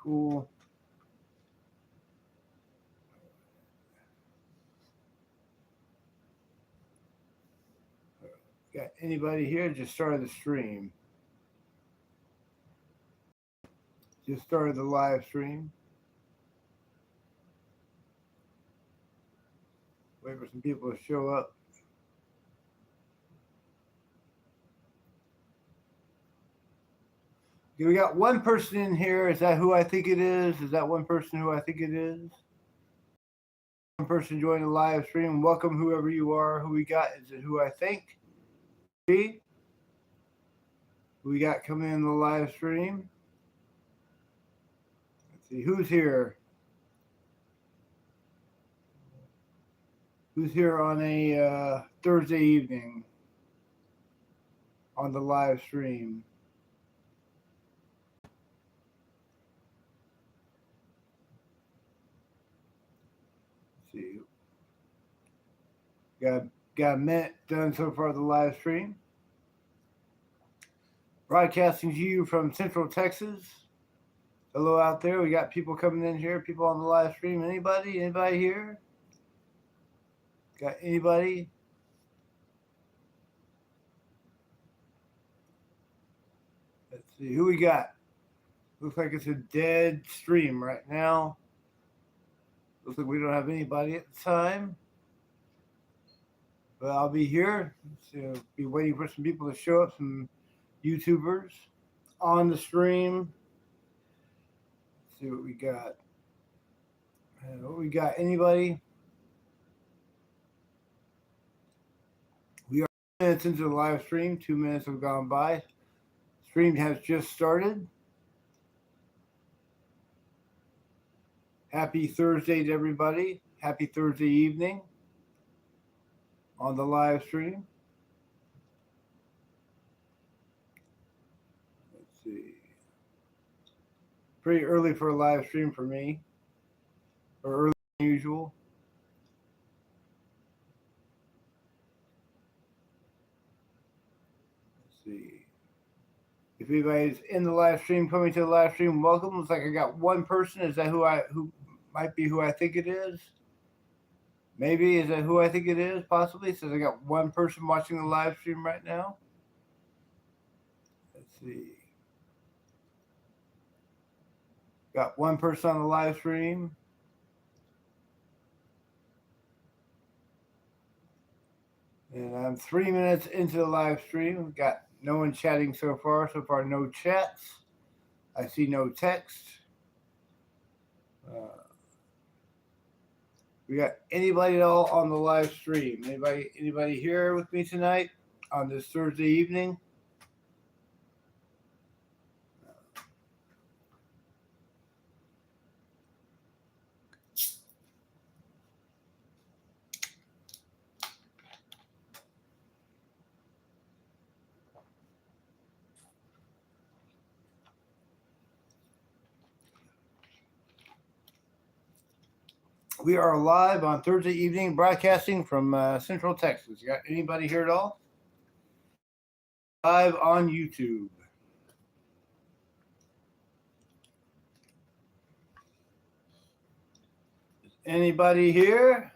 Cool. Got anybody here? Just started the stream. Just started the live stream. Wait for some people to show up. Okay, we got one person in here. Is that who I think it is? Is that one person who I think it is? One person joined the live stream. Welcome, whoever you are. Who we got? Is it who I think? Who we got coming in the live stream? Let's see who's here. Who's here on a Thursday evening on the live stream? Let's see. Got a minute done so far the live stream. Broadcasting to you from Central Texas. Hello out there. We got people coming in here, people on the live stream. Anybody? Anybody here? Got anybody? Let's see who we got. Looks like it's a dead stream right now. Looks like we don't have anybody at the time. But I'll be here. So be waiting for some people to show up, some YouTubers on the stream. Let's see what we got. What we got? Anybody? We are 2 minutes into the live stream. 2 minutes have gone by. Stream has just started. Happy Thursday to everybody. Happy Thursday evening on the live stream. Let's see. Pretty early for a live stream for me, or earlier than usual. Let's see. If anybody's in the live stream, coming to the live stream, welcome. Looks like I got one person. Is that who might be who I think it is? Maybe. Is that who I think it is? Possibly. Says I got one person watching the live stream right now. Let's see. Got one person on the live stream. And I'm 3 minutes into the live stream. Got no one chatting so far. So far, no chats. I see no text. We got anybody at all on the live stream? Anybody here with me tonight on this Thursday evening? We are live on Thursday evening, broadcasting from Central Texas. You got anybody here at all? Live on YouTube. Is anybody here?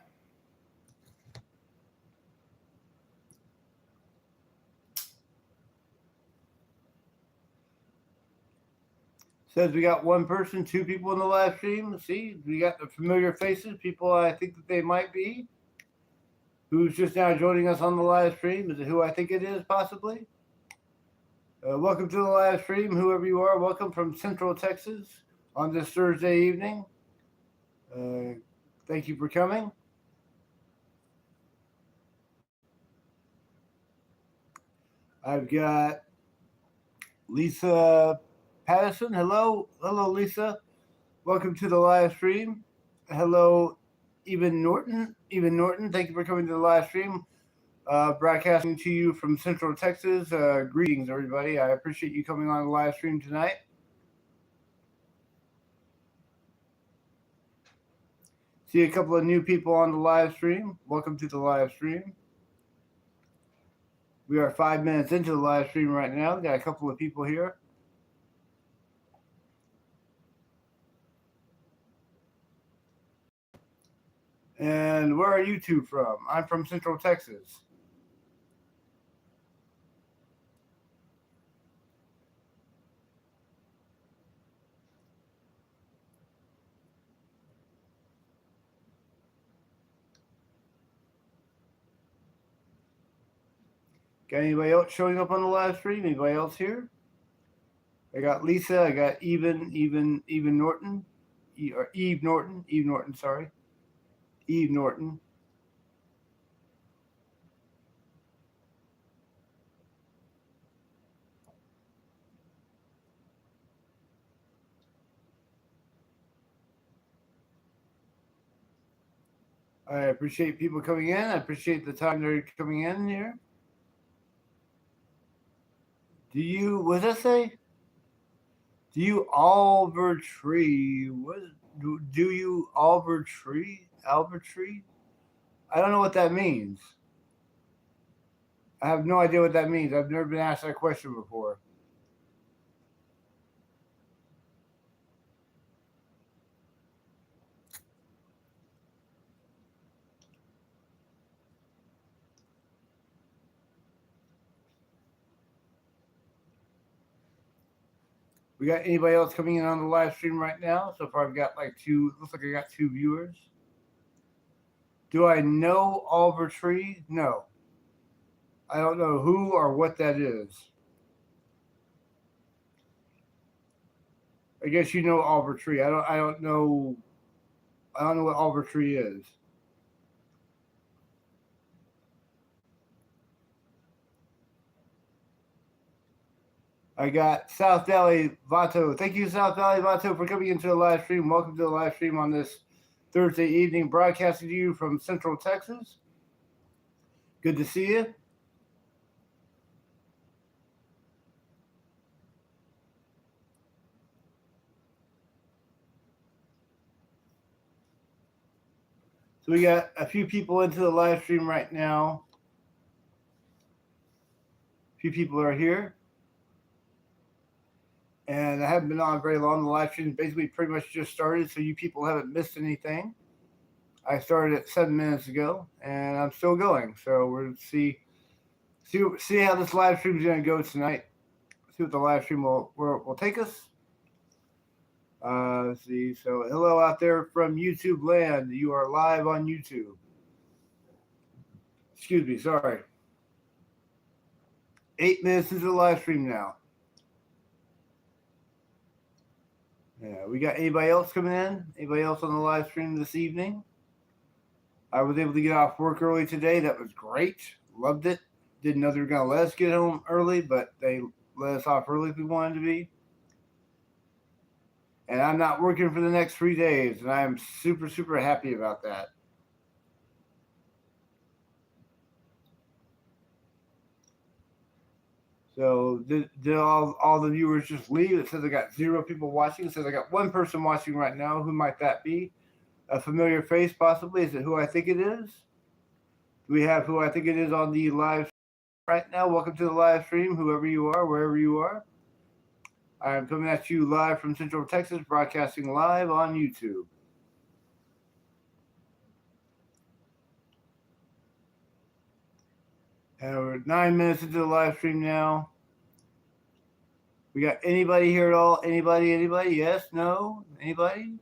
Says we got one person, two people in the live stream. See, we got the familiar faces, people I think that they might be. Who's just now joining us on the live stream? Is it who I think it is, possibly? Welcome to the live stream, whoever you are. Welcome from Central Texas on this Thursday evening. Thank you for coming. I've got Lisa Patterson. Hello, Lisa. Welcome to the live stream. Hello, Even Norton. Thank you for coming to the live stream. Broadcasting to you from Central Texas. Greetings, everybody. I appreciate you coming on the live stream tonight. See a couple of new people on the live stream. Welcome to the live stream. We are 5 minutes into the live stream right now. Got a couple of people here. And where are you two from? I'm from Central Texas. Got anybody else showing up on the live stream? Anybody else here? I got Lisa. I got Even Norton, or Eve Norton. Sorry, Eve Norton. I appreciate people coming in. I appreciate the time they're coming in here. Do you? What does that say? Do you Albertree? What do you Albertree? Albertree? I don't know what that means. I have no idea what that means. I've never been asked that question before. We got anybody else coming in on the live stream right now? So far, I've got like two. Looks like I got 2 viewers. Do I know Albertree? No. I don't know who or what that is. I guess you know Albertree. I don't know. I don't know what Albertree is. I got South Valley Vato. Thank you, South Valley Vato, for coming into the live stream. Welcome to the live stream on this Thursday evening, broadcasting to you from Central Texas. Good to see you. So we got a few people into the live stream right now. A few people are here. And I haven't been on very long. The live stream basically pretty much just started, so you people haven't missed anything. I started at 7 minutes ago, and I'm still going. So we're going to see how this live stream is going to go tonight. See what the live stream will take us. Let's see. So hello out there from YouTube land. You are live on YouTube. Excuse me. Sorry. 8 minutes into the live stream now. Yeah, we got anybody else coming in? Anybody else on the live stream this evening? I was able to get off work early today. That was great. Loved it. Didn't know they were going to let us get home early, but they let us off early if we wanted to be. And I'm not working for the next 3 days, and I am super, super happy about that. So did all the viewers just leave? It says I got 0 people watching. It says I got 1 person watching right now. Who might that be? A familiar face, possibly? Is it who I think it is? Do we have who I think it is on the live right now? Welcome to the live stream, whoever you are, wherever you are. I'm coming at you live from Central Texas, broadcasting live on YouTube. And we're 9 minutes into the live stream now. We got anybody here at all? Anybody? Yes? No? Anybody?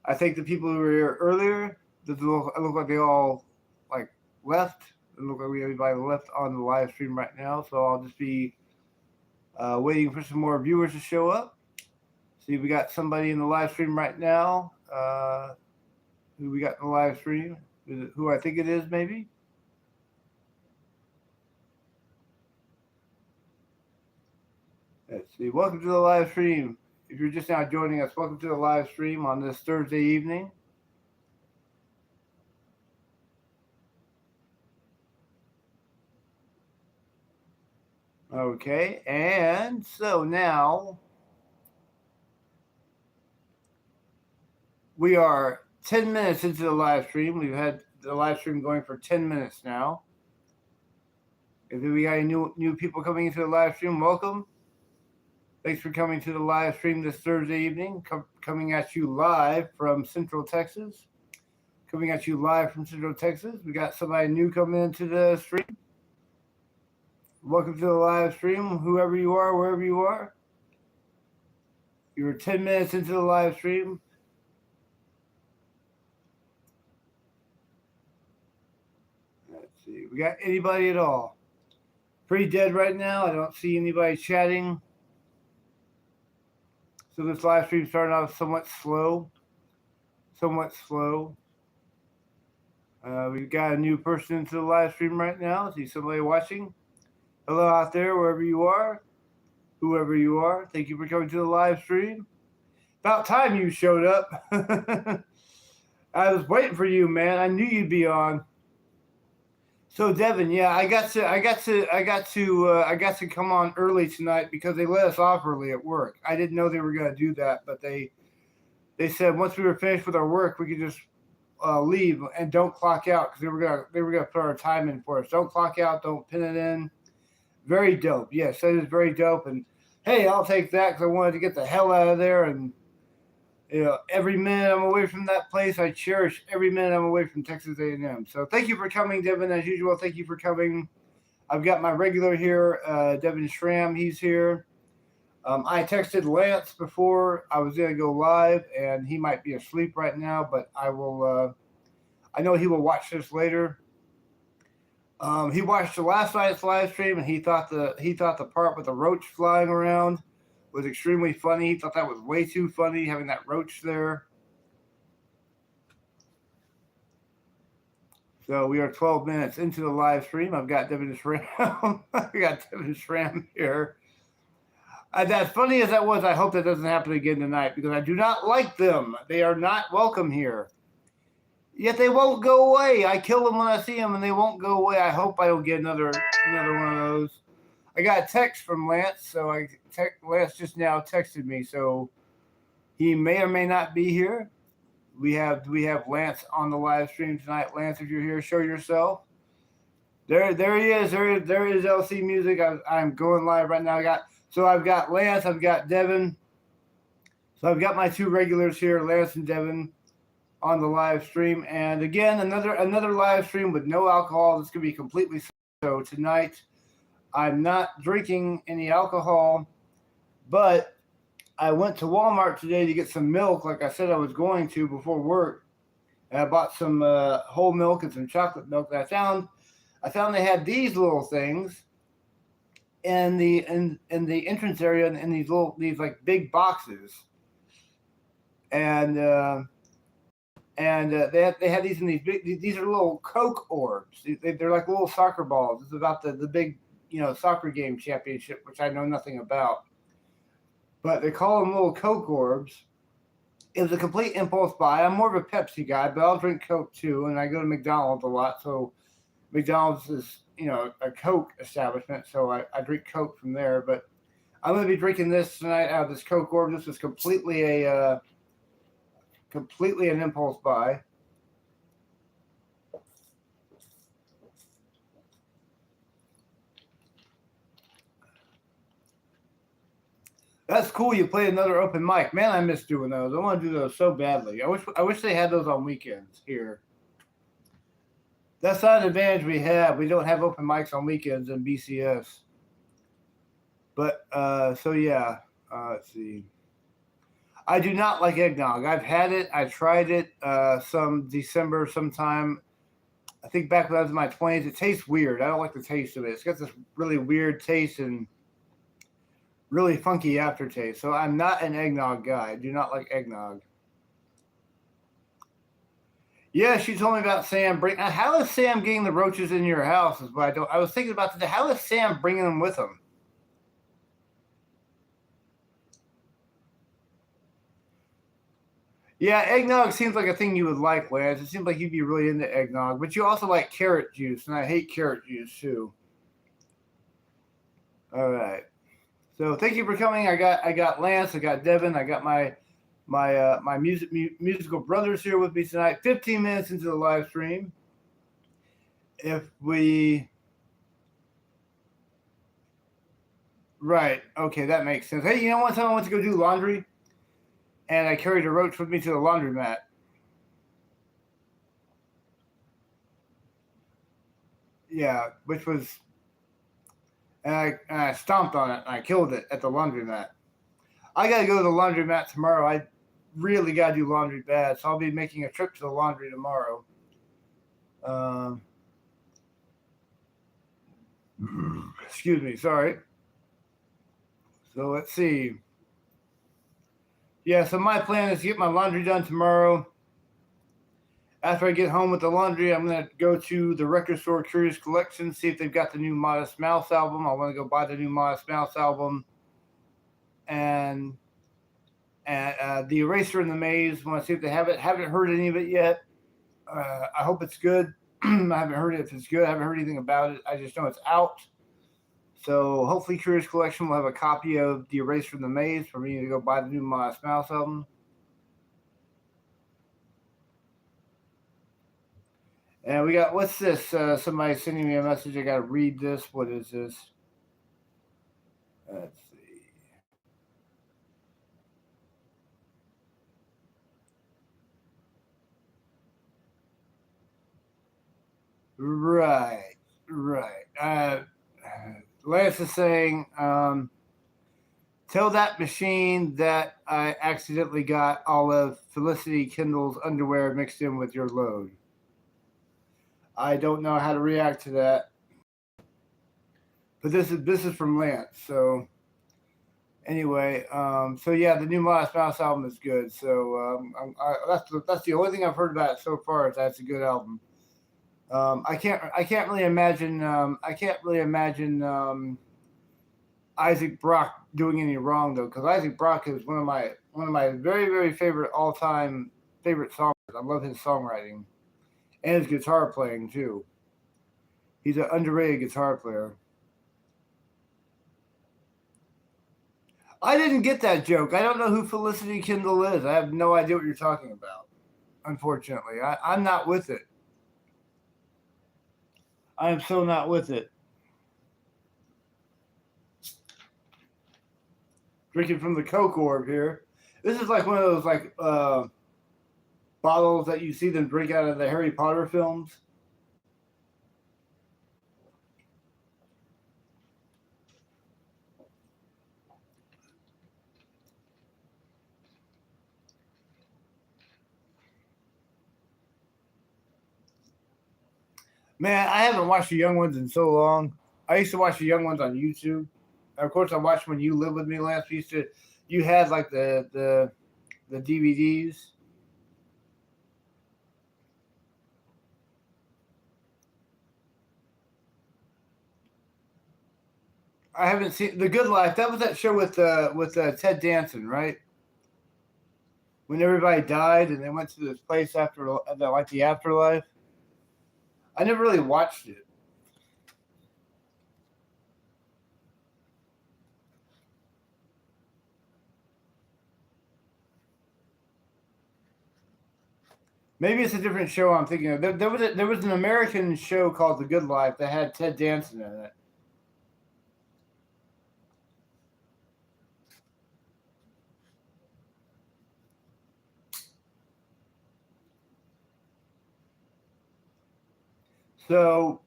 I think the people who were here earlier, it look like they all like left. It look like everybody left on the live stream right now. So I'll just be waiting for some more viewers to show up. See, we got somebody in the live stream right now. Who we got in the live stream? Is it who I think it is, maybe? Let's see. Welcome to the live stream. If you're just now joining us, welcome to the live stream on this Thursday evening. Okay, and so now we are 10 minutes into the live stream. We've had the live stream going for 10 minutes now. If we got any new people coming into the live stream, welcome. Thanks for coming to the live stream this Thursday evening. Coming at you live from Central Texas. Coming at you live from Central Texas. We got somebody new coming into the stream. Welcome to the live stream, whoever you are, wherever you are. You're 10 minutes into the live stream. Let's see. We got anybody at all? Pretty dead right now. I don't see anybody chatting. So this live stream started off somewhat slow. We've got a new person into the live stream right now. See somebody watching. Hello out there, wherever you are, whoever you are. Thank you for coming to the live stream. About time you showed up. I was waiting for you, man. I knew you'd be on. So Devin, yeah, I got to come on early tonight because they let us off early at work. I didn't know they were going to do that, but they said once we were finished with our work, we could just leave and don't clock out because they were gonna put our time in for us. Don't clock out, don't pin it in. Very dope. Yes, that is very dope. And hey, I'll take that because I wanted to get the hell out of there. And every minute I'm away from that place, I cherish every minute I'm away from Texas A&M. So thank you for coming, Devin, as usual. Thank you for coming. I've got my regular here, Devin Schramm. He's here. I texted Lance before I was going to go live, and he might be asleep right now, but I will. I know he will watch this later. He watched the last night's live stream, and he thought the part with the roach flying around was extremely funny. He thought that was way too funny, having that roach there. So we are 12 minutes into the live stream. I've got Devin Schramm. Here. As funny as that was, I hope that doesn't happen again tonight because I do not like them. They are not welcome here. Yet they won't go away. I kill them when I see them, and they won't go away. I hope I don't get another one of those. I got a text from Lance, so Lance just now texted me, so he may or may not be here. We have Lance on the live stream tonight. Lance, if you're here, show yourself. There he is. There is LC Music. I'm going live right now. I've got Lance. I've got Devin. So I've got my two regulars here, Lance and Devin, on the live stream. And again, another live stream with no alcohol. This could be completely so tonight. I'm not drinking any alcohol, but I went to Walmart today to get some milk like I said I was going to before work. And I bought some whole milk and some chocolate milk. And I found they had these little things in the entrance area in these like big boxes. And they had these in these are little Coke orbs. They're like little soccer balls. It's about the big soccer game championship, which I know nothing about. But they call them little Coke orbs. It was a complete impulse buy. I'm more of a Pepsi guy, but I'll drink Coke too. And I go to McDonald's a lot, so McDonald's is a Coke establishment, so I drink Coke from there. But I'm going to be drinking this tonight out of this Coke orb. This was completely an impulse buy. That's cool. You play another open mic. Man, I miss doing those. I want to do those so badly. I wish they had those on weekends here. That's not an advantage we have. We don't have open mics on weekends in BCS. But, so yeah. Let's see. I do not like eggnog. I've had it. I tried it some December sometime. I think back when I was in my 20s. It tastes weird. I don't like the taste of it. It's got this really weird taste and really funky aftertaste. So I'm not an eggnog guy. I do not like eggnog. Yeah, she told me about Sam. How is Sam getting the roaches in your house? Is what I was thinking about today. How is Sam bringing them with him? Yeah, eggnog seems like a thing you would like, Lance. It seems like you'd be really into eggnog, but you also like carrot juice, and I hate carrot juice too. All right. So thank you for coming. I got Lance, I got Devin, I got my musical brothers here with me tonight. 15 minutes into the live stream. If we Right. Okay, that makes sense. Hey, you know, one time I went to go do laundry, and I carried a roach with me to the laundromat. Yeah, which was, and I stomped on it and I killed it at the laundromat. I got to go to the laundromat tomorrow. I really got to do laundry bad, so I'll be making a trip to the laundry tomorrow. Um, excuse me, sorry. So let's see. Yeah, so my plan is to get my laundry done tomorrow. After I get home with the laundry, I'm going to go to the record store Curious Collection, see if they've got the new Modest Mouse album. I want to go buy the new Modest Mouse album. And the Eraser in the Maze, I want to see if they have it. Haven't heard any of it yet. I hope it's good. I haven't heard it if it's good. I haven't heard anything about it. I just know it's out. So hopefully Curious Collection will have a copy of the Eraser in the Maze for me to go buy the new Modest Mouse album. And we got, what's this? Somebody sending me a message. I got to read this. What is this? Let's see. Right. Lance is saying, tell that machine that I accidentally got all of Felicity Kindle's underwear mixed in with your load. I don't know how to react to that. But this is from Lance. So anyway, so yeah, the new Modest Mouse album is good. So that's the only thing I've heard about it so far is that's a good album. I can't really imagine Isaac Brock doing any wrong though, because Isaac Brock is one of my very, very favorite all-time favorite songs. I love his songwriting and his guitar playing too. He's an underrated guitar player. I didn't get that joke. I don't know who Felicity Kindle is. I have no idea what you're talking about. Unfortunately, I'm not with it. I am so not with it. Drinking from the Coke orb here. This is like one of those like bottles that you see them drink out of the Harry Potter films. Man, I haven't watched the Young Ones in so long. I used to watch the Young Ones on YouTube. And of course, I watched when you lived with me last. You had like the DVDs. I haven't seen The Good Life. That was that show with Ted Danson, right? When everybody died and they went to this place after like the afterlife. I never really watched it. Maybe it's a different show I'm thinking of. There was an American show called The Good Life that had Ted Danson in it. So,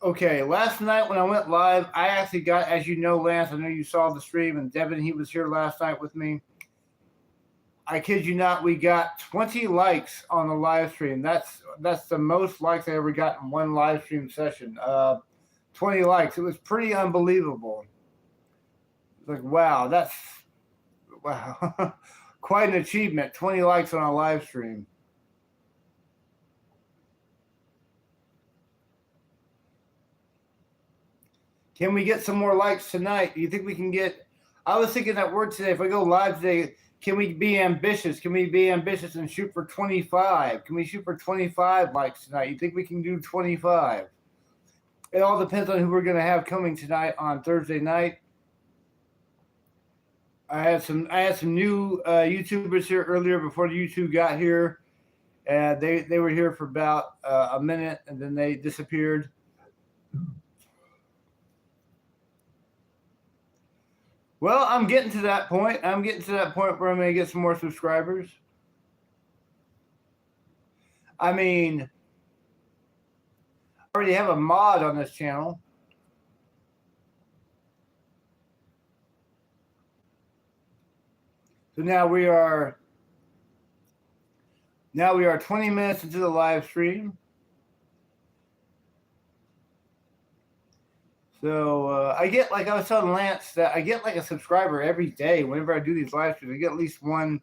okay, last night when I went live, I actually got, as you know, Lance, I know you saw the stream, and Devin, he was here last night with me. I kid you not, we got 20 likes on the live stream. That's the most likes I ever got in one live stream session. 20 likes. It was pretty unbelievable. Like, wow, that's quite an achievement. 20 likes on a live stream. Can we get some more likes tonight? Do you think we can get? I was thinking that word today. If I go live today, can we be ambitious? Can we be ambitious and shoot for 25? Can we shoot for 25 likes tonight? You think we can do 25? It all depends on who we're going to have coming tonight on Thursday night. I had some new YouTubers here earlier before the YouTube got here, and they were here for about a minute and then they disappeared. Well, I'm getting to that point. I'm getting to that point where I'm going to get some more subscribers. I mean, I already have a mod on this channel. So now we are 20 minutes into the live stream. So I get, like I was telling Lance, that I get like a subscriber every day. Whenever I do these live streams, I get at least one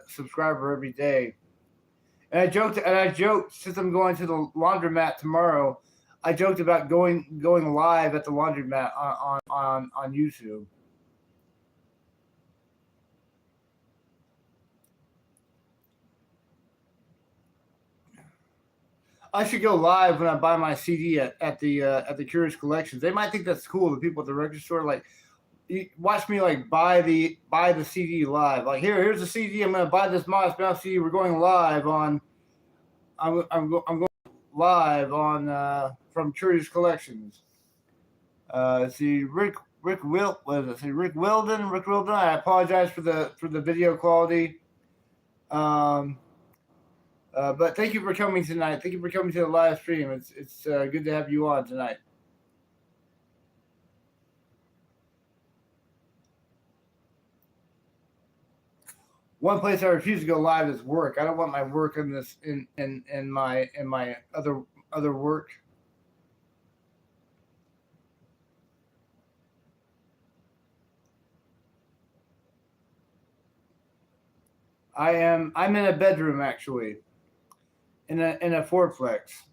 subscriber every day. And I joked since I'm going to the laundromat tomorrow. I joked about going live at the laundromat on YouTube. I should go live when I buy my CD at the Curious Collections. They might think that's cool. The people at the record store, like, watch me like buy the CD live. Like, here's the CD. I'm gonna buy this Modest Mouse CD. We're going live on. I'm going live on from Curious Collections. See Rick Wilden. I apologize for the video quality. But thank you for coming tonight. Thank you for coming to the live stream. It's good to have you on tonight. One place I refuse to go live is work. I don't want my work in this in my other work. I'm in a bedroom actually. In a fourplex.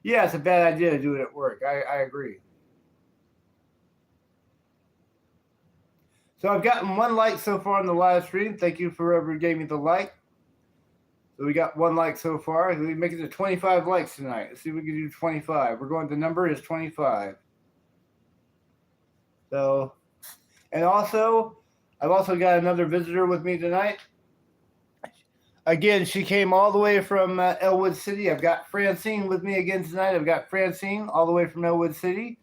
Yeah, it's a bad idea to do it at work. I agree. So I've gotten 1 like so far on the live stream. Thank you for whoever gave me the like. So we got 1 like so far. We make it to 25 likes tonight. Let's see if we can do 25. The number is 25. So, and also, I've also got another visitor with me tonight. Again, she came all the way from Elwood City. I've got Francine with me again tonight. I've got Francine all the way from Elwood City.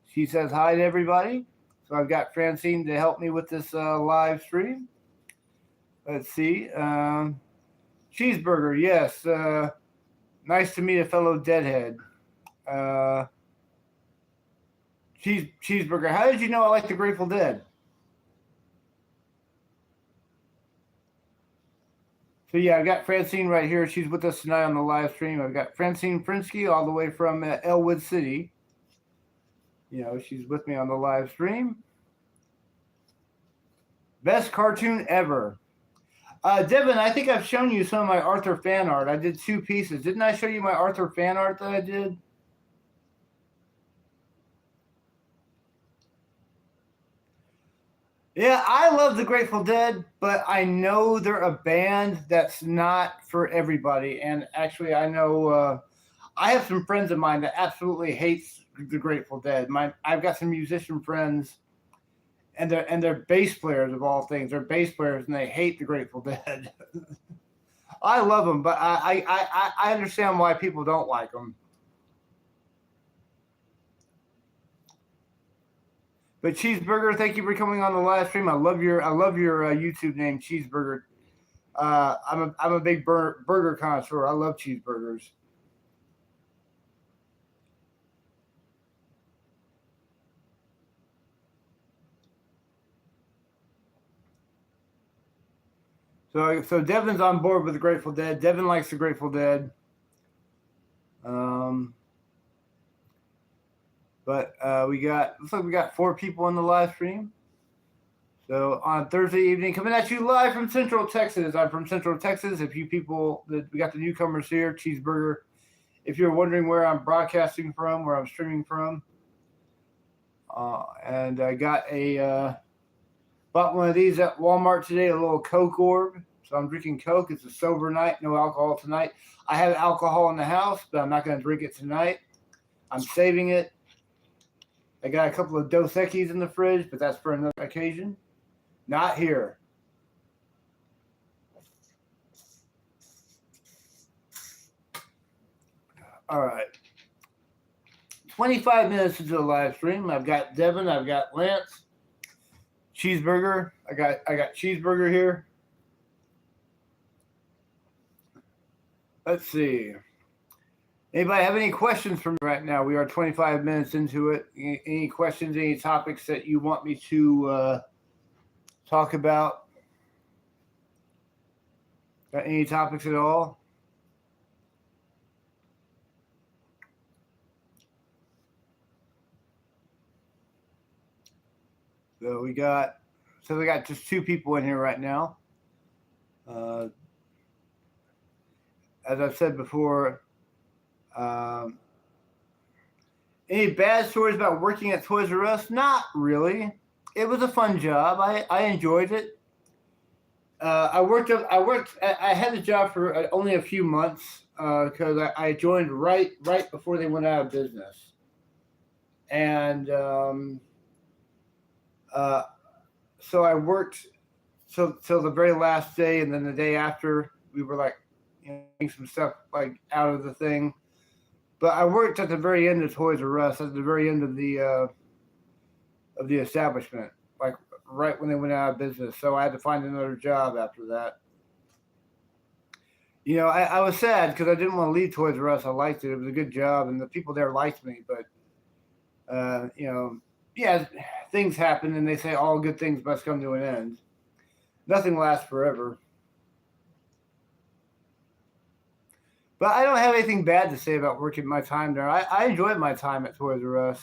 She says hi to everybody. So I've got Francine to help me with this live stream. Let's see. Cheeseburger, yes. Nice to meet a fellow deadhead. Cheeseburger, how did you know I like the Grateful Dead? So yeah, I've got Francine right here. She's with us tonight on the live stream. I've got Francine Frinsky all the way from Elwood City. You know, she's with me on the live stream. Best cartoon ever. Devin, I think I've shown you some of my Arthur fan art. I did 2 pieces. Didn't I show you my Arthur fan art that I did? Yeah, I love the Grateful Dead, but I know they're a band that's not for everybody. And actually, I know I have some friends of mine that absolutely hates the Grateful Dead. I've got some musician friends, and they're bass players of all things. They're bass players, and they hate the Grateful Dead. I love them, but I understand why people don't like them. But Cheeseburger, thank you for coming on the live stream. I love your YouTube name, Cheeseburger. I'm a big burger connoisseur. I love cheeseburgers. So Devin's on board with the Grateful Dead. Devin likes the Grateful Dead. But looks like we got 4 people on the live stream. So on Thursday evening, coming at you live from Central Texas. I'm from Central Texas. If you people, we got the newcomers here, Cheeseburger. If you're wondering where I'm broadcasting from, where I'm streaming from, and I got bought one of these at Walmart today, a little Coke orb. So I'm drinking Coke. It's a sober night, no alcohol tonight. I have alcohol in the house, but I'm not going to drink it tonight. I'm saving it. I got a couple of Dos Equis in the fridge, but that's for another occasion. Not here. All right. 25 minutes into the live stream. I've got Devin, I've got Lance, Cheeseburger. I got Cheeseburger here. Let's see. Anybody have any questions for me right now? We are 25 minutes into it. Any questions, any topics that you want me to talk about? Got any topics at all? So we got just two people in here right now. As I've said before, any bad stories about working at Toys R Us? Not really. It was a fun job. I enjoyed it. I had the job for only a few months because I joined right before they went out of business, and so I worked till the very last day, and then the day after we were like, getting some stuff like out of the thing. But I worked at the very end of Toys R Us, at the very end of the establishment, like right when they went out of business. So I had to find another job after that. I was sad because I didn't want to leave Toys R Us. I liked it. It was a good job, and the people there liked me. But, yeah, things happen, and they say all good things must come to an end. Nothing lasts forever. But I don't have anything bad to say about working my time there. I enjoyed my time at Toys R Us.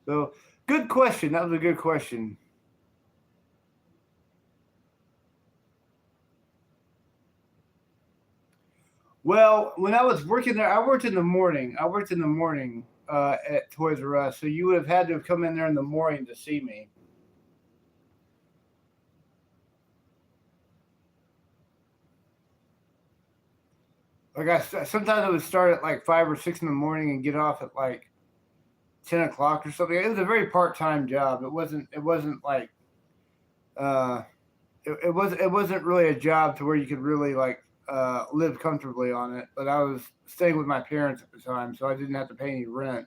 So, good question. That was a good question. Well, when I was working there, I worked in the morning. At Toys R Us. So you would have had to have come in there in the morning to see me. Sometimes I would start at like 5 or 6 in the morning and get off at like 10 o'clock or something. It was a very part-time job. It wasn't like it wasn't really a job to where you could really like live comfortably on it. But I was staying with my parents at the time, so I didn't have to pay any rent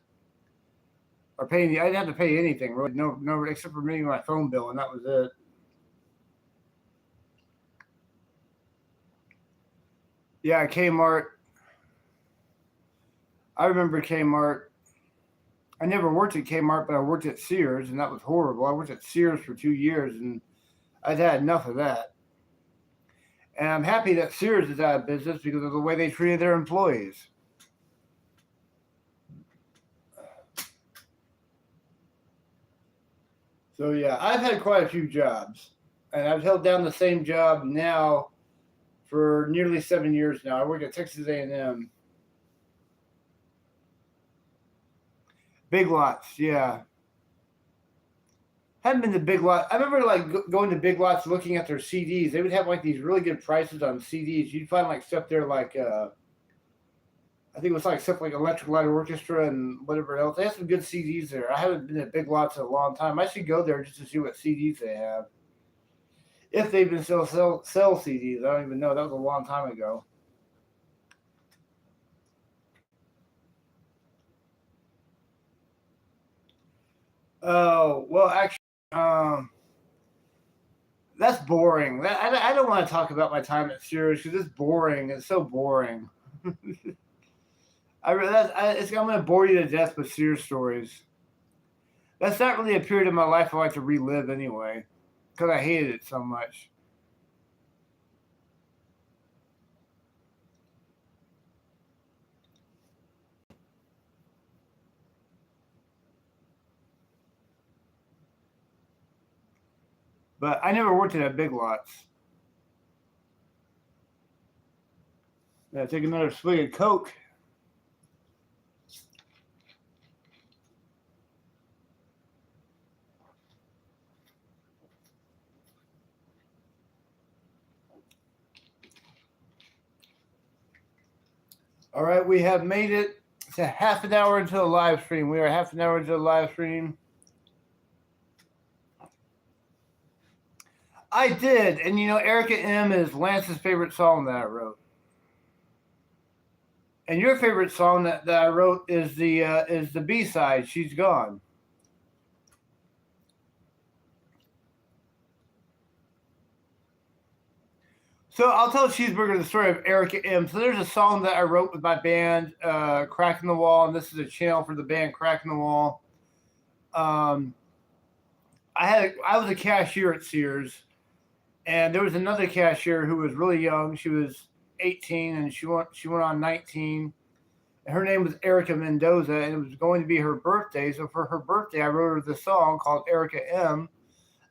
or I didn't have to pay anything really, no except for maybe my phone bill, and that was it. Yeah, Kmart. I remember Kmart. I never worked at Kmart, but I worked at Sears, and that was horrible. I worked at Sears for 2 years, and I'd had enough of that. And I'm happy that Sears is out of business because of the way they treated their employees. So yeah, I've had quite a few jobs, and I've held down the same job now for nearly 7 years now. I work at Texas A&M. Big Lots, yeah. Haven't been to Big Lots. I remember like going to Big Lots looking at their CDs. They would have like these really good prices on CDs. You'd find like stuff there like I think it was like stuff like Electric Light Orchestra and whatever else. They have some good CDs there. I haven't been to Big Lots in a long time. I should go there just to see what CDs they have. If they even still sell CDs, I don't even know. That was a long time ago. Oh, well, actually, that's boring. I don't want to talk about my time at Sears because it's boring. It's so boring. I'm going to bore you to death with Sears stories. That's not really a period of my life I like to relive anyway because I hated it so much. But I never worked at Big Lots. Take another swig of Coke. All right, we have made it to half an hour into the live stream. We are half an hour into the live stream. I did, and you know, Erica M is Lance's favorite song that I wrote. And your favorite song that I wrote is the B side, She's Gone. So I'll tell Cheeseburger the story of Erica M. So there's a song that I wrote with my band, Cracking the Wall, and this is a channel for the band Cracking the Wall. I was a cashier at Sears, and there was another cashier who was really young. She was 18, and she went on 19. And her name was Erica Mendoza, and it was going to be her birthday. So for her birthday, I wrote her this song called Erica M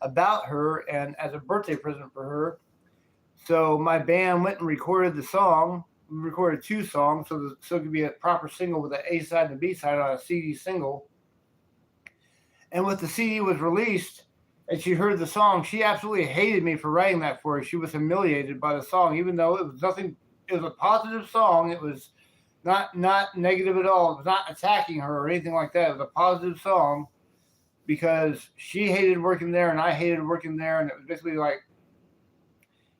about her, and as a birthday present for her. So my band went and recorded the song. We recorded 2 songs, so it could be a proper single with the A side and the B side on a CD single. And when the CD was released and she heard the song, she absolutely hated me for writing that for her. She was humiliated by the song, even though it was nothing. It was a positive song. It was not negative at all. It was not attacking her or anything like that. It was a positive song because she hated working there and I hated working there. And it was basically like,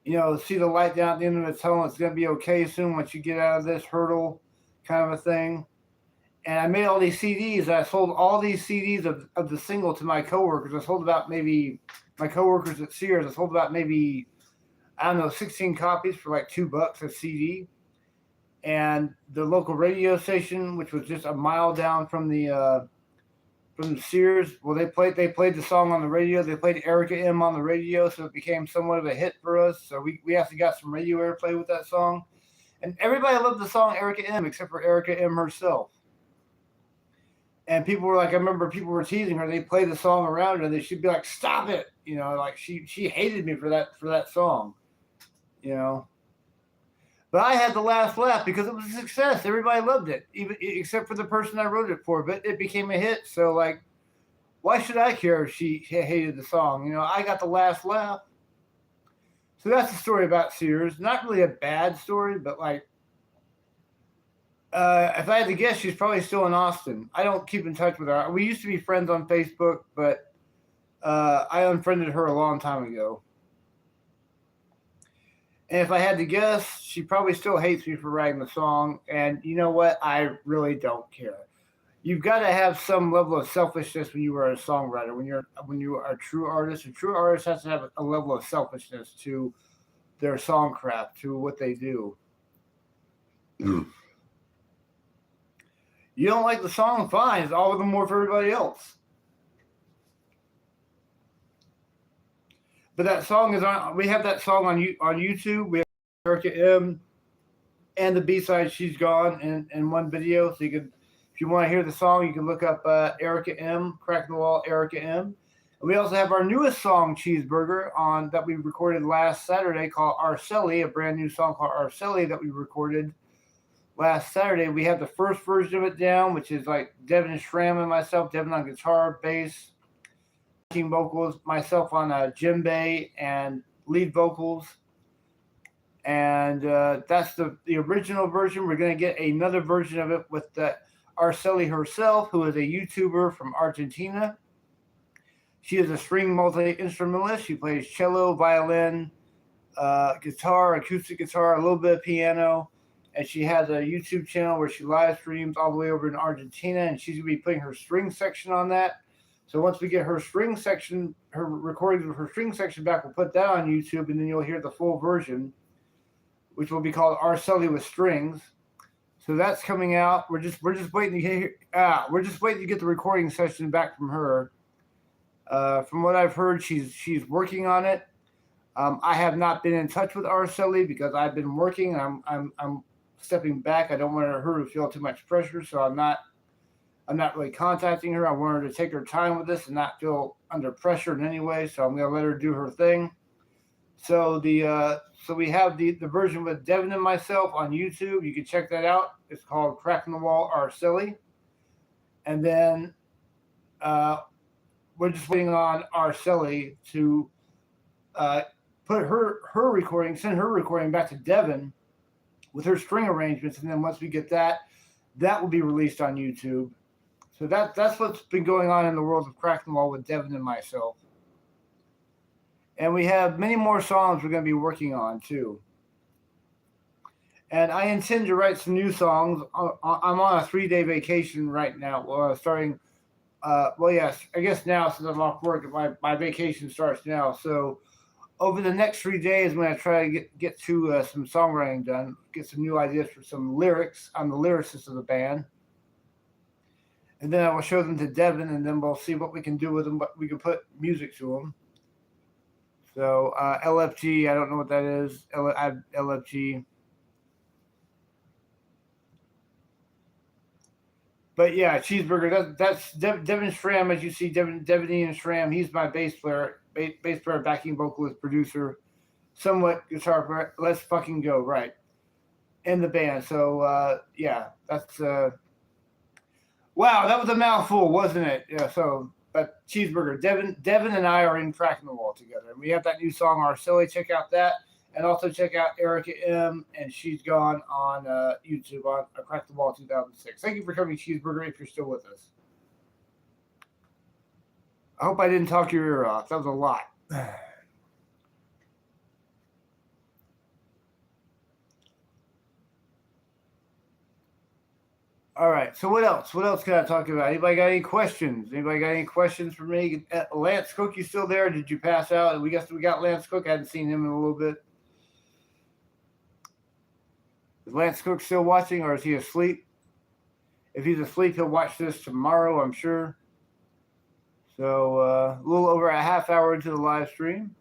you know, see the light down at the end of the tunnel. It's going to be okay soon once you get out of this hurdle kind of a thing. And I made all these CDs. And I sold all these CDs of the single to my coworkers. I sold about maybe, my coworkers at Sears, I sold about maybe, I don't know, 16 copies for like $2 a CD. And the local radio station, which was just a mile down from the Sears, well, they played the song on the radio. They played Erica M on the radio, so it became somewhat of a hit for us. So we actually got some radio airplay with that song. And everybody loved the song Erica M except for Erica M herself. And people were like, I remember people were teasing her. They played the song around her, and she'd be like, "Stop it!" You know, like she hated me for that song. You know, but I had the last laugh because it was a success. Everybody loved it, even except for the person I wrote it for. But it became a hit. So like, why should I care if she hated the song? You know, I got the last laugh. So that's the story about Sears. Not really a bad story, but like. If I had to guess, she's probably still in Austin. I don't keep in touch with her. We used to be friends on Facebook, but I unfriended her a long time ago. And if I had to guess, she probably still hates me for writing the song. And you know what? I really don't care. You've got to have some level of selfishness when you are a songwriter. When you are a true artist, a true artist has to have a level of selfishness to their songcraft, to what they do. You don't like the song, fine. It's all the more for everybody else. But that song is on. We have that song on YouTube. We have Erica M and the B-side She's Gone in one video. So you can, if you want to hear the song, you can look up Erica M, Cracking the Wall, Erica M. And we also have our newest song, Cheeseburger, on that we recorded last Saturday called Arcelli, a brand new song called Arcelli that we recorded last Saturday. We have the first version of it down, which is like Devin Schramm and myself, Devin on guitar, bass, backing vocals, myself on djembe and lead vocals. And that's the original version. We're going to get another version of it with Arcelli herself, who is a YouTuber from Argentina. She is a string multi-instrumentalist. She plays cello, violin, guitar, acoustic guitar, a little bit of piano. And she has a YouTube channel where she live streams all the way over in Argentina, and she's going to be putting her string section on that. So once we get her string section, her recordings of her string section back, we'll put that on YouTube, and then you'll hear the full version, which will be called Arcelli with Strings. So that's coming out. We're just waiting to get the recording session back from her. From what I've heard, she's working on it. I have not been in touch with Arcelli because I've been working. I'm stepping back. I don't want her to feel too much pressure, so I'm not really contacting her. I want her to take her time with this and not feel under pressure in any way. So I'm going to let her do her thing. So we have the version with Devin and myself on YouTube. You can check that out. It's called Cracking the Wall Arcelli. And then we're just waiting on Arcelli to put her recording, send her recording back to Devin with her string arrangements, and then once we get that will be released on YouTube. So that's what's been going on in the world of Cracking the Wall with Devin and myself. And we have many more songs we're going to be working on, too. And I intend to write some new songs. I'm on a 3-day vacation right now, starting. Well, yes, I guess now since I'm off work, my vacation starts now. So over the next 3 days, I'm going to try to get to some songwriting done, get some new ideas for some lyrics. I'm the lyricist of the band. And then I will show them to Devin, and then we'll see what we can do with them, but we can put music to them. So LFG, I don't know what that is. LFG. But yeah, Cheeseburger. That's Devin Schramm, as you see, Devin Ian Schramm. He's my bass player, backing vocalist, producer, somewhat guitar player. Let's fucking go, right? In the band. So yeah, that's wow, that was a mouthful, wasn't it? Yeah. So, but Cheeseburger, Devin and I are in Cracking the Wall together, and we have that new song, Arceli. Check out that. And also check out Erica M. and She's Gone on YouTube on Crack the Wall 2006. Thank you for coming, Cheeseburger, if you're still with us. I hope I didn't talk your ear off. That was a lot. All right. So what else? What else can I talk about? Anybody got any questions? Anybody got any questions for me? Lance Cook, you still there? Did you pass out? We got Lance Cook. I hadn't seen him in a little bit. Is Lance Cook still watching, or is he asleep? If he's asleep, he'll watch this tomorrow, I'm sure. So a little over a half hour into the live stream.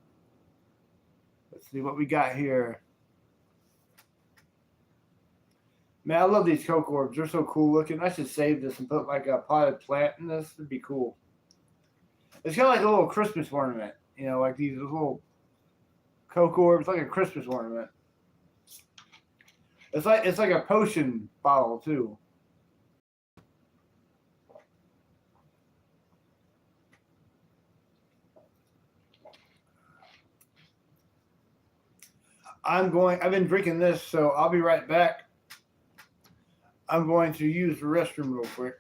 Let's see what we got here. Man, I love these coke orbs. They're so cool looking. I should save this and put like a potted plant in this. It'd be cool. It's kind of like a little Christmas ornament. You know, like these little coke orbs, like a Christmas ornament. It's like a potion bottle too. I've been drinking this, so I'll be right back. I'm going to use the restroom real quick.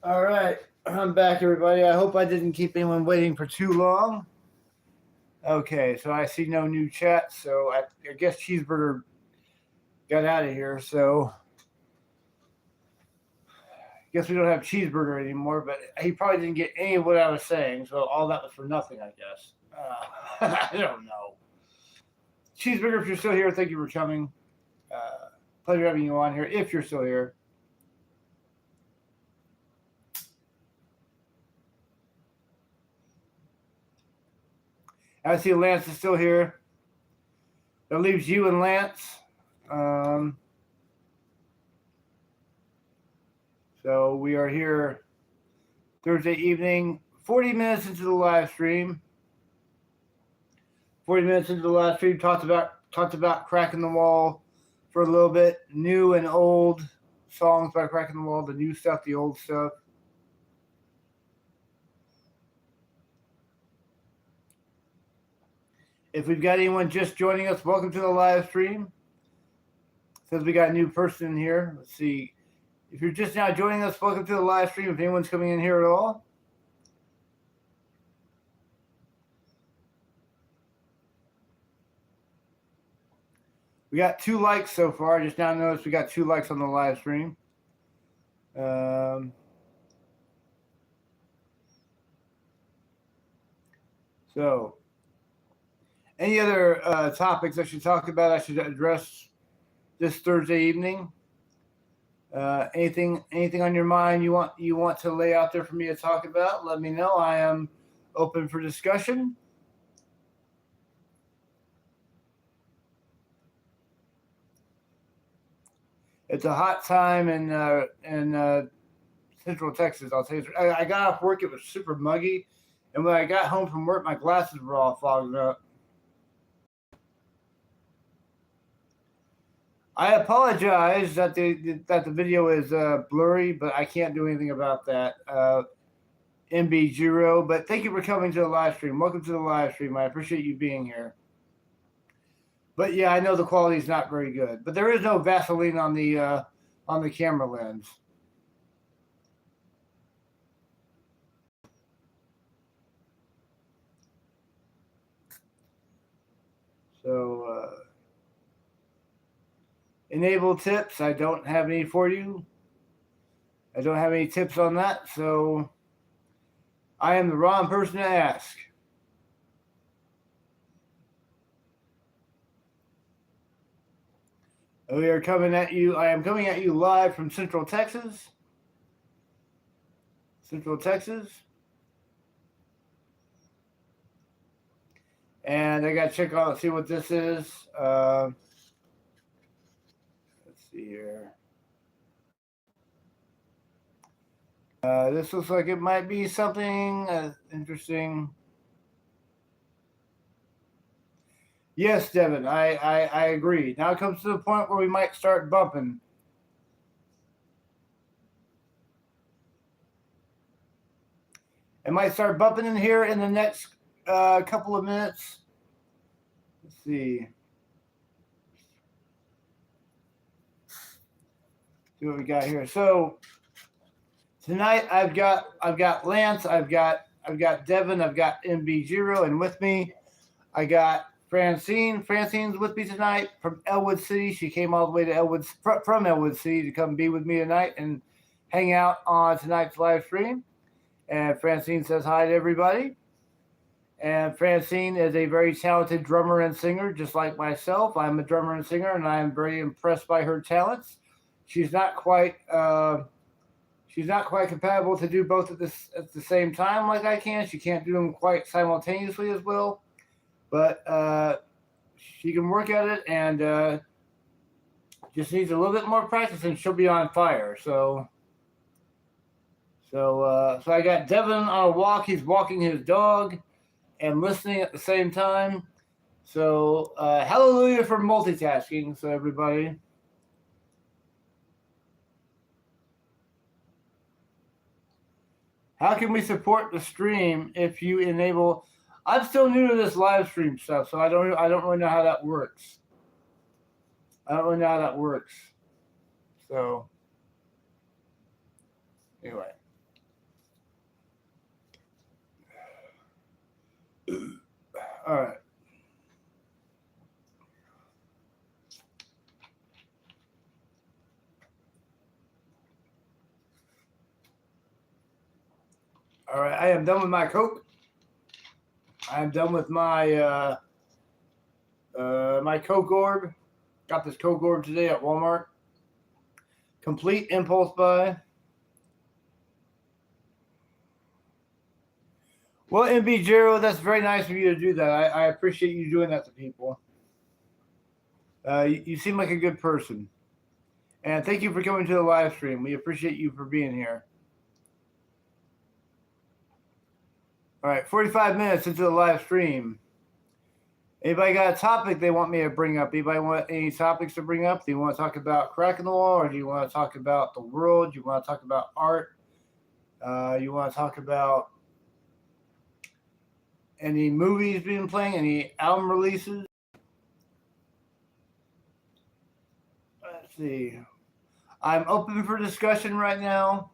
All right, I'm back, everybody. I hope I didn't keep anyone waiting for too long. Okay, so I see no new chat, so I guess Cheeseburger got out of here, so I guess we don't have Cheeseburger anymore, but he probably didn't get any of what I was saying, so all that was for nothing, I guess. I don't know. Cheeseburger, if you're still here, thank you for coming. Pleasure having you on here, if you're still here. I see Lance is still here. That leaves you and Lance. So we are here Thursday evening, 40 minutes into the live stream. 40 minutes into the live stream, talked about talked about Cracking the Wall for a little bit. New and old songs by Cracking the Wall, the new stuff, the old stuff. If we've got anyone just joining us, welcome to the live stream. Says we got a new person in here. Let's see. If you're just now joining us, welcome to the live stream. If anyone's coming in here at all. We got 2 likes so far. I just now noticed we got 2 likes on the live stream. So, any other topics I should talk about, I should address this Thursday evening? Anything on your mind you want to lay out there for me to talk about? Let me know. I am open for discussion. It's a hot time in Central Texas. I'll tell you. I got off work. It was super muggy, and when I got home from work, my glasses were all fogged up. I apologize that the video is blurry, but I can't do anything about that. MB0, but thank you for coming to the live stream. Welcome to the live stream. I appreciate you being here. But yeah, I know the quality is not very good, but there is no Vaseline on the camera lens. So enable tips, I don't have any for you. I don't have any tips on that, so I am the wrong person to ask. We are coming at you. I am coming at you live from Central Texas. Central Texas. And I got to check out and see what this is. Let's see here. This looks like it might be something interesting. Yes, Devin, I agree. Now it comes to the point where we might start bumping. I might start bumping in here in the next couple of minutes. Let's see. See what we got here. So tonight I've got Lance, I've got Devin, I've got MB0, and with me I got Francine. Francine's with me tonight from Elwood City. She came all the way to from Elwood City to come be with me tonight and hang out on tonight's live stream. And Francine says hi to everybody. And Francine is a very talented drummer and singer, just like myself. I'm a drummer and singer, and I am very impressed by her talents. She's not quite compatible to do both at the same time like I can. She can't do them quite simultaneously as well. But she can work at it, and just needs a little bit more practice, and she'll be on fire. So I got Devin on a walk. He's walking his dog and listening at the same time. So hallelujah for multitasking. So everybody. How can we support the stream if you enable? I'm still new to this live stream stuff, so I don't really know how that works. So anyway. All right. All right, I am done with my Coke. I am done with my my Coke orb. Got this Coke orb today at Walmart. Complete impulse buy. Well, MB Jero, that's very nice of you to do that. I appreciate you doing that to people. You seem like a good person. And thank you for coming to the live stream. We appreciate you for being here. All right, 45 minutes into the live stream. Anybody got a topic they want me to bring up? Anybody want any topics to bring up? Do you want to talk about cracking the wall, or do you want to talk about the world? Do you want to talk about art? You want to talk about any movies being playing? Any album releases? Let's see. I'm open for discussion right now.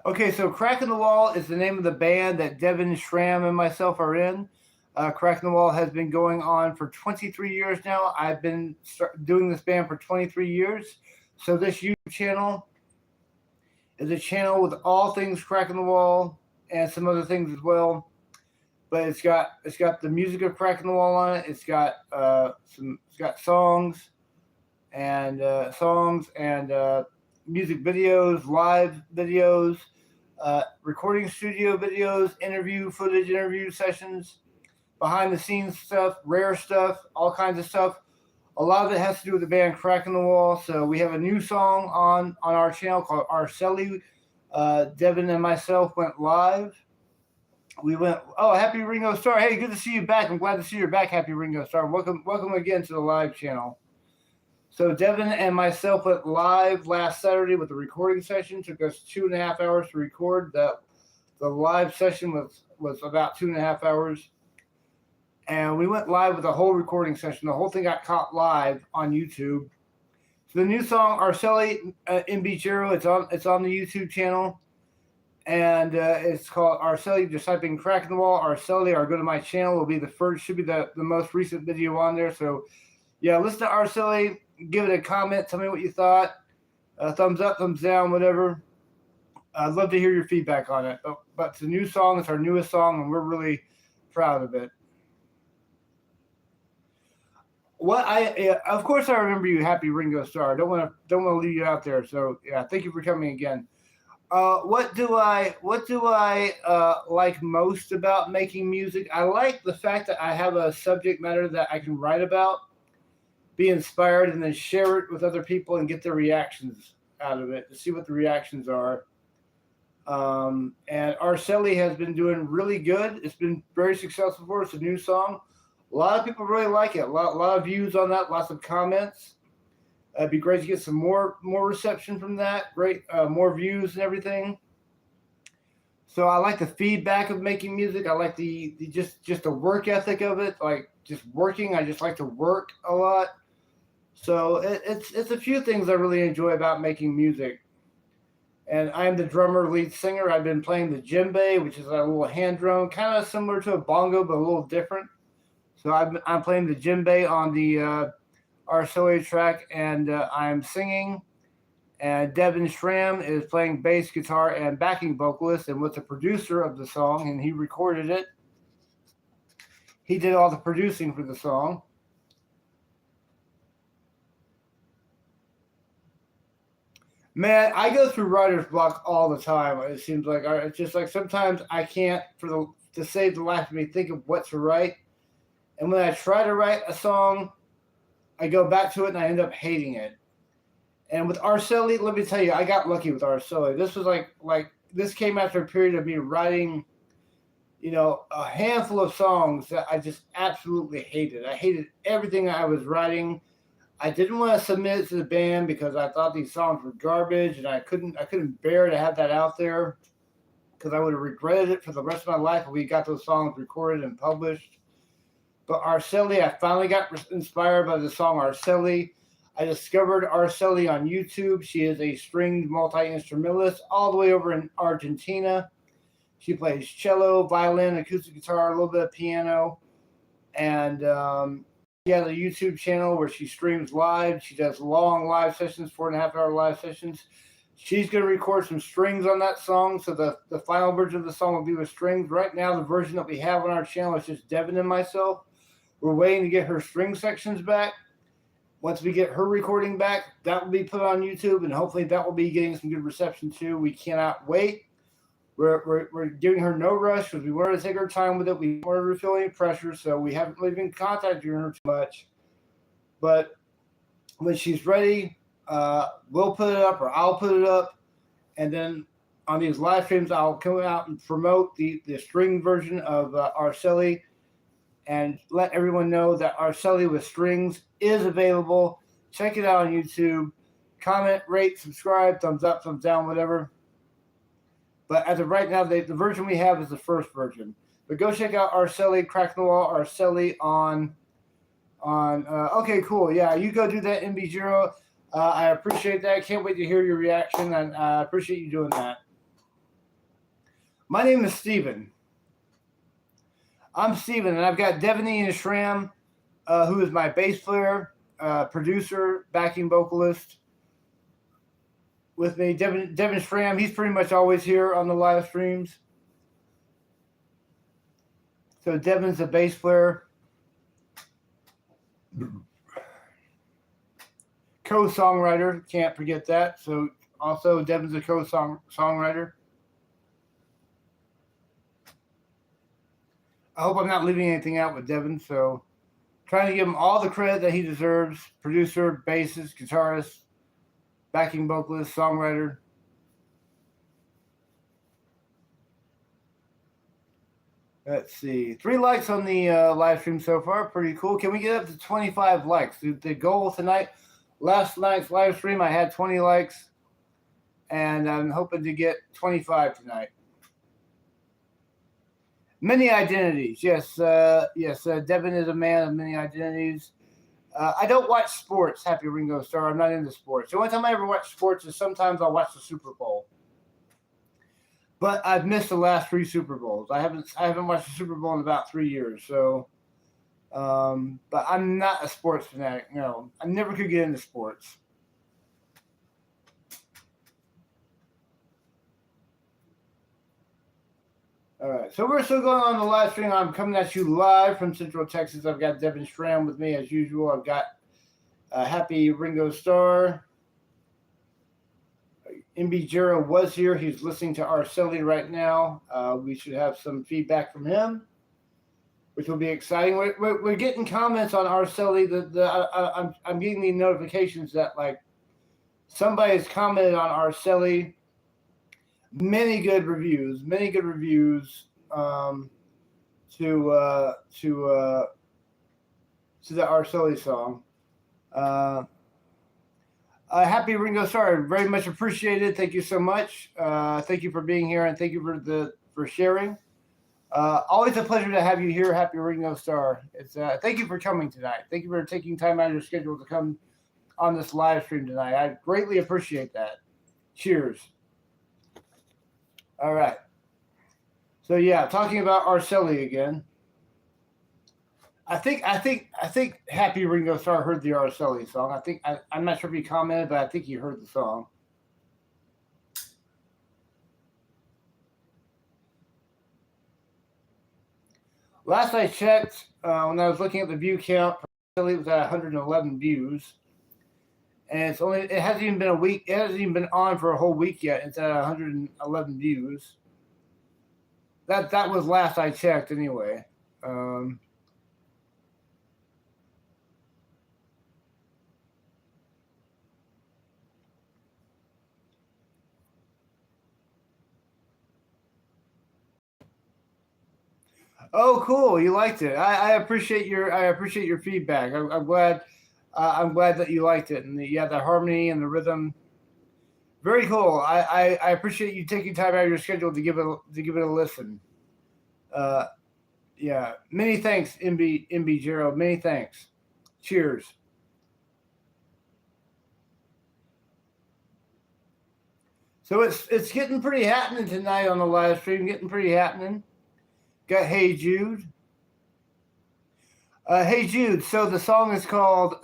Okay, so Cracking the Wall is the name of the band that Devin Schramm and myself are in. Cracking the Wall has been going on for 23 years now. I've been doing this band for 23 years. So this YouTube channel is a channel with all things Cracking the Wall and some other things as well. But it's got the music of Cracking the Wall on it. It's got songs and music videos, live videos, recording studio videos, interview footage, interview sessions, behind the scenes stuff, rare stuff, all kinds of stuff. A lot of it has to do with the band Cracking the Wall. So we have a new song on our channel called Arcelli. Devin and myself went live. Happy Ringo Starr. Hey, good to see you back. I'm glad to see you're back, Happy Ringo Starr. Welcome again to the live channel. So Devin and myself went live last Saturday with the recording session. Took us 2.5 hours to record. The live session was about 2.5 hours. And we went live with the whole recording session. The whole thing got caught live on YouTube. So the new song, Arcelli in Bichero, it's on the YouTube channel. And it's called Arcelli. Just type in Cracking the Wall, Arcelli, or go to my channel. Will be the first, should be the most recent video on there. So yeah, listen to Arcelli. Give it a comment. Tell me what you thought. Thumbs up, thumbs down, whatever. I'd love to hear your feedback on it. But it's a new song. It's our newest song, and we're really proud of it. Of course I remember you, Happy Ringo Starr. Don't want to leave you out there. So yeah, thank you for coming again. What do I like most about making music? I like the fact that I have a subject matter that I can write about, be inspired, and then share it with other people and get their reactions out of it to see what the reactions are. And Arcelli has been doing really good. It's been very successful for us. A new song. A lot of people really like it. A lot of views on that. Lots of comments. It'd be great to get some more reception from that. Great, more views and everything. So I like the feedback of making music. I like the work ethic of it. Like just working. I just like to work a lot. So it's a few things I really enjoy about making music. And I'm the drummer, lead singer. I've been playing the djembe, which is a little hand drum, kind of similar to a bongo, but a little different. So I'm playing the djembe on the Arcelli track, and I'm singing. And Devin Schramm is playing bass guitar and backing vocalist, and was the producer of the song, and he recorded it. He did all the producing for the song. Man, I go through writer's block all the time. It seems like it's just like sometimes I can't, to save the life of me, think of what to write. And when I try to write a song, I go back to it and I end up hating it. And with Arcelli, let me tell you, I got lucky with Arcelli. This was like this came after a period of me writing, a handful of songs that I just absolutely hated. I hated everything I was writing. I didn't want to submit it to the band because I thought these songs were garbage, and I couldn't bear to have that out there because I would have regretted it for the rest of my life if we got those songs recorded and published. But Arcelli, I finally got inspired by the song Arcelli. I discovered Arcelli on YouTube. She is a stringed multi-instrumentalist all the way over in Argentina. She plays cello, violin, acoustic guitar, a little bit of piano. And she has a YouTube channel where she streams live. She does long live sessions, 4.5-hour live sessions. She's going to record some strings on that song. So the final version of the song will be with strings. Right now, the version that we have on our channel is just Devin and myself. We're waiting to get her string sections back. Once we get her recording back, that will be put on YouTube, and hopefully that will be getting some good reception too. We cannot wait. We're giving her no rush because we wanted to take our time with it. We wanted her to feel any pressure, so we haven't really been contacting her too much. But when she's ready, we'll put it up, or I'll put it up, and then on these live streams, I'll come out and promote the string version of Arcelli and let everyone know that Arcelli with strings is available. Check it out on YouTube. Comment, rate, subscribe, thumbs up, thumbs down, whatever. But as of right now, the version we have is the first version. But go check out Arcelli, Crack in the Wall, Arcelli on okay, cool. Yeah, you go do that, MB0. I appreciate that. Can't wait to hear your reaction, and I appreciate you doing that. My name is Steven. I'm Steven, and I've got Devaney and Shram, who is my bass player, producer, backing vocalist, with me. Devin Shram, he's pretty much always here on the live streams. So Devin's a bass player. Co-songwriter, can't forget that. So also Devin's a co-songwriter. I hope I'm not leaving anything out with Devin, so trying to give him all the credit that he deserves. Producer, bassist, guitarist, backing vocalist, songwriter. Let's see. 3 likes on the live stream so far. Pretty cool. Can we get up to 25 likes? The goal tonight, last night's live stream, I had 20 likes, and I'm hoping to get 25 tonight. Many identities. Yes, Devin is a man of many identities. I don't watch sports, Happy Ringo Starr. I'm not into sports. The only time I ever watch sports is sometimes I'll watch the Super Bowl. But I've missed the last 3 Super Bowls. I haven't watched the Super Bowl in about 3 years. So, but I'm not a sports fanatic. No, I never could get into sports. All right, so we're still going on the live stream. I'm coming at you live from Central Texas. I've got Devin Schramm with me as usual. I've got Happy Ringo Starr. MB Jero was here. He's listening to Arcelli right now. We should have some feedback from him, which will be exciting. We're getting comments on Arcelli. I'm getting the notifications that like somebody's commented on Arcelli. Many good reviews. To the Arcelli song. Happy Ringo Starr, very much appreciated. Thank you so much. Thank you for being here, and thank you for sharing. Always a pleasure to have you here, Happy Ringo Starr. Thank you for coming tonight. Thank you for taking time out of your schedule to come on this live stream tonight. I greatly appreciate that. Cheers. All right. So yeah, talking about Arcelli again. I think Happy Ringo Starr heard the Arcelli song. I'm not sure if he commented, but I think he heard the song. Last I checked, when I was looking at the view count, Arcelli was at 111 views, and it hasn't even been a week. It hasn't even been on for a whole week yet. It's at 111 views. That was last I checked, anyway. Oh, cool! You liked it. I appreciate your feedback. I'm glad. I'm glad that you liked it, and the harmony and the rhythm. Very cool. I appreciate you taking time out of your schedule to give it a listen. Yeah. Many thanks, MB Jero. Many thanks. Cheers. So it's getting pretty happening tonight on the live stream. Getting pretty happening. Got Hey Jude. Hey Jude. So the song is called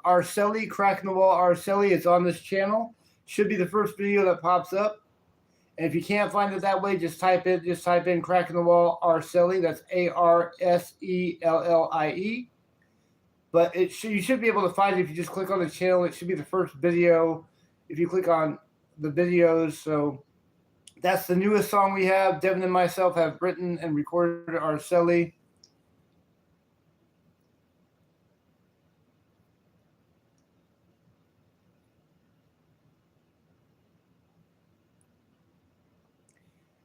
Arcelli, Crack in the Wall Arcelli. It's on this channel. Should be the first video that pops up. And if you can't find it that way, just type in Crack in the Wall Arcelli. That's ARSELLIE. But you should be able to find it if you just click on the channel. It should be the first video if you click on the videos. So that's the newest song we have. Devin and myself have written and recorded Arcelli.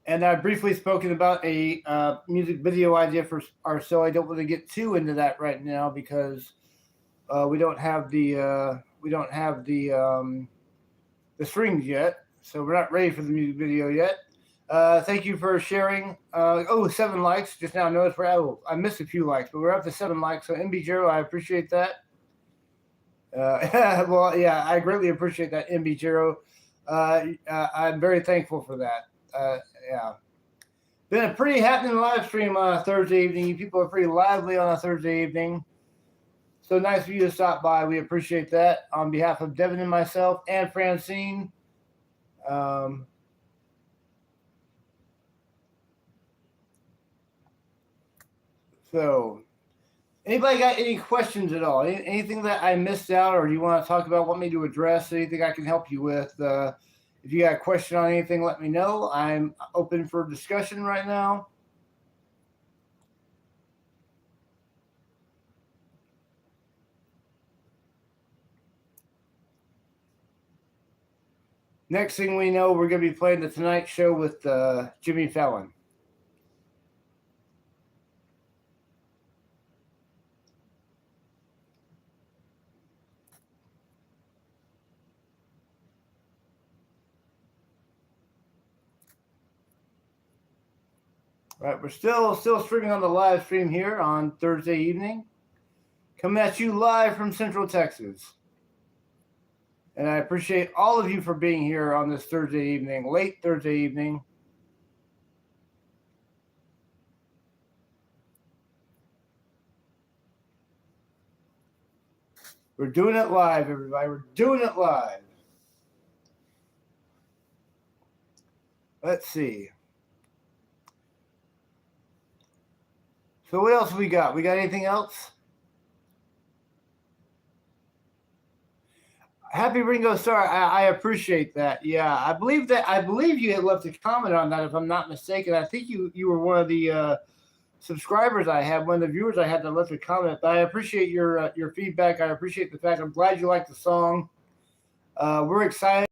And I've briefly spoken about a music video idea for our show. I don't want to get too into that right now because we don't have the strings yet, so we're not ready for the music video yet. Thank you for sharing. 7 likes. Just now noticed I missed a few likes, but we're up to 7 likes. So MB0, I appreciate that. Well, yeah, I greatly appreciate that, MB0. I'm very thankful for that. Yeah. Been a pretty happening live stream on a Thursday evening. You people are pretty lively on a Thursday evening. So nice of you to stop by. We appreciate that on behalf of Devin and myself and Francine. So, anybody got any questions at all? Anything that I missed out, or do you want to talk about, want me to address? Anything I can help you with? If you got a question on anything, let me know. I'm open for discussion right now. Next thing we know, we're going to be playing The Tonight Show with Jimmy Fallon. All right, we're still streaming on the live stream here on Thursday evening. Coming at you live from Central Texas. And I appreciate all of you for being here on this Thursday evening, late Thursday evening. We're doing it live, everybody. We're doing it live. Let's see. So what else we got? We got anything else? Happy Ringo Starr. I appreciate that. Yeah, I believe you had left a comment on that, if I'm not mistaken. I think you were one of the subscribers I had, one of the viewers I had that left a comment. But I appreciate your feedback. I appreciate the fact. I'm glad you liked the song. We're excited.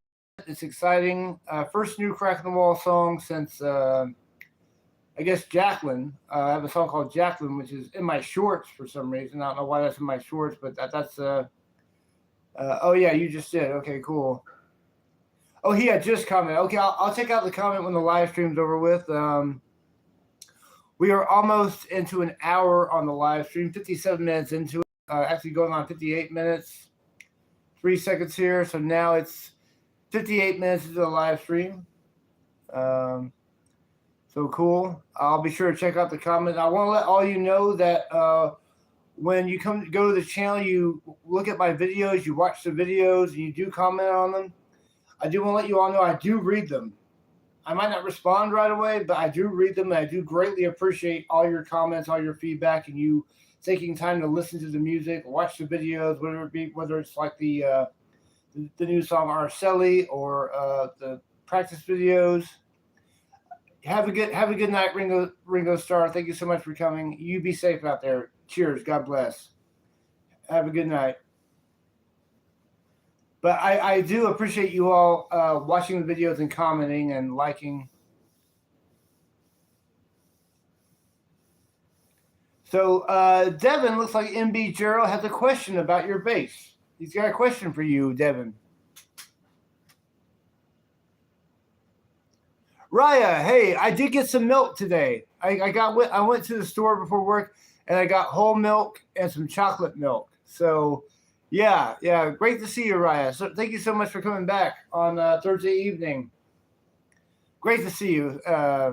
It's exciting. First new Crack in the Wall song since I guess Jacqueline. I have a song called Jacqueline, which is in my shorts for some reason. I don't know why that's in my shorts, but that's oh yeah, you just did. Okay, cool. Oh, he had just commented. Okay, I'll check out the comment when the live stream's over with. We are almost into an hour on the live stream, 57 minutes into it. Actually going on 58 minutes, 3 seconds here. So now it's 58 minutes into the live stream. So cool. I'll be sure to check out the comments. I want to let all you know that when you go to the channel, you look at my videos, you watch the videos, and you do comment on them. I do want to let you all know I do read them. I might not respond right away, but I do read them, and I do greatly appreciate all your comments, all your feedback, and you taking time to listen to the music, watch the videos, whatever it be, whether it's like the new song Arcelli or the practice videos. Have a good night, Ringo Starr. Thank you so much for coming. You be safe out there. Cheers. God bless. Have a good night. But I do appreciate you all watching the videos and commenting and liking. So Devin, looks like MB Gerald has a question about your bass. He's got a question for you, Devin. Raya, hey, I did get some milk today. I went to the store before work and I got whole milk and some chocolate milk. So yeah, great to see you, Raya. So thank you so much for coming back on Thursday evening. Great to see you. I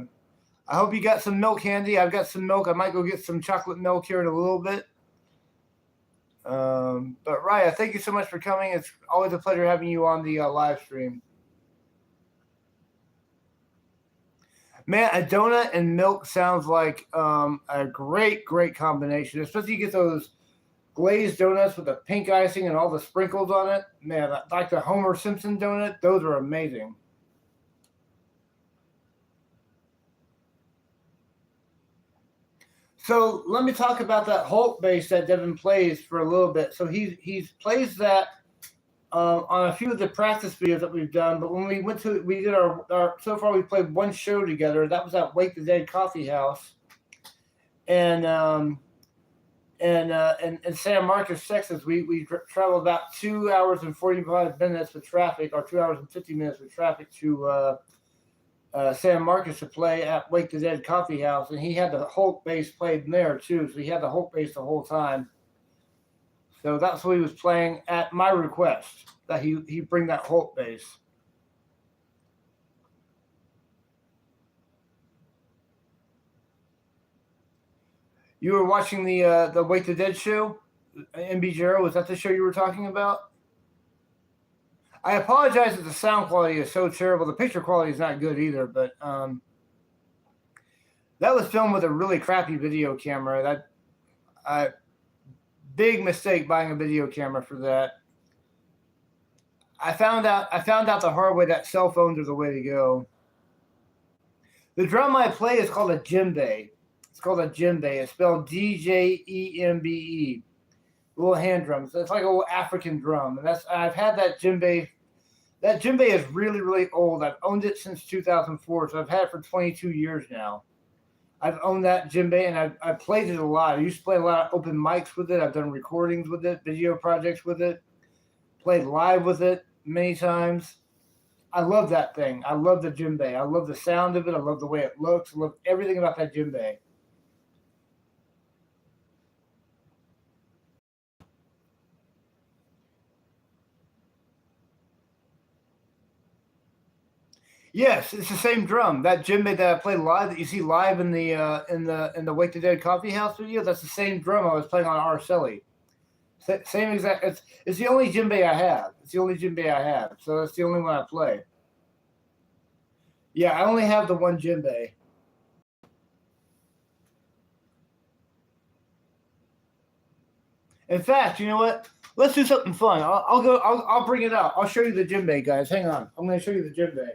hope you got some milk handy. I've got some milk. I might go get some chocolate milk here in a little bit. But Raya, thank you so much for coming. It's always a pleasure having you on the live stream. Man, a donut and milk sounds like a great combination. Especially you get those glazed donuts with the pink icing and all the sprinkles on it. Man, like the Homer Simpson donut, those are amazing. So let me talk about that Hulk bass that Devin plays for a little bit. So he plays that on a few of the practice videos that we've done. But when we did our so far we played one show together. That was at Wake the Dead Coffee House, and in San Marcos, Texas. We traveled about 2 hours and 45 minutes with traffic, or 2 hours and 50 minutes with traffic to San Marcos to play at Wake the Dead Coffee House, and he had the Hulk bass played in there too. So he had the Hulk bass the whole time. So that's what he was playing at my request, that he bring that Hulk bass. You were watching the Wake the Dead show, MB0. Was that the show you were talking about? I apologize that the sound quality is so terrible. The picture quality is not good either, but that was filmed with a really crappy video camera. Big mistake buying a video camera for that. I found out the hard way that cell phones are the way to go. The drum I play is called a djembe. It's called a djembe. It's spelled D-J-E-M-B-E. Little hand drums. It's like a little African drum. And I've had that djembe. That djembe is really, really old. I've owned it since 2004, so I've had it for 22 years now. I've owned that djembe, and I've played it a lot. I used to play a lot of open mics with it. I've done recordings with it, video projects with it, played live with it many times. I love that thing. I love the djembe. I love the sound of it. I love the way it looks. I love everything about that djembe. Yes, it's the same drum. That djembe that I played live, that you see live in the Wake the Dead Coffee House video, that's the same drum I was playing on Arcelli. Same exact. It's the only djembe I have. It's the only djembe I have. So that's the only one I play. Yeah, I only have the one djembe. In fact, you know what? Let's do something fun. I'll bring it out. I'll show you the djembe, guys. Hang on. I'm going to show you the djembe.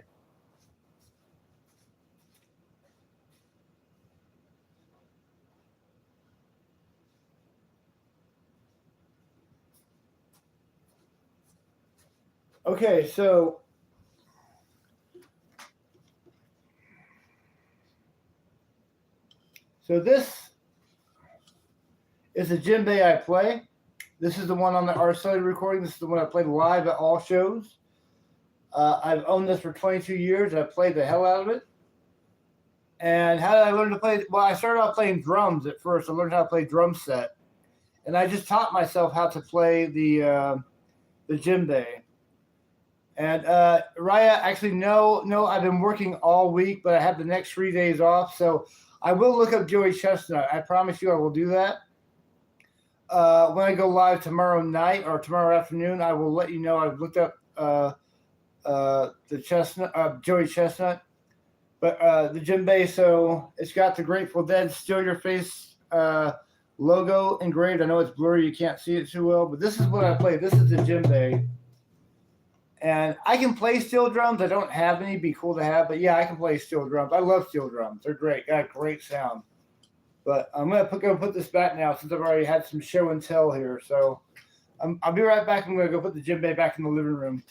Okay, so this is the djembe I play. This is the one on the Arcelli recording. This is the one I played live at all shows. I've owned this for 22 years. I've played the hell out of it. And how did I learn to play? Well, I started off playing drums at first. I learned how to play drum set. And I just taught myself how to play the djembe. And Raya, actually, no, I've been working all week, but I have the next 3 days off. So I will look up Joey Chestnut. I promise you I will do that. When I go live tomorrow night or tomorrow afternoon, I will let you know I've looked up the Chestnut, Joey Chestnut. But the djembe, so it's got the Grateful Dead Still Your Face logo engraved. I know it's blurry, you can't see it too well, but this is what I play. This is the djembe. And I can play steel drums. I don't have any. Be cool to have, but yeah, I can play steel drums. I love steel drums. They're great. Got a great sound. But I'm gonna put this back now since I've already had some show and tell here. So I'll be right back. I'm gonna go put the djembe back in the living room.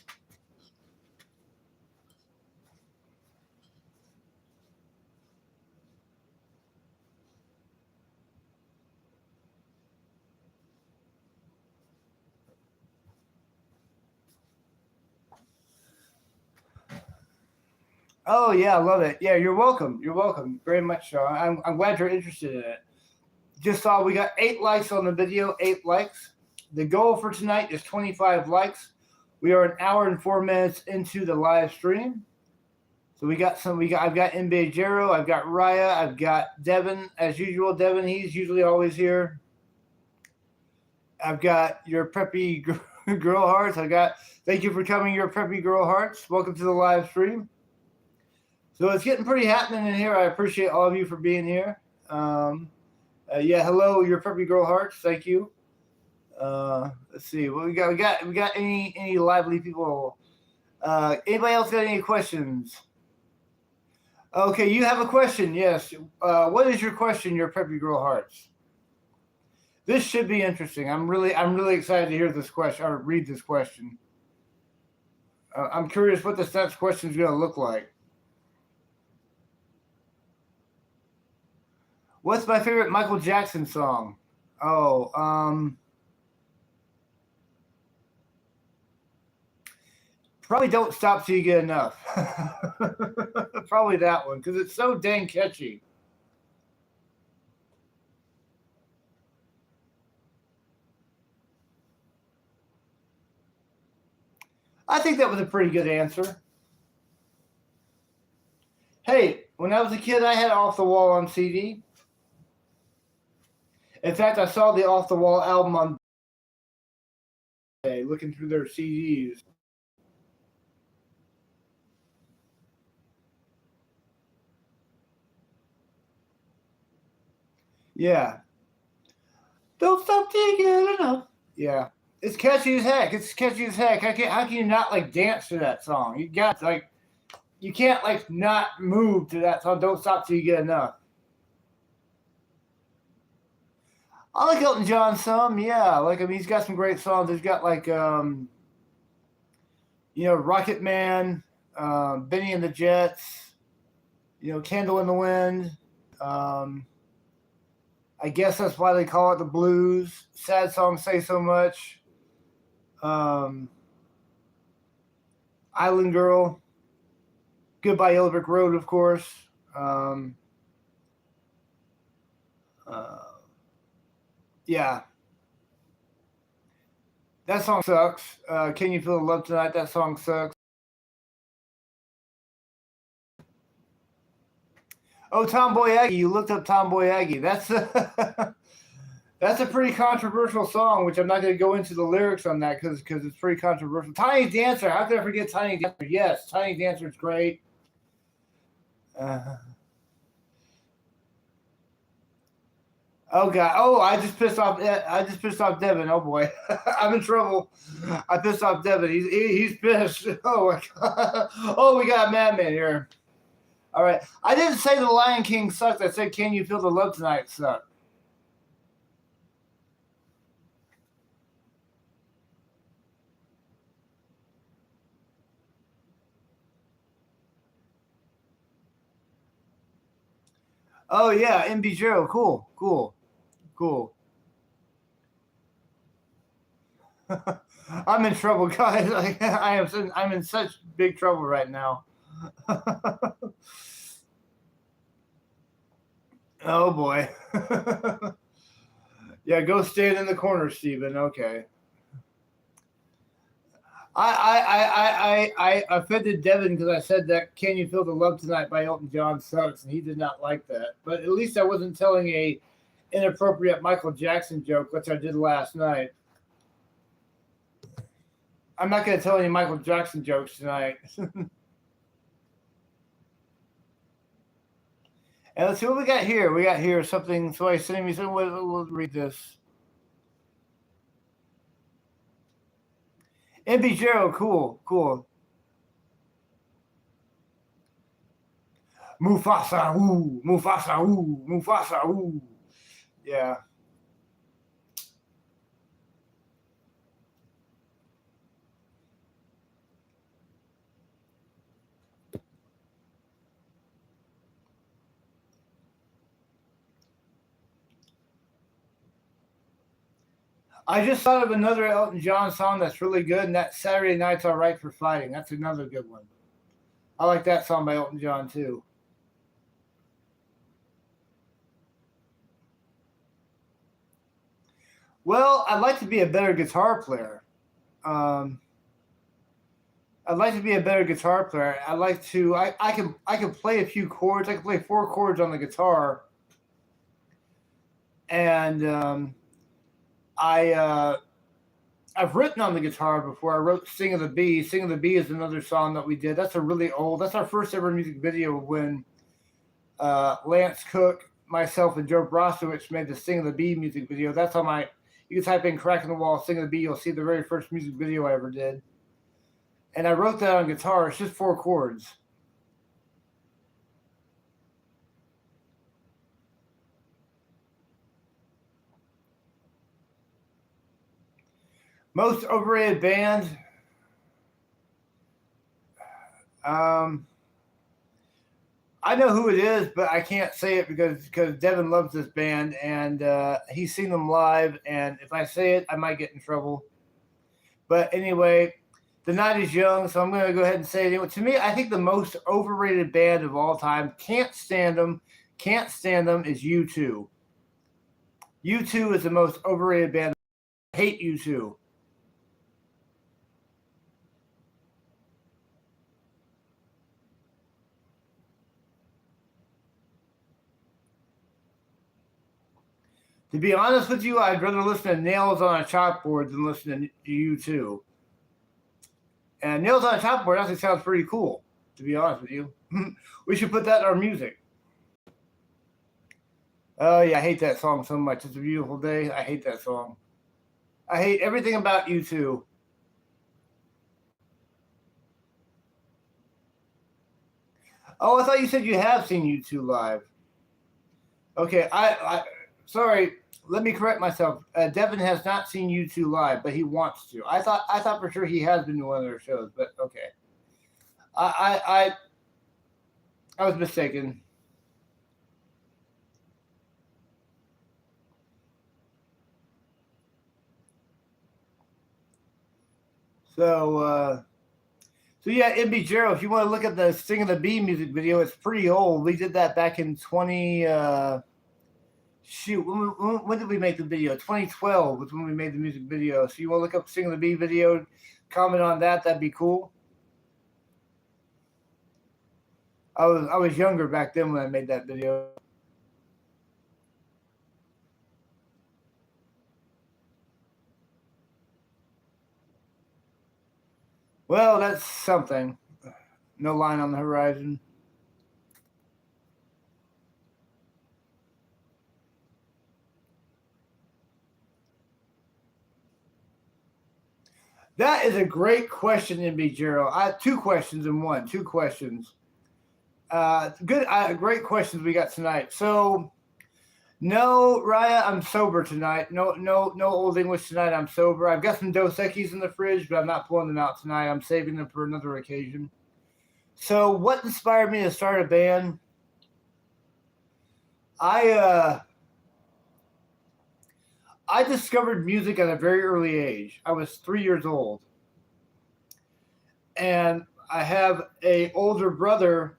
Oh yeah, I love it. Yeah, you're welcome. You're welcome. Very much so. I'm glad you're interested in it. Just saw we got 8 likes on the video. 8 likes. The goal for tonight is 25 likes. We are an hour and 4 minutes into the live stream. So I've got MB0, I've got Raya, I've got Devin, as usual. Devin, he's usually always here. I've got your preppy girl hearts. Thank you for coming, your preppy girl hearts. Welcome to the live stream. So it's getting pretty happening in here. I appreciate all of you for being here. Yeah, hello, your preppy girl hearts. Thank you. Let's see what we got. We got any lively people? Anybody else got any questions? Okay, you have a question. Yes. What is your question, your preppy girl hearts? This should be interesting. I'm really excited to hear this question or read this question. I'm curious what this next question is going to look like. What's my favorite Michael Jackson song? Oh, probably Don't Stop Till You Get Enough. Probably that one, because it's so dang catchy. I think that was a pretty good answer. Hey, when I was a kid, I had Off the Wall on CD. In fact, I saw the Off the Wall album on looking through their CDs. Yeah. Don't stop taking it enough. Yeah. It's catchy as heck. It's catchy as heck. How can you not like dance to that song? You got like you can't like not move to that song. Don't stop till you get enough. I like Elton John some, yeah. Like I mean he's got some great songs. He's got like Rocket Man, Benny and the Jets, Candle in the Wind. I guess that's why they call it the blues. Sad songs say so much. Island Girl. Goodbye Yellow Brick Road, of course. Yeah. That song sucks. Can You Feel the Love Tonight? That song sucks. Oh, Tomboy Aggie. You looked up Tomboy Aggie. That's that's a pretty controversial song, which I'm not going to go into the lyrics on that because it's pretty controversial. Tiny Dancer. How could I forget Tiny Dancer? Yes, Tiny Dancer is great. Oh God! Oh, I just pissed off. Devin. Oh boy, I'm in trouble. I pissed off Devin. He's pissed. Oh my God! Oh, we got a madman here. All right, I didn't say The Lion King sucked. I said Can You Feel the Love Tonight sucked. Oh yeah, MB0. Cool. I'm in trouble, guys. I'm in such big trouble right now. Oh boy. Yeah, go stand in the corner, Steven. Okay. I offended Devin because I said that "Can You Feel the Love Tonight" by Elton John sucks, and he did not like that. But at least I wasn't telling a inappropriate Michael Jackson joke, which I did last night. I'm not going to tell any Michael Jackson jokes tonight. And let's see what we got here. We got here something. Somebody sending me something. We'll read this. MB0, cool. Mufasa, ooh. Yeah. I just thought of another Elton John song that's really good, and that's Saturday Night's All Right for Fighting. That's another good one. I like that song by Elton John, too. Well, I'd like to be a better guitar player. I'd like to be a better guitar player. I'd like to. I can play a few chords. I can play 4 chords on the guitar, and I've written on the guitar before. I wrote "Sing of the Bee." "Sing of the Bee" is another song that we did. That's a really old. That's our first ever music video when Lance Cook, myself, and Joe Brostowicz made the "Sing of the Bee" music video. That's on my. You can type in "Crack in the Wall," "Sing of the Bee." You'll see the very first music video I ever did. And I wrote that on guitar. It's just 4 chords. Most overrated band. I know who it is, but I can't say it because Devin loves this band and he's seen them live. And if I say it, I might get in trouble. But anyway, the night is young, so I'm going to go ahead and say it anyway. To me, I think the most overrated band of all time, can't stand them, is U2. U2 is the most overrated band. I hate U2. To be honest with you, I'd rather listen to Nails on a Chalkboard than listen to U2. And Nails on a Chalkboard actually sounds pretty cool, to be honest with you. We should put that in our music. Oh, yeah, I hate that song so much. It's a Beautiful Day. I hate that song. I hate everything about U2. Oh, I thought you said you have seen U2 live. Okay, sorry. Let me correct myself. Devin has not seen U2 live, but he wants to. I thought for sure he has been to one of their shows, but okay. I was mistaken. So yeah, MB Gerald, if you want to look at the Sting of the Bee music video, it's pretty old. We did that back in 20. Shoot, when did we make the video? 2012 was when we made the music video. So you want to look up Sing of the Bee video, comment on that. That'd be cool. I was younger back then when I made that video. Well, that's something. No line on the horizon. That is a great question, MB Gerald. I have two questions in one. Two questions. Great questions we got tonight. So, no, Raya, I'm sober tonight. No Old English tonight. I'm sober. I've got some Dos Equis in the fridge, but I'm not pulling them out tonight. I'm saving them for another occasion. So, what inspired me to start a band? I discovered music at a very early age. I was 3 years old. And I have an older brother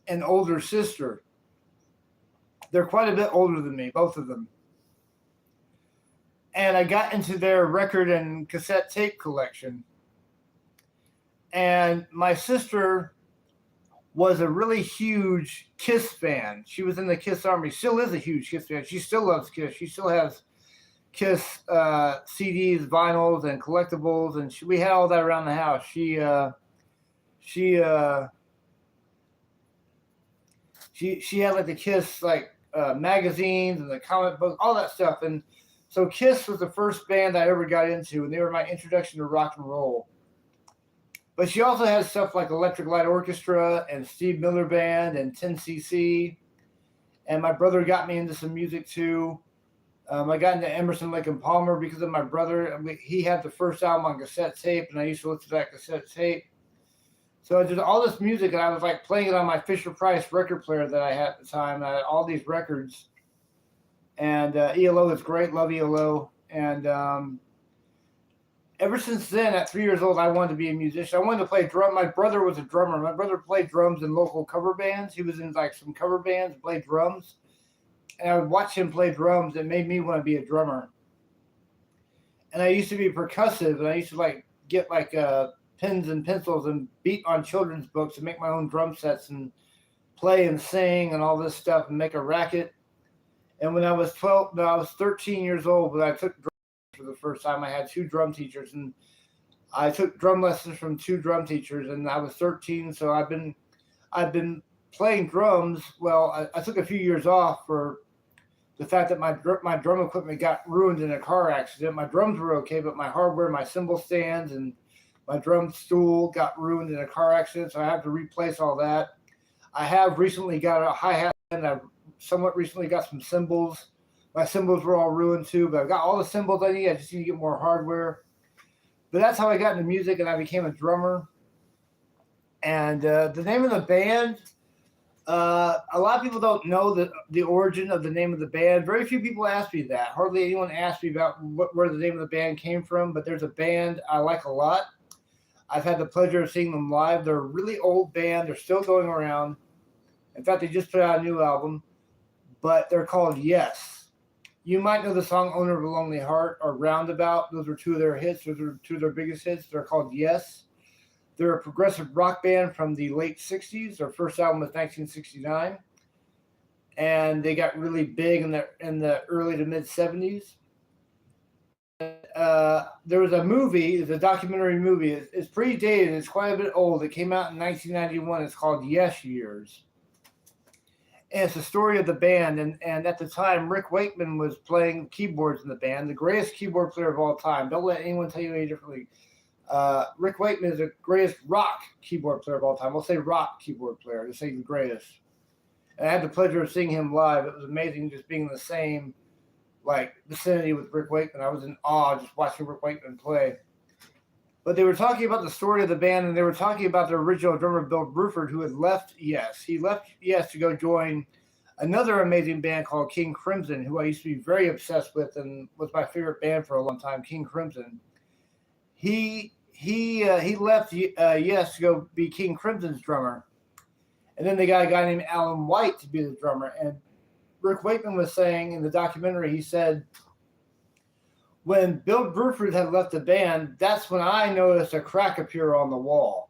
and older sister. They're quite a bit older than me, both of them. And I got into their record and cassette tape collection. And my sister was a really huge Kiss fan. She was in the Kiss Army. Still is a huge Kiss fan. She still loves Kiss. She still has Kiss CDs, vinyls, and collectibles, and we had all that around the house. She had like the Kiss magazines and the comic books, all that stuff. And so Kiss was the first band I ever got into, and they were my introduction to rock and roll. But she also had stuff like Electric Light Orchestra and Steve Miller Band and 10cc. And my brother got me into some music too. I got into Emerson, Lake and Palmer because of my brother. He had the first album on cassette tape, and I used to listen to that cassette tape. So I did all this music, and I was like playing it on my Fisher-Price record player that I had at the time. I had all these records. And ELO is great. Love ELO. And ever since then, at 3 years old, I wanted to be a musician. I wanted to play drum. My brother was a drummer. My brother played drums in local cover bands. He was in like some cover bands, played drums. And I would watch him play drums. It made me want to be a drummer. And I used to be percussive, and I used to get pens and pencils and beat on children's books and make my own drum sets and play and sing and all this stuff and make a racket. And when I was 13 years old, when I took drums for the first time, I had 2 drum teachers, and I took drum lessons from 2 drum teachers, and I was 13. So I've been playing drums. Well, I took a few years off for the fact that my drum equipment got ruined in a car accident. My drums were okay, but my hardware, my cymbal stands, and my drum stool got ruined in a car accident, so I have to replace all that. I have recently got a hi-hat, and I've somewhat recently got some cymbals. My cymbals were all ruined too, but I've got all the cymbals I need. I just need to get more hardware. But that's how I got into music, and I became a drummer. And the name of the band, a lot of people don't know the origin of the name of the band. Very few people ask me that. Hardly anyone asks me about where the name of the band came from, but there's a band I like a lot. I've had the pleasure of seeing them live. They're a really old band. They're still going around. In fact, they just put out a new album, but they're called Yes. You might know the song Owner of a Lonely Heart or Roundabout. Those were two of their hits. Those are two of their biggest hits. They're called Yes. They're a progressive rock band from the late 60s. Their first album was 1969. And they got really big in the early to mid 70s. There was a movie, it's a documentary movie. It's pretty dated. It's quite a bit old. It came out in 1991. It's called Yes Years. And it's the story of the band. And at the time, Rick Wakeman was playing keyboards in the band, the greatest keyboard player of all time. Don't let anyone tell you any differently. Rick Wakeman is the greatest rock keyboard player of all time. We'll say rock keyboard player. Just say the greatest. And I had the pleasure of seeing him live. It was amazing just being in the same vicinity with Rick Wakeman. I was in awe just watching Rick Wakeman play. But they were talking about the story of the band, and they were talking about the original drummer, Bill Bruford, who had left Yes. He left Yes to go join another amazing band called King Crimson, who I used to be very obsessed with and was my favorite band for a long time, King Crimson. He left Yes to go be King Crimson's drummer. And then they got a guy named Alan White to be the drummer. And Rick Wakeman was saying in the documentary, he said, when Bill Bruford had left the band, that's when I noticed a crack appear on the wall.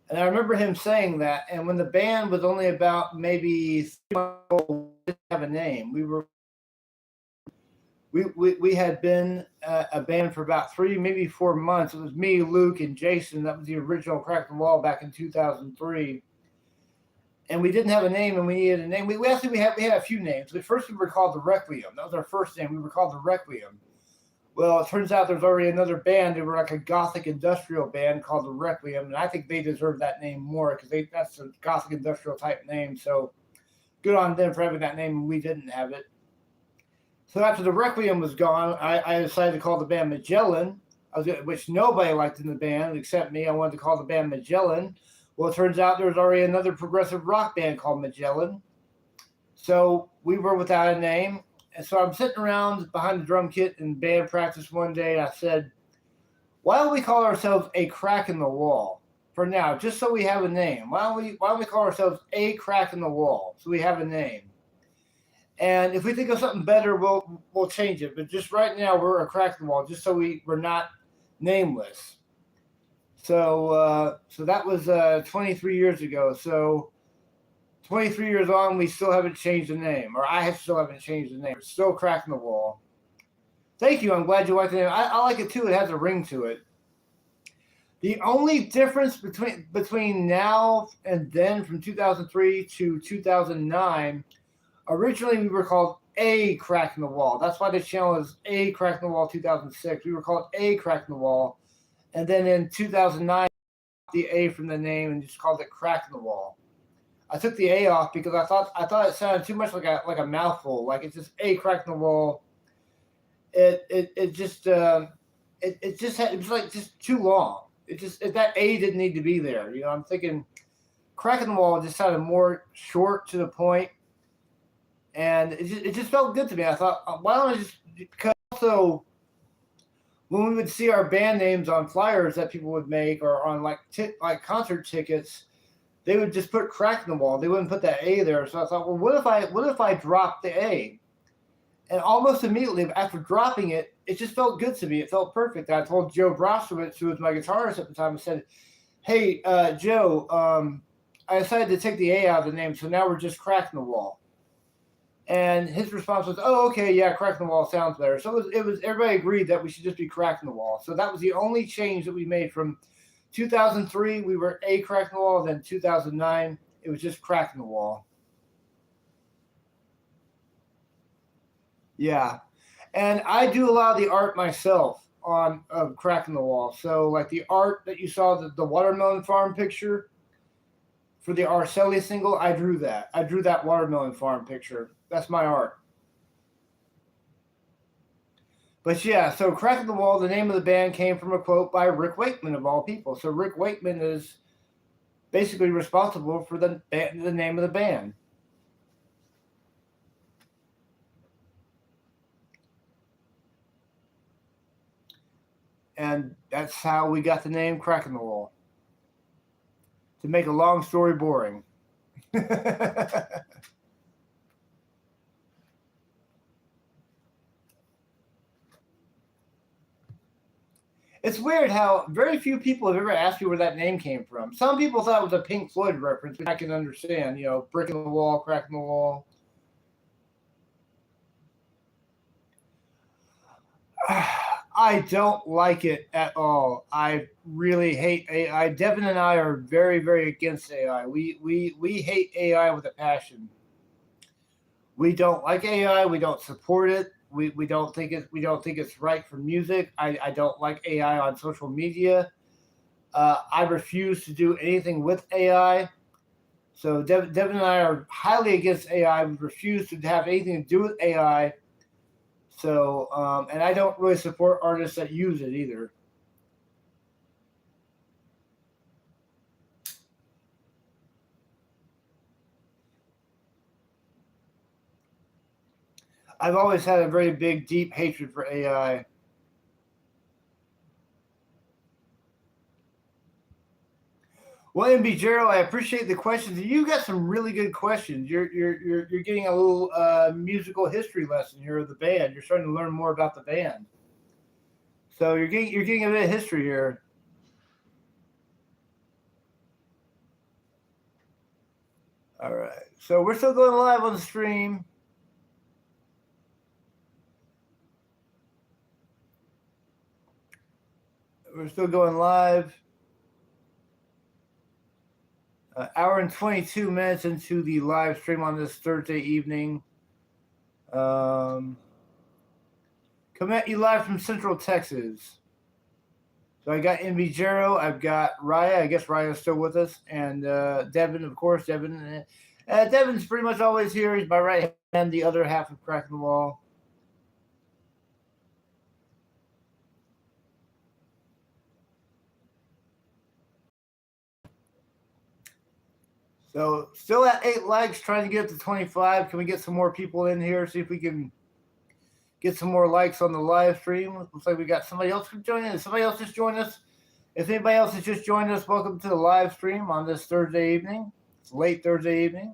And I remember him saying that. And when the band was only about maybe 3 months old, we didn't have a name. We had been a band for about 3, maybe 4 months. It was me, Luke, and Jason. That was the original Crack the Wall back in 2003. And we didn't have a name, and we needed a name. We had a few names. First, we were called the Requiem. That was our first name. We were called the Requiem. Well, it turns out there's already another band. They were like a gothic industrial band called the Requiem, and I think they deserve that name more because that's a gothic industrial type name. So good on them for having that name, and we didn't have it. So after the Requiem was gone, I decided to call the band Magellan, which nobody liked in the band except me. I wanted to call the band Magellan. Well, it turns out there was already another progressive rock band called Magellan. So we were without a name. And so I'm sitting around behind the drum kit in band practice one day, and I said, why don't we call ourselves A Crack in the Wall for now, just so we have a name? Why don't we call ourselves A Crack in the Wall so we have a name? And if we think of something better, we'll change it. But just right now, we're A Crack in the Wall, just so we're not nameless. So that was 23 years ago. So 23 years on, we still haven't changed the name, or still haven't changed the name. It's still Cracking the Wall. Thank you. I'm glad you like the name. I like it too. It has a ring to it. The only difference between now and then, from 2003 to 2009, originally we were called A Cracking the Wall. That's why the channel is A Cracking the Wall 2006. We were called A Cracking the Wall. And then in 2009, the A from the name and just called it Cracking the Wall. I took the A off because I thought it sounded too much like a mouthful. Like it's just A Cracking the Wall. It was like just too long. That A didn't need to be there. You know, I'm thinking Cracking the Wall just sounded more short to the point, and it just felt good to me. I thought, why don't I just, because also when we would see our band names on flyers that people would make or on like concert tickets, they would just put Crack in the Wall. They wouldn't put that A there. So I thought, well, what if I dropped the A? And almost immediately after dropping it, it just felt good to me. It felt perfect. I told Joe Broszewicz, who was my guitarist at the time, I said, hey, Joe, I decided to take the A out of the name, so now we're just Cracking the Wall. And his response was, oh, okay, yeah, Cracking the Wall sounds better. So it was everybody agreed that we should just be Cracking the Wall. So that was the only change that we made from 2003. We were A Cracking the Wall. Then 2009, it was just Cracking the Wall. Yeah. And I do a lot of the art myself of Cracking the Wall. So like the art that you saw, the watermelon farm picture for the Arcelli single, I drew that. I drew that watermelon farm picture. That's my art. But yeah, so Cracking the Wall, the name of the band came from a quote by Rick Wakeman, of all people. So Rick Wakeman is basically responsible for the name of the band. And that's how we got the name Crack in the Wall. To make a long story boring. It's weird how very few people have ever asked me where that name came from. Some people thought it was a Pink Floyd reference, which I can understand. You know, brick in the wall, crack in the wall. I don't like it at all. I really hate AI. Devin and I are very, very against AI. We hate AI with a passion. We don't like AI. We don't support it. We don't think it's right for music. I don't like AI on social media. I refuse to do anything with AI. So Devin and I are highly against AI. We refuse to have anything to do with AI. So and I don't really support artists that use it either. I've always had a very big, deep hatred for AI. Well, MB Gerald, I appreciate the questions. You got some really good questions. You're getting a little musical history lesson here of the band. You're starting to learn more about the band. So you're getting a bit of history here. All right. So we're still going live on the stream. We're still going live. Hour and 22 minutes into the live stream on this Thursday evening. Coming at you live from Central Texas. So I got MB Jero, I've got Raya. I guess Raya's still with us, and Devin, of course. Devin's pretty much always here. He's my right hand, the other half of Crack in the Wall. So still at 8 likes, trying to get up to 25. Can we get some more people in here? See if we can get some more likes on the live stream. Looks like we got somebody else joining us. Somebody else just joined us. If anybody else has just joined us, welcome to the live stream on this Thursday evening. It's late Thursday evening.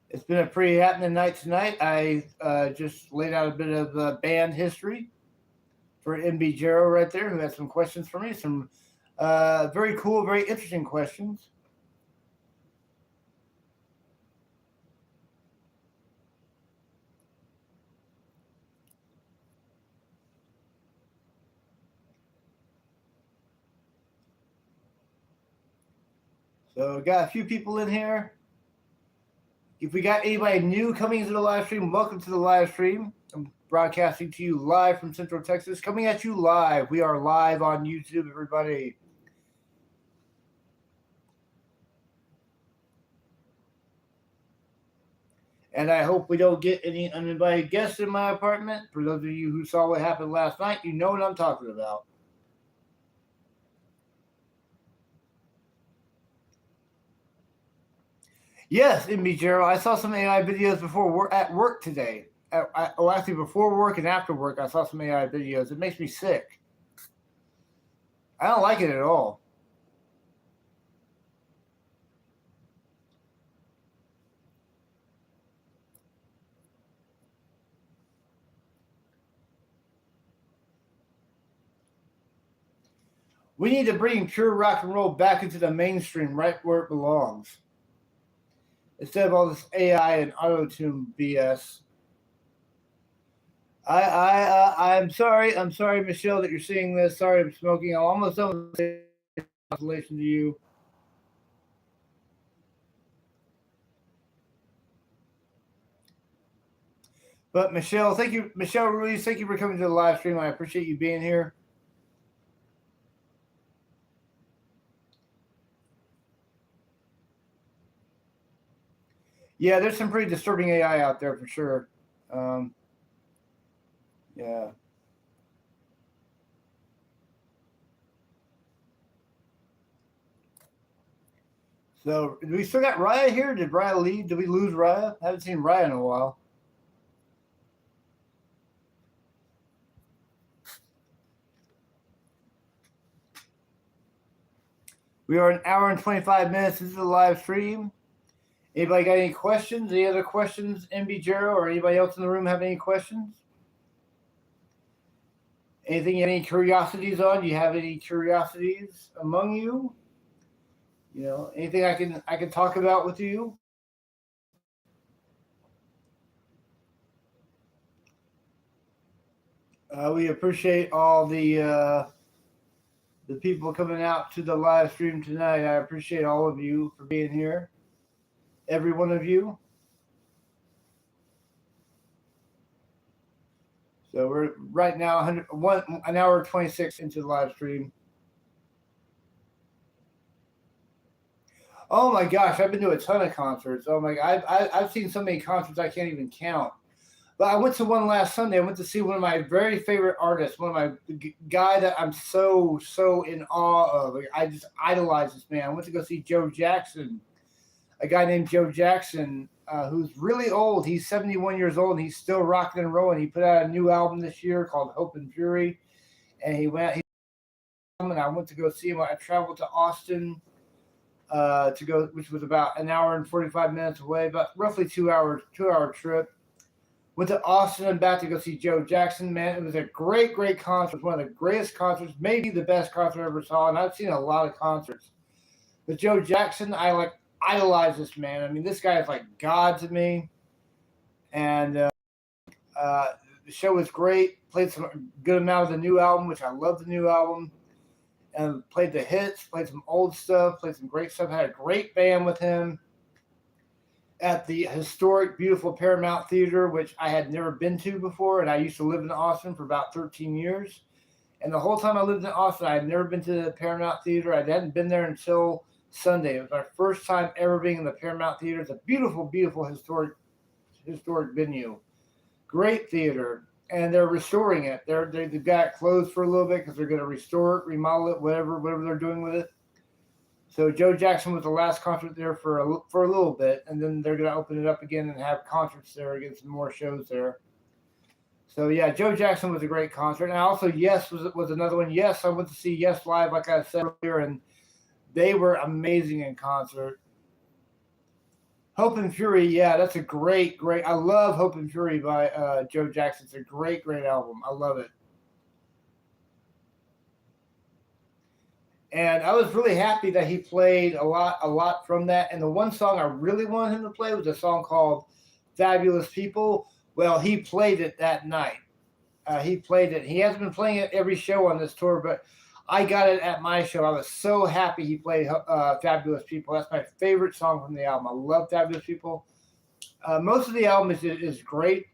It's been a pretty happening night tonight. I just laid out a bit of band history for MB Jero right there, who had some questions for me. Some very cool, very interesting questions. So got a few people in here. If we got anybody new coming into the live stream, welcome to the live stream. I'm broadcasting to you live from Central Texas, coming at you live. We are live on YouTube, everybody. And I hope we don't get any uninvited guests in my apartment. For those of you who saw what happened last night, you know what I'm talking about. Yes, MB Gerald, I saw some AI videos before at work today. Actually, before work and after work, I saw some AI videos. It makes me sick. I don't like it at all. We need to bring pure rock and roll back into the mainstream, right where it belongs, instead of all this AI and auto-tune BS. I'm sorry, Michelle, that you're seeing this. Sorry, I'm smoking. I'm almost done with the consolation to you. But Michelle, thank you, Michelle Ruiz. Thank you for coming to the live stream. I appreciate you being here. Yeah, there's some pretty disturbing AI out there for sure. Yeah. So, do we still got Raya here? Did Raya leave? Did we lose Raya? I haven't seen Raya in a while. We are an hour and 25 minutes into the live stream. Anybody got any questions? Any other questions, MB Jero, or anybody else in the room have any questions? Anything, any curiosities on? Do you have any curiosities among you? You know, anything I can talk about with you? We appreciate all the people coming out to the live stream tonight. I appreciate all of you for being here. Every one of you. So we're right now an hour 26 into the live stream. Oh my gosh, I've been to a ton of concerts. Oh my, I've seen so many concerts I can't even count. But I went to one last Sunday. I went to see one of my very favorite artists, one of my guy that I'm so in awe of. I just idolize this man. I went to go see Joe Jackson, a guy named Joe Jackson, who's really old. He's 71 years old, and he's still rocking and rolling. He put out a new album this year called Hope and Fury, and and I went to go see him. I traveled to Austin to go, which was about an hour and 45 minutes away, about roughly 2 hour trip. Went to Austin and back to go see Joe Jackson. Man, it was a great concert. It was one of the greatest concerts, maybe the best concert I ever saw. And I've seen a lot of concerts. But Joe Jackson, I idolize this man. I mean, this guy is like God to me. And the show was great. Played some good amount of the new album, which I love the new album. And played the hits, played some old stuff, played some great stuff. Had a great band with him at the historic, beautiful Paramount Theater, which I had never been to before. And I used to live in Austin for about 13 years. And the whole time I lived in Austin, I had never been to the Paramount Theater. I hadn't been there until Sunday. It was my first time ever being in the Paramount Theater. It's a beautiful, beautiful historic venue. Great theater. And they're restoring it. They've got it closed for a little bit because they're going to restore it, remodel it, whatever they're doing with it. So Joe Jackson was the last concert there for a little bit, and then they're going to open it up again and have concerts there, get some more shows there. So yeah, Joe Jackson was a great concert, and also Yes was another one. Yes, I went to see Yes live, like I said earlier, and they were amazing in concert. Hope and Fury, yeah, that's a great. I love Hope and Fury by Joe Jackson. It's a great album. I love it. And I was really happy that he played a lot from that. And the one song I really wanted him to play was a song called Fabulous People. Well, he played it that night. He played it. He hasn't been playing it every show on this tour, but I got it at my show. I was so happy he played Fabulous People. That's my favorite song from the album. I love Fabulous People. Most of the album is great.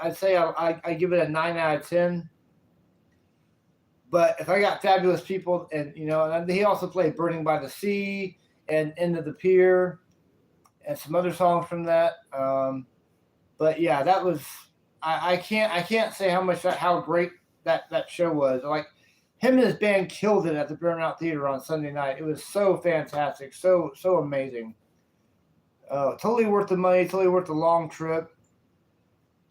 I'd say I give it a 9 out of 10. But if I got Fabulous People, and he also played Burning by the Sea and End of the Pier and some other songs from that. But yeah, that was I can't say how great that show was. Like, him and his band killed it at the Paramount Theater on Sunday night. It was so fantastic, so amazing. Totally worth the money, totally worth the long trip.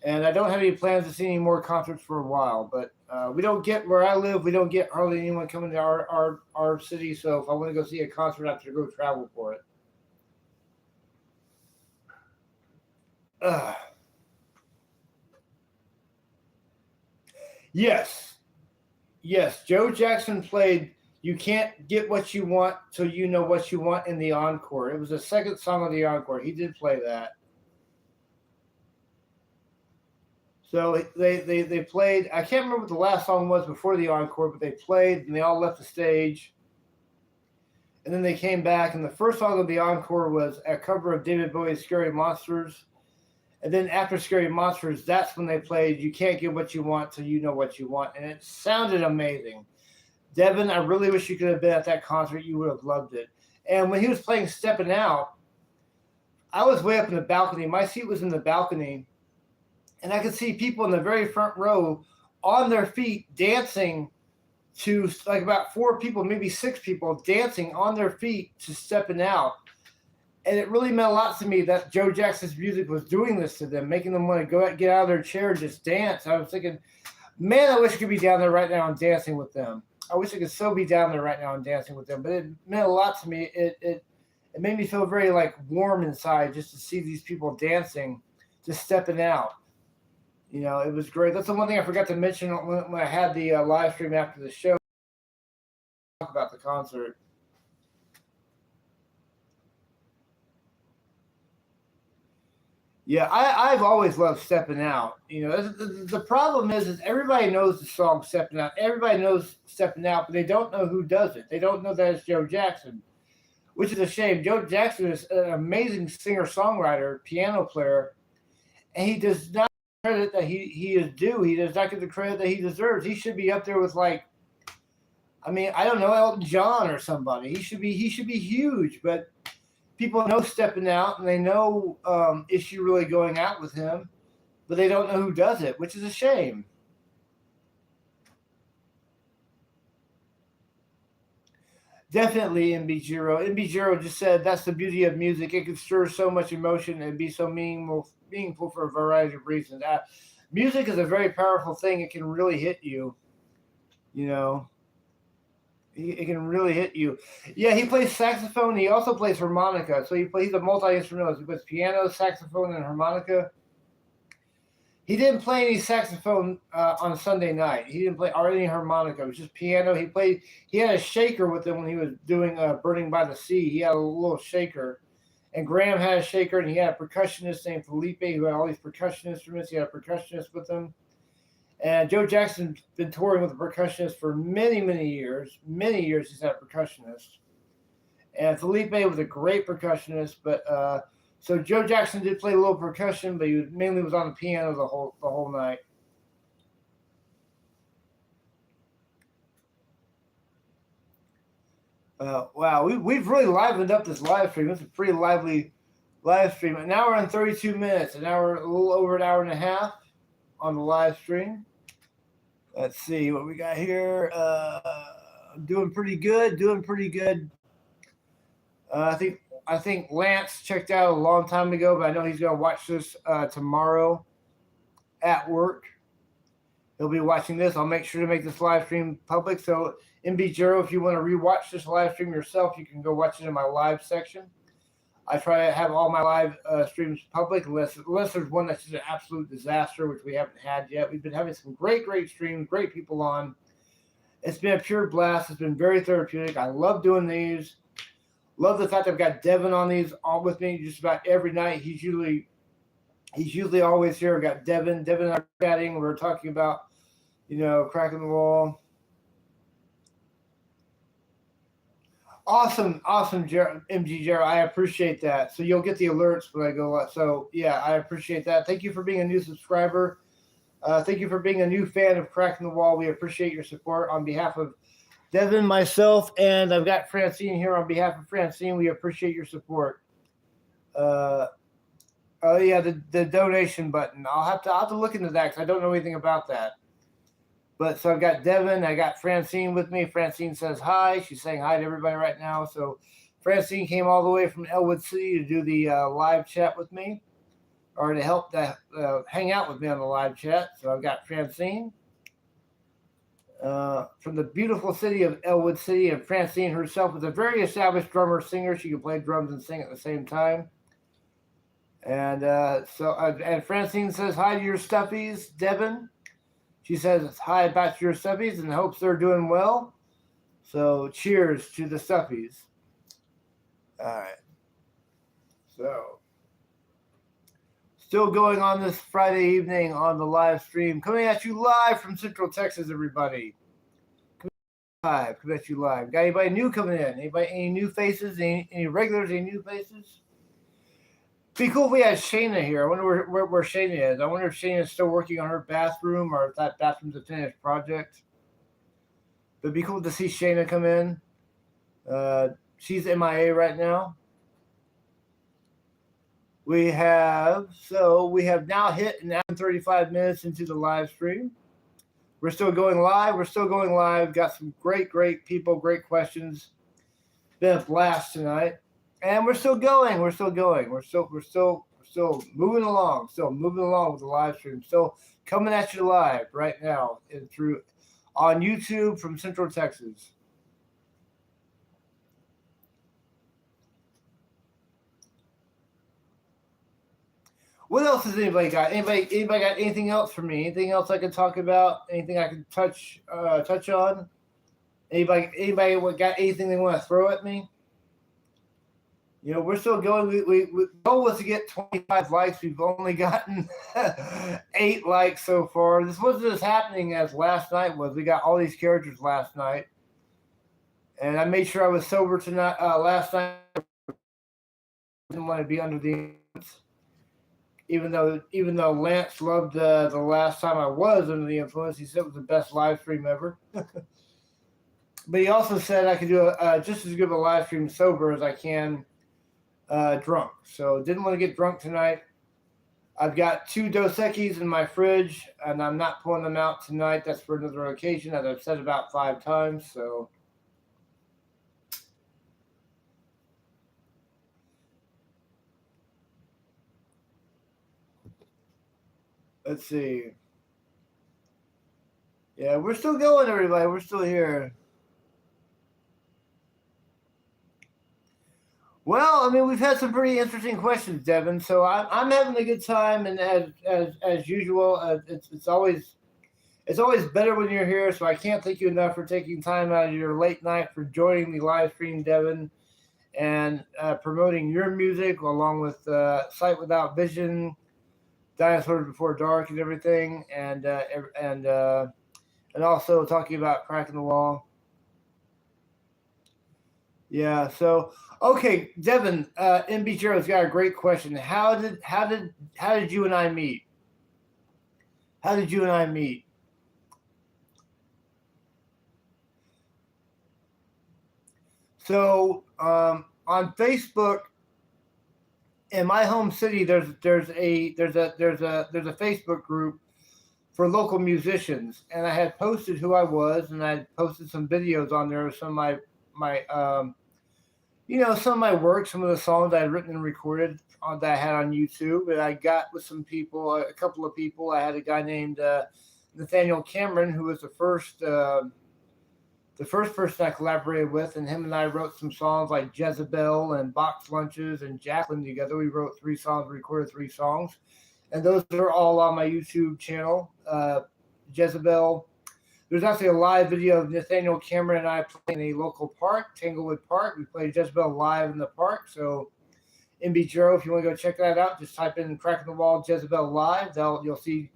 And I don't have any plans to see any more concerts for a while, but we don't get where I live. We don't get hardly anyone coming to our city. So if I want to go see a concert, I have to go travel for it. Yes. Joe Jackson played "You Can't Get What You Want Till You Know What You Want" in the encore. It was the second song of the encore. He did play that. So they played. I can't remember what the last song was before the encore, but they played and they all left the stage. And then they came back, and the first song of the encore was a cover of David Bowie's "Scary Monsters." And then after "Scary Monsters," that's when they played "You Can't Get What You Want Till You Know What You Want," and it sounded amazing. Devin, I really wish you could have been at that concert. You would have loved it. And when he was playing "Steppin' Out," I was way up in the balcony. My seat was in the balcony. And I could see people in the very front row on their feet dancing to like about 4 people, maybe 6 people dancing on their feet to Stepping Out. And it really meant a lot to me that Joe Jackson's music was doing this to them, making them want to go out, get out of their chair and just dance. I was thinking, man, I wish I could be down there right now and dancing with them. I wish I could so be down there right now and dancing with them. But it meant a lot to me. It made me feel very like warm inside just to see these people dancing, just stepping out. You know, it was great. That's the one thing I forgot to mention when I had the live stream after the show. Talk about the concert. Yeah, I've always loved Stepping Out. You know, the problem is everybody knows the song Stepping Out. Everybody knows Stepping Out, but they don't know who does it. They don't know that it's Joe Jackson, which is a shame. Joe Jackson is an amazing singer-songwriter, piano player, and he does not get the credit that he is due. He does not get the credit that he deserves. He should be up there with, like, I mean, I don't know, Elton John or somebody. He should be huge, but people know Stepping Out, and they know Is She Really Going Out with Him, but they don't know who does it, which is a shame. Definitely MB0. MB0 just said that's the beauty of music. It can stir so much emotion and be so meaningful for a variety of reasons. Music is a very powerful thing. It can really hit you, you know. It can really hit you. Yeah, he plays saxophone. He also plays harmonica. So he's a multi-instrumentalist. He plays piano, saxophone, and harmonica. He didn't play any saxophone on Sunday night. He didn't play or any harmonica. It was just piano. He had a shaker with him when he was doing Burning by the Sea. He had a little shaker. And Graham had a shaker, and he had a percussionist named Felipe who had all these percussion instruments. He had a percussionist with him. And Joe Jackson's been touring with a percussionist for many, many years. Many years he's had a percussionist. And Felipe was a great percussionist, but so Joe Jackson did play a little percussion, but he mainly was on the piano the whole night. Wow, we've really livened up this live stream. It's a pretty lively live stream. An hour and 32 minutes, a little over an hour and a half on the live stream. Let's see what we got here. Doing pretty good. I think Lance checked out a long time ago, but I know he's going to watch this tomorrow at work. He'll be watching this. I'll make sure to make this live stream public. So MB0, if you want to rewatch this live stream yourself, you can go watch it in my live section. I try to have all my live streams public unless there's one that's just an absolute disaster, which we haven't had yet. We've been having some great streams, great people on. It's been a pure blast. It's been very therapeutic. I love doing these. Love the fact I've got Devin on these all with me just about every night. He's usually always here. I've got Devin. Devin and I are chatting. We're talking about, cracking the wall. Awesome, MG Jarrett. I appreciate that. So you'll get the alerts when I go. So yeah, I appreciate that. Thank you for being a new subscriber. Thank you for being a new fan of Cracking the Wall. We appreciate your support on behalf of Devin, myself, and I've got Francine here on behalf of Francine. We appreciate your support. Oh yeah, the donation button. I'll have to look into that because I don't know anything about that. But so I've got Devin, I got Francine with me. Francine says hi. She's saying hi to everybody right now. So Francine came all the way from Elwood City to do the live chat with me, or to help hang out with me on the live chat. So I've got Francine from the beautiful city of Elwood City, and Francine herself is a very established drummer singer. She can play drums and sing at the same time. And and Francine says hi to your stuffies, Devin. She says hi about your stuffies and hopes they're doing well. So cheers to the stuffies. All right. So still going on this Friday evening on the live stream. Coming at you live from Central Texas, everybody. Coming at you live. Got anybody new coming in? Any new faces? Any regulars? Any new faces? Be cool if we had Shayna here. I wonder where Shayna is. I wonder if Shayna is still working on her bathroom or if that bathroom's a finished project. But it'd be cool to see Shayna come in. She's MIA right now. We have now hit an hour and 35 minutes into the live stream. We're still going live. We're still going live. Got some great people, great questions. Been a blast tonight, and we're still going. We're still going. We're still moving along. Still moving along with the live stream. Still coming at you live right now and through on YouTube from Central Texas. What else has anybody got? Anybody got anything else for me? Anything else I can talk about? Anything I can touch on? Anybody got anything they want to throw at me? You know, we're still going. We goal was to get 25 likes. We've only gotten 8 likes so far. This wasn't as happening as last night was. We got all these characters last night, and I made sure I was sober tonight. Last night, I didn't want to be under the influence. Even though Lance loved the last time I was under the influence, he said it was the best live stream ever. But he also said I could do just as good of a live stream sober as I can drunk. So didn't want to get drunk tonight. I've got 2 Dos Equis in my fridge, and I'm not pulling them out tonight. That's for another occasion, as I've said about 5 times. So. Let's see. Yeah, we're still going, everybody. We're still here. Well, I mean, we've had some pretty interesting questions, Devin. So I'm having a good time, and as usual, it's always better when you're here. So I can't thank you enough for taking time out of your late night for joining the live stream, Devin, and promoting your music along with Sight Without Vision, Dinosaurs Before Dark, and everything, and also talking about Cracking the Wall. Yeah. So okay, Devin, MB Zero's got a great question. How did you and I meet? How did you and I meet? So on Facebook. In my home city, there's a Facebook group for local musicians, and I had posted who I was, and I posted some videos on there of some of my some of my work, some of the songs I had written and recorded that I had on YouTube, and I got with some people, a couple of people. I had a guy named Nathaniel Cameron, who was the first person I collaborated with, and him and I wrote some songs like Jezebel and Box Lunches and Jacqueline together. We wrote 3 songs, recorded 3 songs, and those are all on my YouTube channel. Jezebel. There's actually a live video of Nathaniel Cameron and I playing in a local park, Tanglewood Park. We played Jezebel live in the park. So MB Jero, if you want to go check that out, just type in Cracking the Wall Jezebel live. You'll see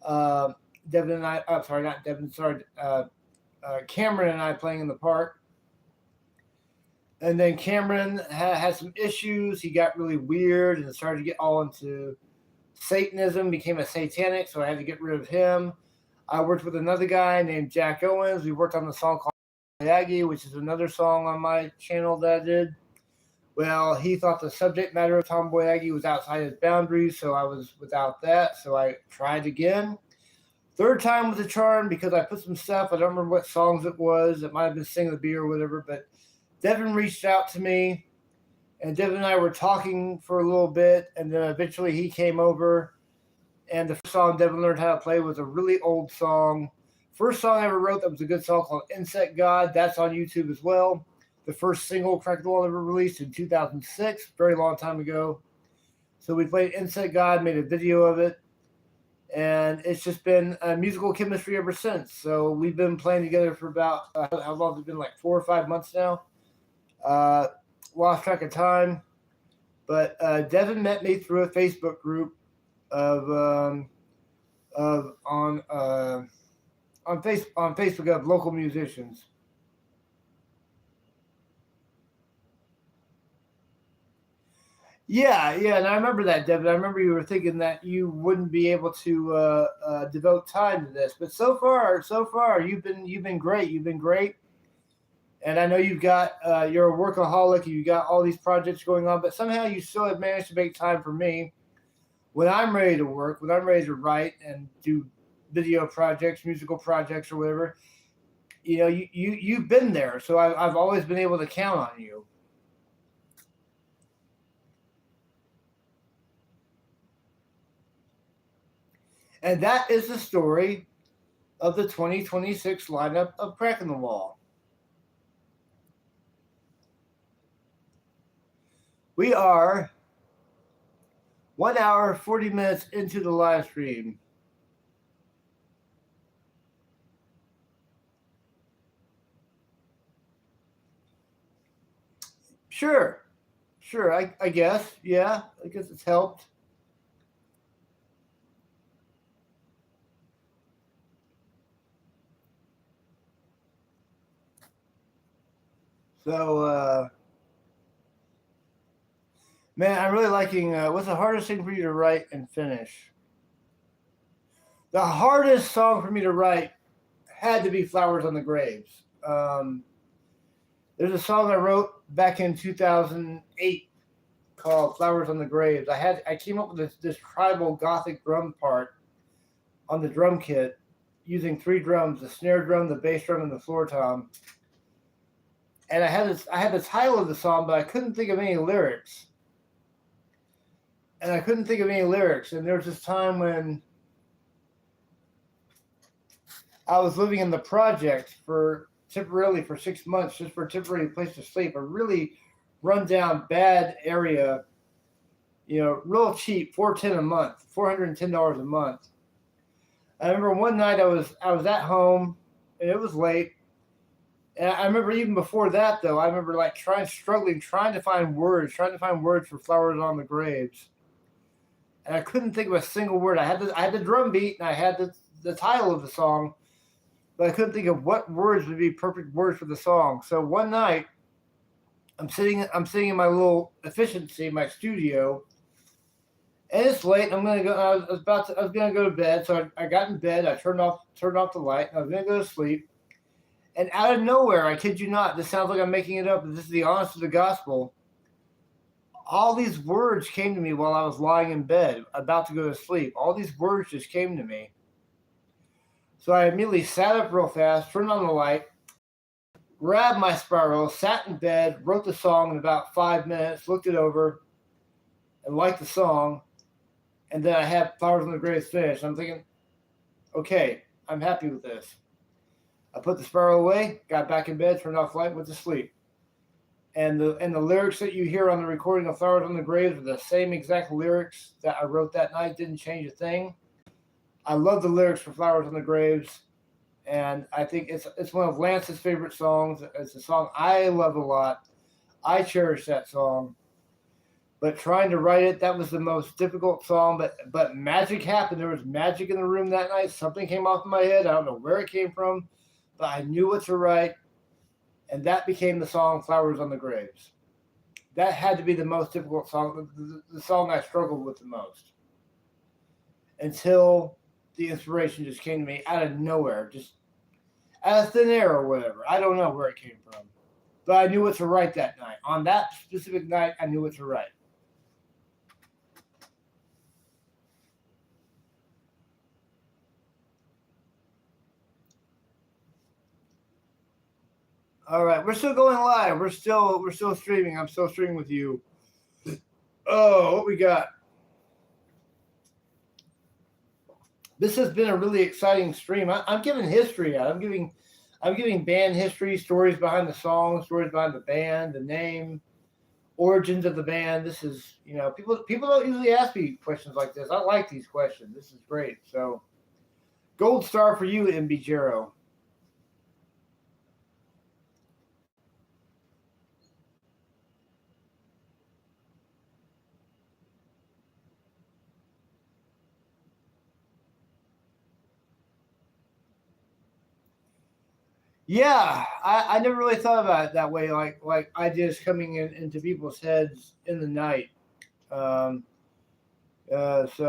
Devin and I. I'm sorry, not Devin. Sorry. Cameron and I playing in the park. And then Cameron had some issues. He got really weird and started to get all into Satanism, became a satanic, so I had to get rid of him. I worked with another guy named Jack Owens. We worked on the song called Aggie, which is another song on my channel that I did. Well, he thought the subject matter of Tomboy Aggie was outside his boundaries, so I was without that. So I tried again. Third time was a charm because I put some stuff. I don't remember what songs it was. It might have been Sing the Bee or whatever. But Devin reached out to me, and Devin and I were talking for a little bit, and then eventually he came over. And the first song Devin learned how to play was a really old song. First song I ever wrote that was a good song called Insect God. That's on YouTube as well. The first single Cracking the Wall ever released in 2006, very long time ago. So we played Insect God, made a video of it. And it's just been a musical chemistry ever since. So we've been playing together for about, how long has it been, like 4 or 5 months now? Lost track of time. But Devin met me through a Facebook group on Facebook of local musicians. Yeah, and I remember that, Devin. I remember you were thinking that you wouldn't be able to devote time to this, but so far, you've been great. You've been great, and I know you've got you're a workaholic. You got all these projects going on, but somehow you still have managed to make time for me when I'm ready to work, when I'm ready to write and do video projects, musical projects, or whatever, you've been there. So I've always been able to count on you. And that is the story of the 2026 lineup of Cracking the Wall. We are 1 hour, 40 minutes into the live stream. Sure, I guess. Yeah, I guess it's helped. So, man, I'm really liking, what's the hardest thing for you to write and finish? The hardest song for me to write had to be Flowers on the Graves. There's a song I wrote back in 2008 called Flowers on the Graves. I came up with this tribal gothic drum part on the drum kit using 3 drums, the snare drum, the bass drum, and the floor tom. And I had the title of the song, but I couldn't think of any lyrics. And there was this time when I was living in the project temporarily for 6 months, just for a temporary place to sleep, a really run-down, bad area, real cheap, $410 a month, $410 a month. I remember one night I was at home, and it was late. And I remember even before that, though, I remember struggling, trying to find words for Flowers on the Graves. And I couldn't think of a single word. I had the drum beat, and I had the title of the song, but I couldn't think of what words would be perfect words for the song. So one night, I'm sitting in my little efficiency, my studio, and it's late. I was gonna go to bed, so I got in bed. I turned off the light, and I was gonna go to sleep. And out of nowhere, I kid you not, this sounds like I'm making it up, but this is the honest of the gospel. All these words came to me while I was lying in bed, about to go to sleep. All these words just came to me. So I immediately sat up real fast, turned on the light, grabbed my spiral, sat in bed, wrote the song in about 5 minutes, looked it over, and liked the song. And then I had Flowers on the Graves finished. I'm thinking, okay, I'm happy with this. I put the spiral away, got back in bed, turned off the light, went to sleep. And the lyrics that you hear on the recording of Flowers on the Graves are the same exact lyrics that I wrote that night. Didn't change a thing. I love the lyrics for Flowers on the Graves, and I think it's one of Lance's favorite songs. It's a song I love a lot. I cherish that song. But trying to write it, that was the most difficult song. But magic happened. There was magic in the room that night. Something came off my head. I don't know where it came from, but I knew what to write. And that became the song Flowers on the Graves. That had to be the most difficult song, the song I struggled with the most. Until the inspiration just came to me out of nowhere, just out of thin air or whatever. I don't know where it came from. But I knew what to write that night. On that specific night, I knew what to write. All right, we're still going live. We're still streaming. I'm still streaming with you. Oh, what we got? This has been a really exciting stream. I'm giving history out. I'm giving band history, stories behind the song, stories behind the band, the name, origins of the band. This is, people don't usually ask me questions like this. I like these questions. This is great. So, gold star for you, MB Jero. Yeah, I never really thought about it that way, like ideas coming into people's heads in the night. So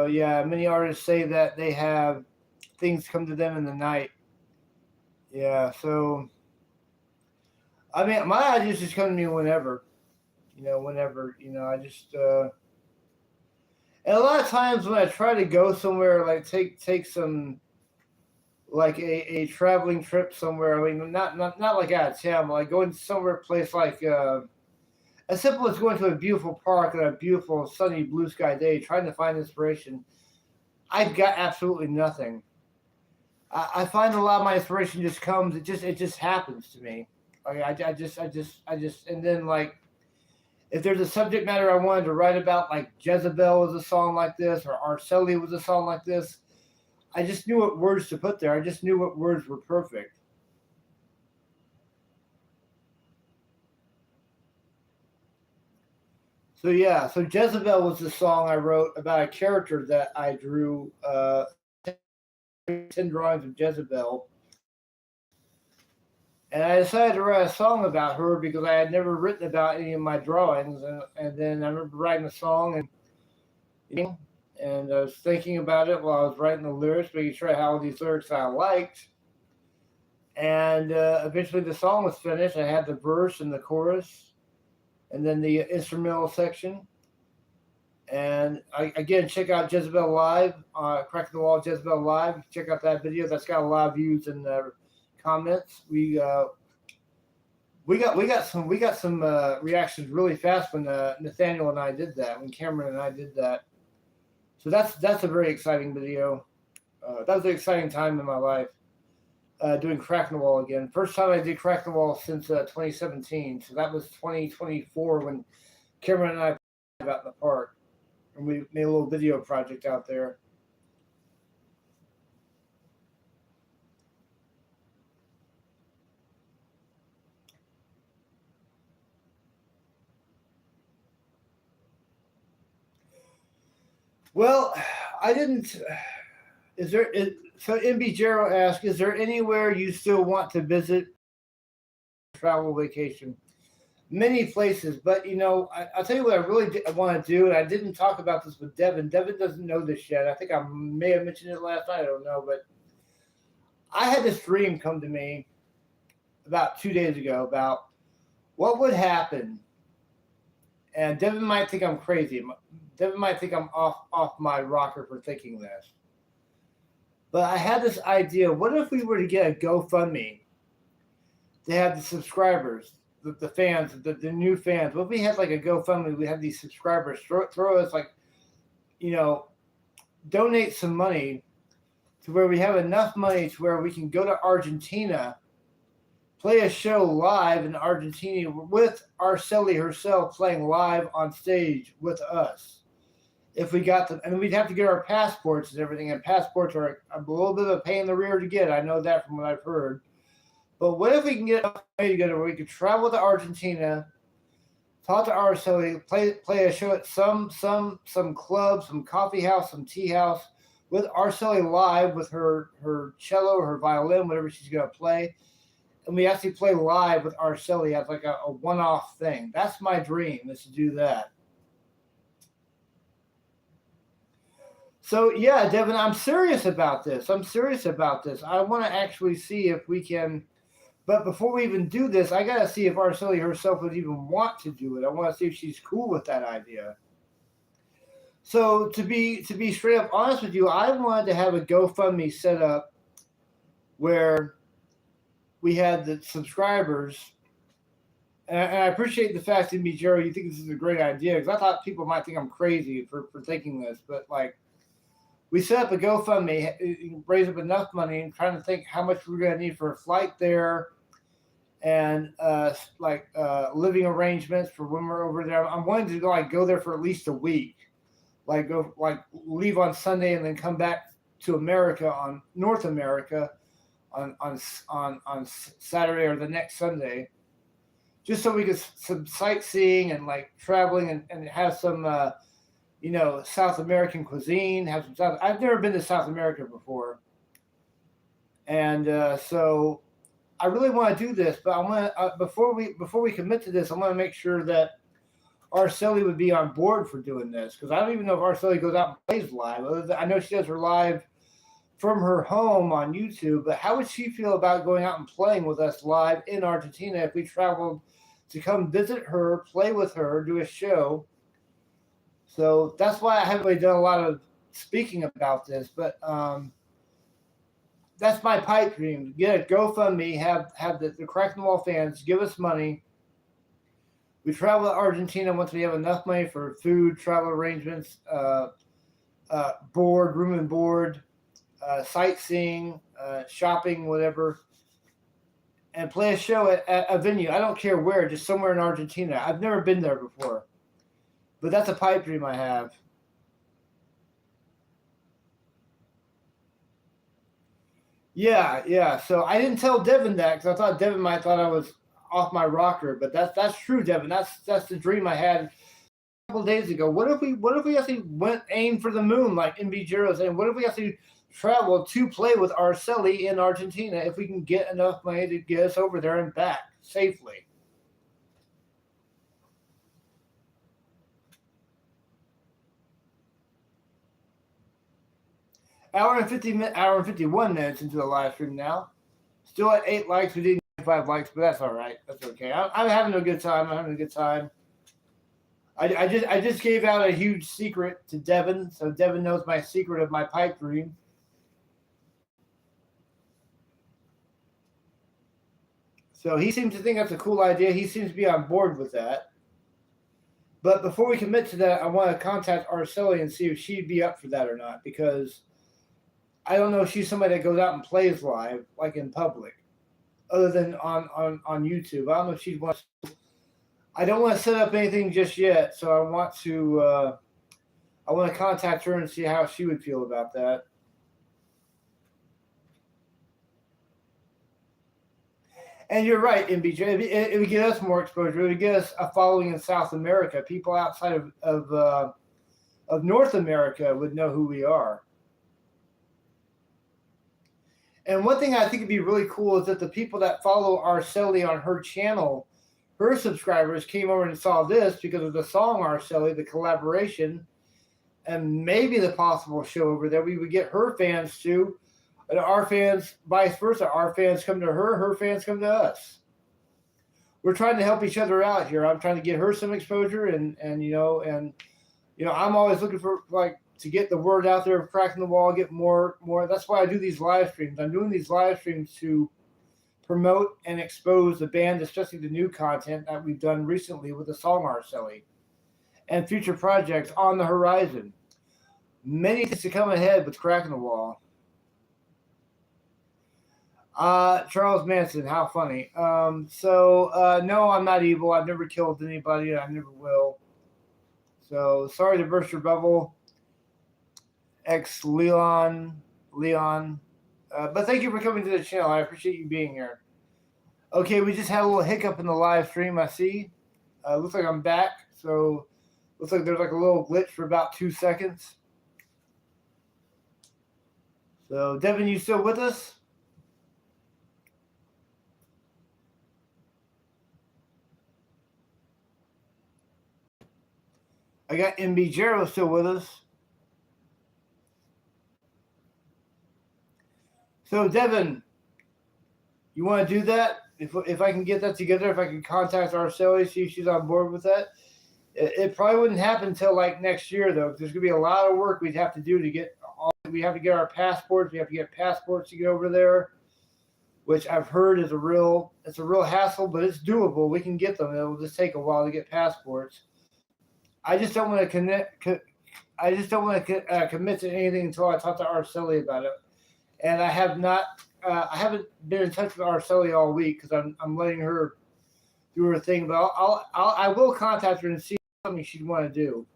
yeah, many artists say that they have things come to them in the night. Yeah, so I mean, my ideas just come to me whenever, I just and a lot of times when I try to go somewhere, like take some like a traveling trip somewhere. I mean, not like out of town, but like going somewhere place like as simple as going to a beautiful park on a beautiful sunny blue sky day, trying to find inspiration. I've got absolutely nothing. I find a lot of my inspiration just comes. It just happens to me. Like and then like if there's a subject matter I wanted to write about, like Jezebel was a song like this, or Arceli was a song like this, I just knew what words to put there. I just knew what words were perfect. So yeah, so Jezebel was the song I wrote about a character that I drew 10 drawings of Jezebel, and I decided to write a song about her because I had never written about any of my drawings, and then I remember writing a song and I was thinking about it while I was writing the lyrics, making sure I had all these lyrics I liked. And eventually the song was finished. I had the verse and the chorus, and then the instrumental section. And again, check out Jezebel Live, Cracking the Wall Jezebel Live. Check out that video. That's got a lot of views and comments. We got some reactions really fast when Nathaniel and I did that. When Cameron and I did that. So that's a very exciting video. That was an exciting time in my life. Doing Cracking the Wall again. First time I did Cracking the Wall since 2017. So that was 2024 when Cameron and I played out in the park, and we made a little video project out there. Well, I didn't. Is there? So MB Jero asked, "Is there anywhere you still want to visit, travel vacation?" Many places, but I'll tell you what I really want to do, and I didn't talk about this with Devin. Devin doesn't know this yet. I think I may have mentioned it last night. I don't know, but I had this dream come to me about 2 days ago about what would happen, and Devin might think I'm crazy. Devin might think I'm off my rocker for thinking this, but I had this idea. What if we were to get a GoFundMe to have the subscribers, the fans, the new fans? What if we had like a GoFundMe? We had these subscribers throw us like, donate some money to where we have enough money to where we can go to Argentina, play a show live in Argentina with Arceli herself playing live on stage with us. If we got them, and we'd have to get our passports and everything, and passports are a little bit of a pain in the rear to get. I know that from what I've heard. But what if we can get a way together where we could travel to Argentina, talk to Arceli, play a show at some club, some coffee house, some tea house, with Arceli live with her cello, her violin, whatever she's gonna play, and we actually play live with Arceli as like a one-off thing. That's my dream, is to do that. So yeah, Devin, I'm serious about this. I want to actually see if we can. But before we even do this, I gotta see if Arceli herself would even want to do it. I want to see if she's cool with that idea. So to be straight up honest with you, I wanted to have a GoFundMe set up where we had the subscribers, and I appreciate the fact that me, Jerry, you think this is a great idea, because I thought people might think I'm crazy for thinking this, but like, we set up a GoFundMe, raise up enough money, and trying to think how much we're going to need for a flight there, and living arrangements for when we're over there. I'm wanting to go there for at least a week, leave on Sunday and then come back to North America on Saturday or the next Sunday, just so we could some sightseeing and like traveling and have some South American cuisine. I've never been to South America before, and so I really want to do this. But I want to before we commit to this, I want to make sure that Arceli would be on board for doing this, because I don't even know if Arceli goes out and plays live. I know she does her live from her home on YouTube, but how would she feel about going out and playing with us live in Argentina if we traveled to come visit her, play with her, do a show? So that's why I haven't really done a lot of speaking about this, but that's my pipe dream. Get a GoFundMe. Have the Cracking the Wall fans give us money. We travel to Argentina once we have enough money for food, travel arrangements, board, room and board, sightseeing, shopping, whatever, and play a show at a venue. I don't care where, just somewhere in Argentina. I've never been there before, but that's a pipe dream I have. Yeah. So I didn't tell Devin that because I thought Devin might thought I was off my rocker, but that's true, Devin. That's the dream I had a couple of days ago. What if we actually went aim for the moon like MB Jiro saying? What if we actually travel to play with Arceli in Argentina if we can get enough money to get us over there and back safely? Hour and 51 minutes into the live stream now. Still at 8 likes. We didn't get 5 likes, but that's all right. That's okay. I'm having a good time. I just gave out a huge secret to Devin, so Devin knows my secret of my pipe dream. So he seems to think that's a cool idea. He seems to be on board with that. But before we commit to that, I want to contact Arceli and see if she'd be up for that or not, because I don't know if she's somebody that goes out and plays live, like in public, other than on YouTube. I don't know if she'd want to. I don't want to set up anything just yet, so I want to contact her and see how she would feel about that. And you're right, MBJ. It would get us more exposure. It would get us a following in South America. People outside of North America would know who we are. And one thing I think would be really cool is that the people that follow Arceli on her channel, her subscribers came over and saw this because of the song Arceli, the collaboration, and maybe the possible show over there. We would get her fans too. And our fans, vice versa. Our fans come to her fans come to us. We're trying to help each other out here. I'm trying to get her some exposure, and I'm always looking for to get the word out there of Cracking the Wall, get more. That's why I do these live streams. I'm doing these live streams to promote and expose the band, especially the new content that we've done recently with the song Arceli, and future projects on the horizon. Many things to come ahead with Cracking the Wall. Charles Manson, how funny. No, I'm not evil. I've never killed anybody, and I never will. So sorry to burst your bubble, ex Leon. But thank you for coming to the channel. I appreciate you being here. Okay, we just had a little hiccup in the live stream, I see. Looks like I'm back. So looks like there's like a little glitch for about 2 seconds. So Devin, you still with us? I got MB Jero still with us. So Devin, you want to do that? If I can get that together, if I can contact Arceli, see if she's on board with that. It probably wouldn't happen until like next year though. There's gonna be a lot of work we'd have to do to get. We have to get our passports. We have to get passports to get over there, which I've heard is a real hassle, but it's doable. We can get them. It'll just take a while to get passports. I just don't want to commit to anything until I talk to Arceli about it. And I have not. I haven't been in touch with Arceli all week because I'm letting her do her thing. But I will contact her and see something she'd want to do.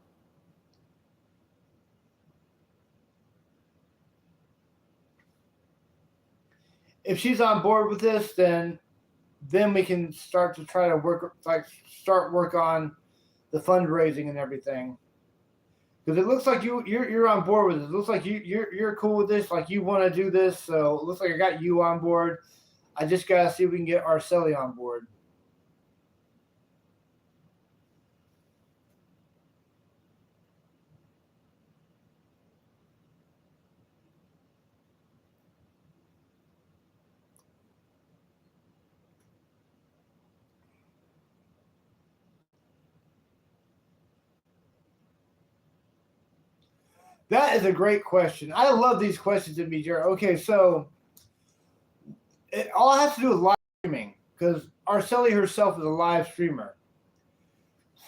If she's on board with this, then we can start to try to work on the fundraising and everything. Because it looks like you're on board with it. It looks like you're cool with this. Like you want to do this. So it looks like I got you on board. I just gotta see if we can get Arceli on board. That is a great question. I love these questions in me, Jared. Okay, so It all has to do with live streaming because Arceli herself is a live streamer.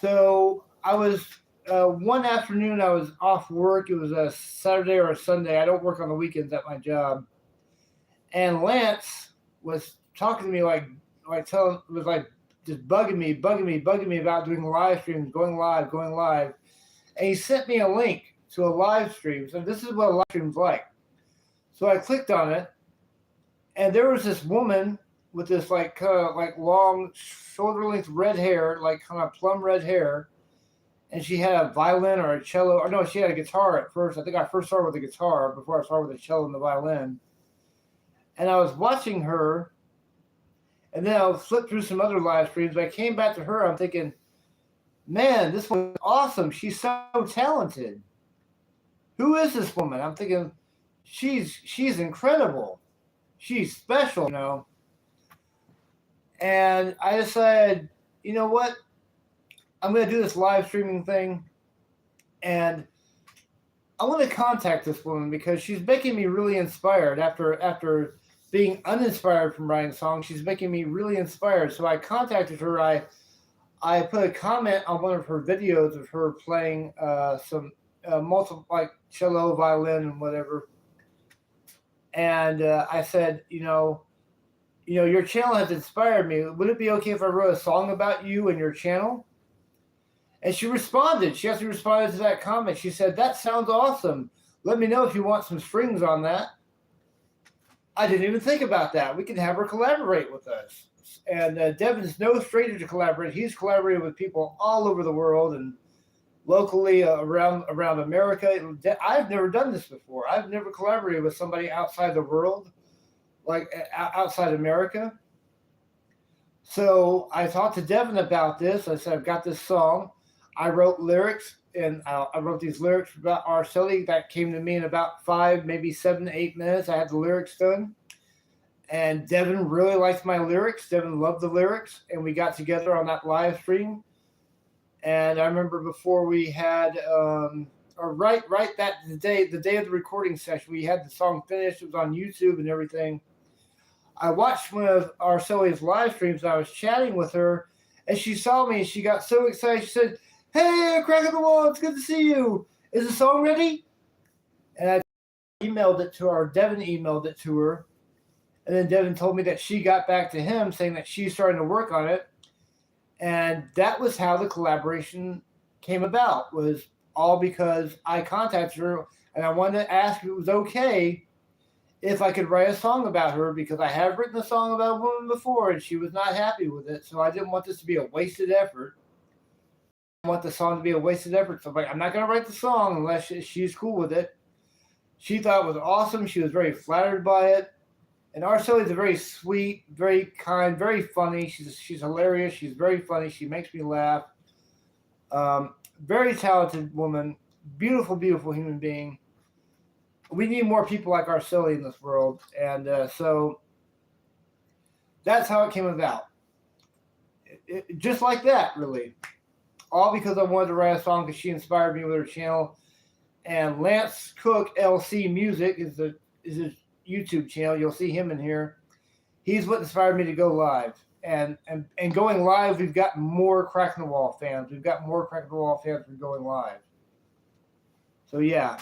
So I was one afternoon I was off work. It was a Saturday or a Sunday. I don't work on the weekends at my job. And Lance was talking to me like just bugging me about doing live streams, going live. And he sent me a link to a live stream. So this is what a live stream's like. So I clicked on it, and there was this woman with this like kind of like long shoulder length red hair, like kind of plum red hair, and she had a violin or a cello, or no, she had a guitar at first. I think I first started with the guitar before I started with the cello and the violin. And I was watching her, and then I flipped through some other live streams. I came back to her. I'm thinking, man, this was awesome. She's so talented. Who is this woman? I'm thinking, she's incredible. She's special, you know. And I decided, you know what? I'm going to do this live streaming thing, and I want to contact this woman because she's making me really inspired. After being uninspired from writing songs, she's making me really inspired. So I contacted her. I put a comment on one of her videos of her playing some multiple, like cello, violin, and whatever. And I said, you know, your channel has inspired me. Would it be okay if I wrote a song about you and your channel? And she responded. She actually responded to that comment. She said, that sounds awesome. Let me know if you want some strings on that. I didn't even think about that. We can have her collaborate with us. And Devin's no stranger to collaborate. He's collaborated with people all over the world and locally around America. I've never done this before. I've never collaborated with somebody outside the world, like outside America. So I talked to Devin about this. I said, I've got this song. I wrote lyrics, and I wrote these lyrics about Arceli that came to me in about 5, maybe 7 to 8 minutes. I had the lyrics done. And Devin really liked my lyrics. Devin loved the lyrics. And we got together on that live stream. And I remember before we had, or right that the day of the recording session, we had the song finished. It was on YouTube and everything. I watched one of Arceli's live streams, and I was chatting with her, and she saw me, and she got so excited. She said, hey, Crack in the Wall, it's good to see you. Is the song ready? And I emailed it to her. Devin emailed it to her. And then Devin told me that she got back to him saying that she's starting to work on it. And that was how the collaboration came about, was all because I contacted her, and I wanted to ask if it was okay if I could write a song about her, because I have written a song about a woman before, and she was not happy with it. So I didn't want this to be a wasted effort. I want the song to be a wasted effort. So I'm like, I'm not going to write the song unless she's cool with it. She thought it was awesome. She was very flattered by it. And Arceli is a very sweet, very kind, very funny. She's hilarious. She's very funny. She makes me laugh. Very talented woman. Beautiful, beautiful human being. We need more people like Arceli in this world. And so that's how it came about. Just like that, really. All because I wanted to write a song because she inspired me with her channel. And Lance Cook LC Music is his YouTube channel. You'll see him in here. He's what inspired me to go live. And going live, we've got more Crack in the Wall fans. We've got more Crack in the Wall fans for going live. So yeah.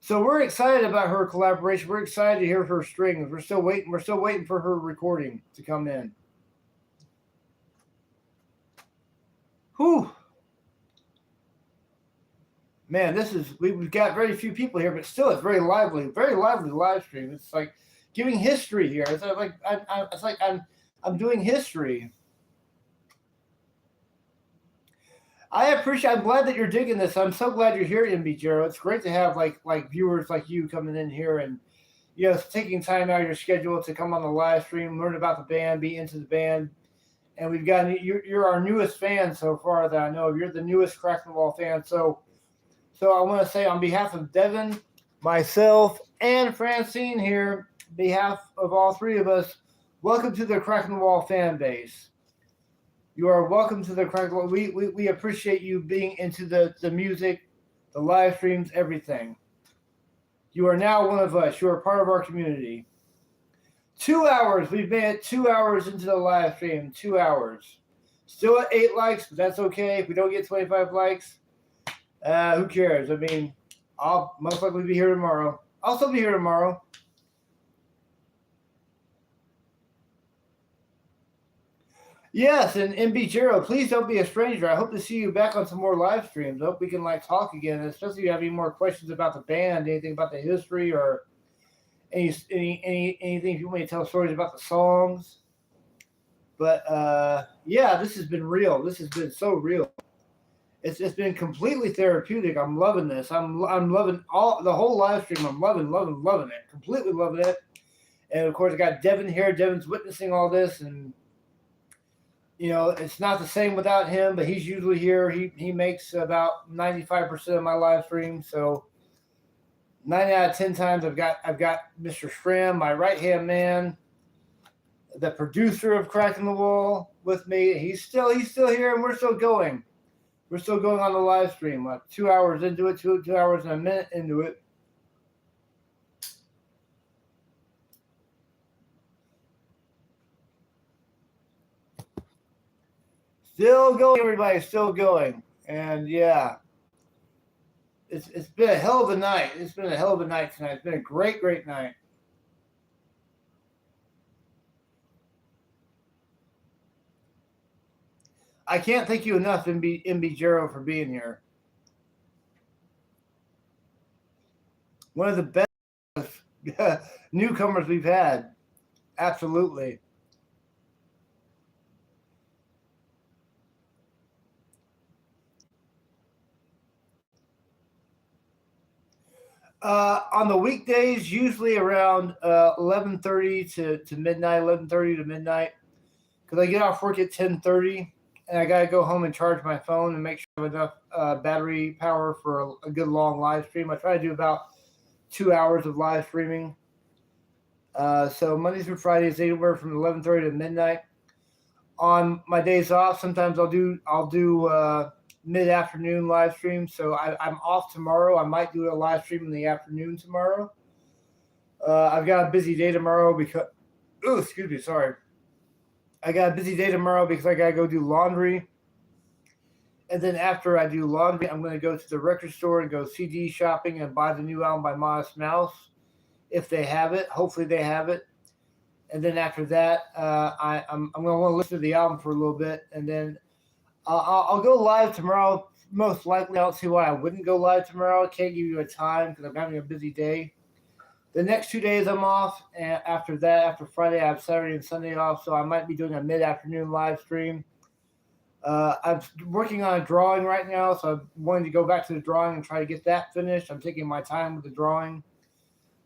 So we're excited about her collaboration. We're excited to hear her strings. We're still waiting. We're still waiting for her recording to come in. Whew. Man, we've got very few people here, but still it's very lively live stream. It's like giving history here. It's like I'm doing history. I'm glad that you're digging this. I'm so glad you're here, MB Jero. It's great to have like viewers like you coming in here and taking time out of your schedule to come on the live stream, learn about the band, be into the band. And we've got you're our newest fan so far that I know of. You're the newest Crack in the Wall fan. So I want to say on behalf of Devin, myself, and Francine here, on behalf of all three of us, welcome to the Crack in the Wall fan base. You are welcome to the Crack in the Wall. We appreciate you being into the music, the live streams, everything. You are now one of us. You are part of our community. 2 hours. We've made it 2 hours into the live stream. 2 hours. Still at 8 likes, but that's okay. If we don't get 25 likes, who cares? I mean, I'll most likely be here tomorrow. I'll still be here tomorrow. Yes, and MB Jero, please don't be a stranger. I hope to see you back on some more live streams. I hope we can talk again, especially if you have any more questions about the band, anything about the history, or anything if you want me to tell stories about the songs. But yeah, this has been real. This has been so real. It's been completely therapeutic. I'm loving this. I'm loving the whole live stream. I'm loving it. Completely loving it. And of course, I got Devin here. Devin's witnessing all this, and it's not the same without him. But he's usually here. He makes about 95% of my live stream. So 9 out of 10 times, I've got Mr. Shrim, my right hand man, the producer of Cracking the Wall, with me. He's still here, and we're still going. We're still going on the live stream. 2 hours into it, 2 hours and a minute into it. Still going, everybody. Still going. And yeah, it's been a hell of a night. It's been a hell of a night tonight. It's been a great, great night. I can't thank you enough, MB Jero, for being here. One of the best newcomers we've had. Absolutely. On the weekdays, usually around 11:30 to midnight, 11:30 to midnight, because I get off work at 10:30. And I got to go home and charge my phone and make sure I have enough battery power for a good long live stream. I try to do about 2 hours of live streaming. So Mondays through Fridays, anywhere from 11:30 to midnight. On my days off, sometimes I'll do mid-afternoon live stream. So I'm off tomorrow. I might do a live stream in the afternoon tomorrow. I've got a busy day tomorrow because, excuse me, sorry. I got a busy day tomorrow because I got to go do laundry. And then after I do laundry, I'm going to go to the record store and go CD shopping and buy the new album by Modest Mouse, if they have it. Hopefully they have it. And then after that, I'm going to want to listen to the album for a little bit. And then I'll go live tomorrow. Most likely, I don't see why I wouldn't go live tomorrow. I can't give you a time because I'm having a busy day. The next 2 days I'm off, and after that, after Friday, I have Saturday and Sunday off, so I might be doing a mid-afternoon live stream. I'm working on a drawing right now, so I'm wanting to go back to the drawing and try to get that finished. I'm taking my time with the drawing.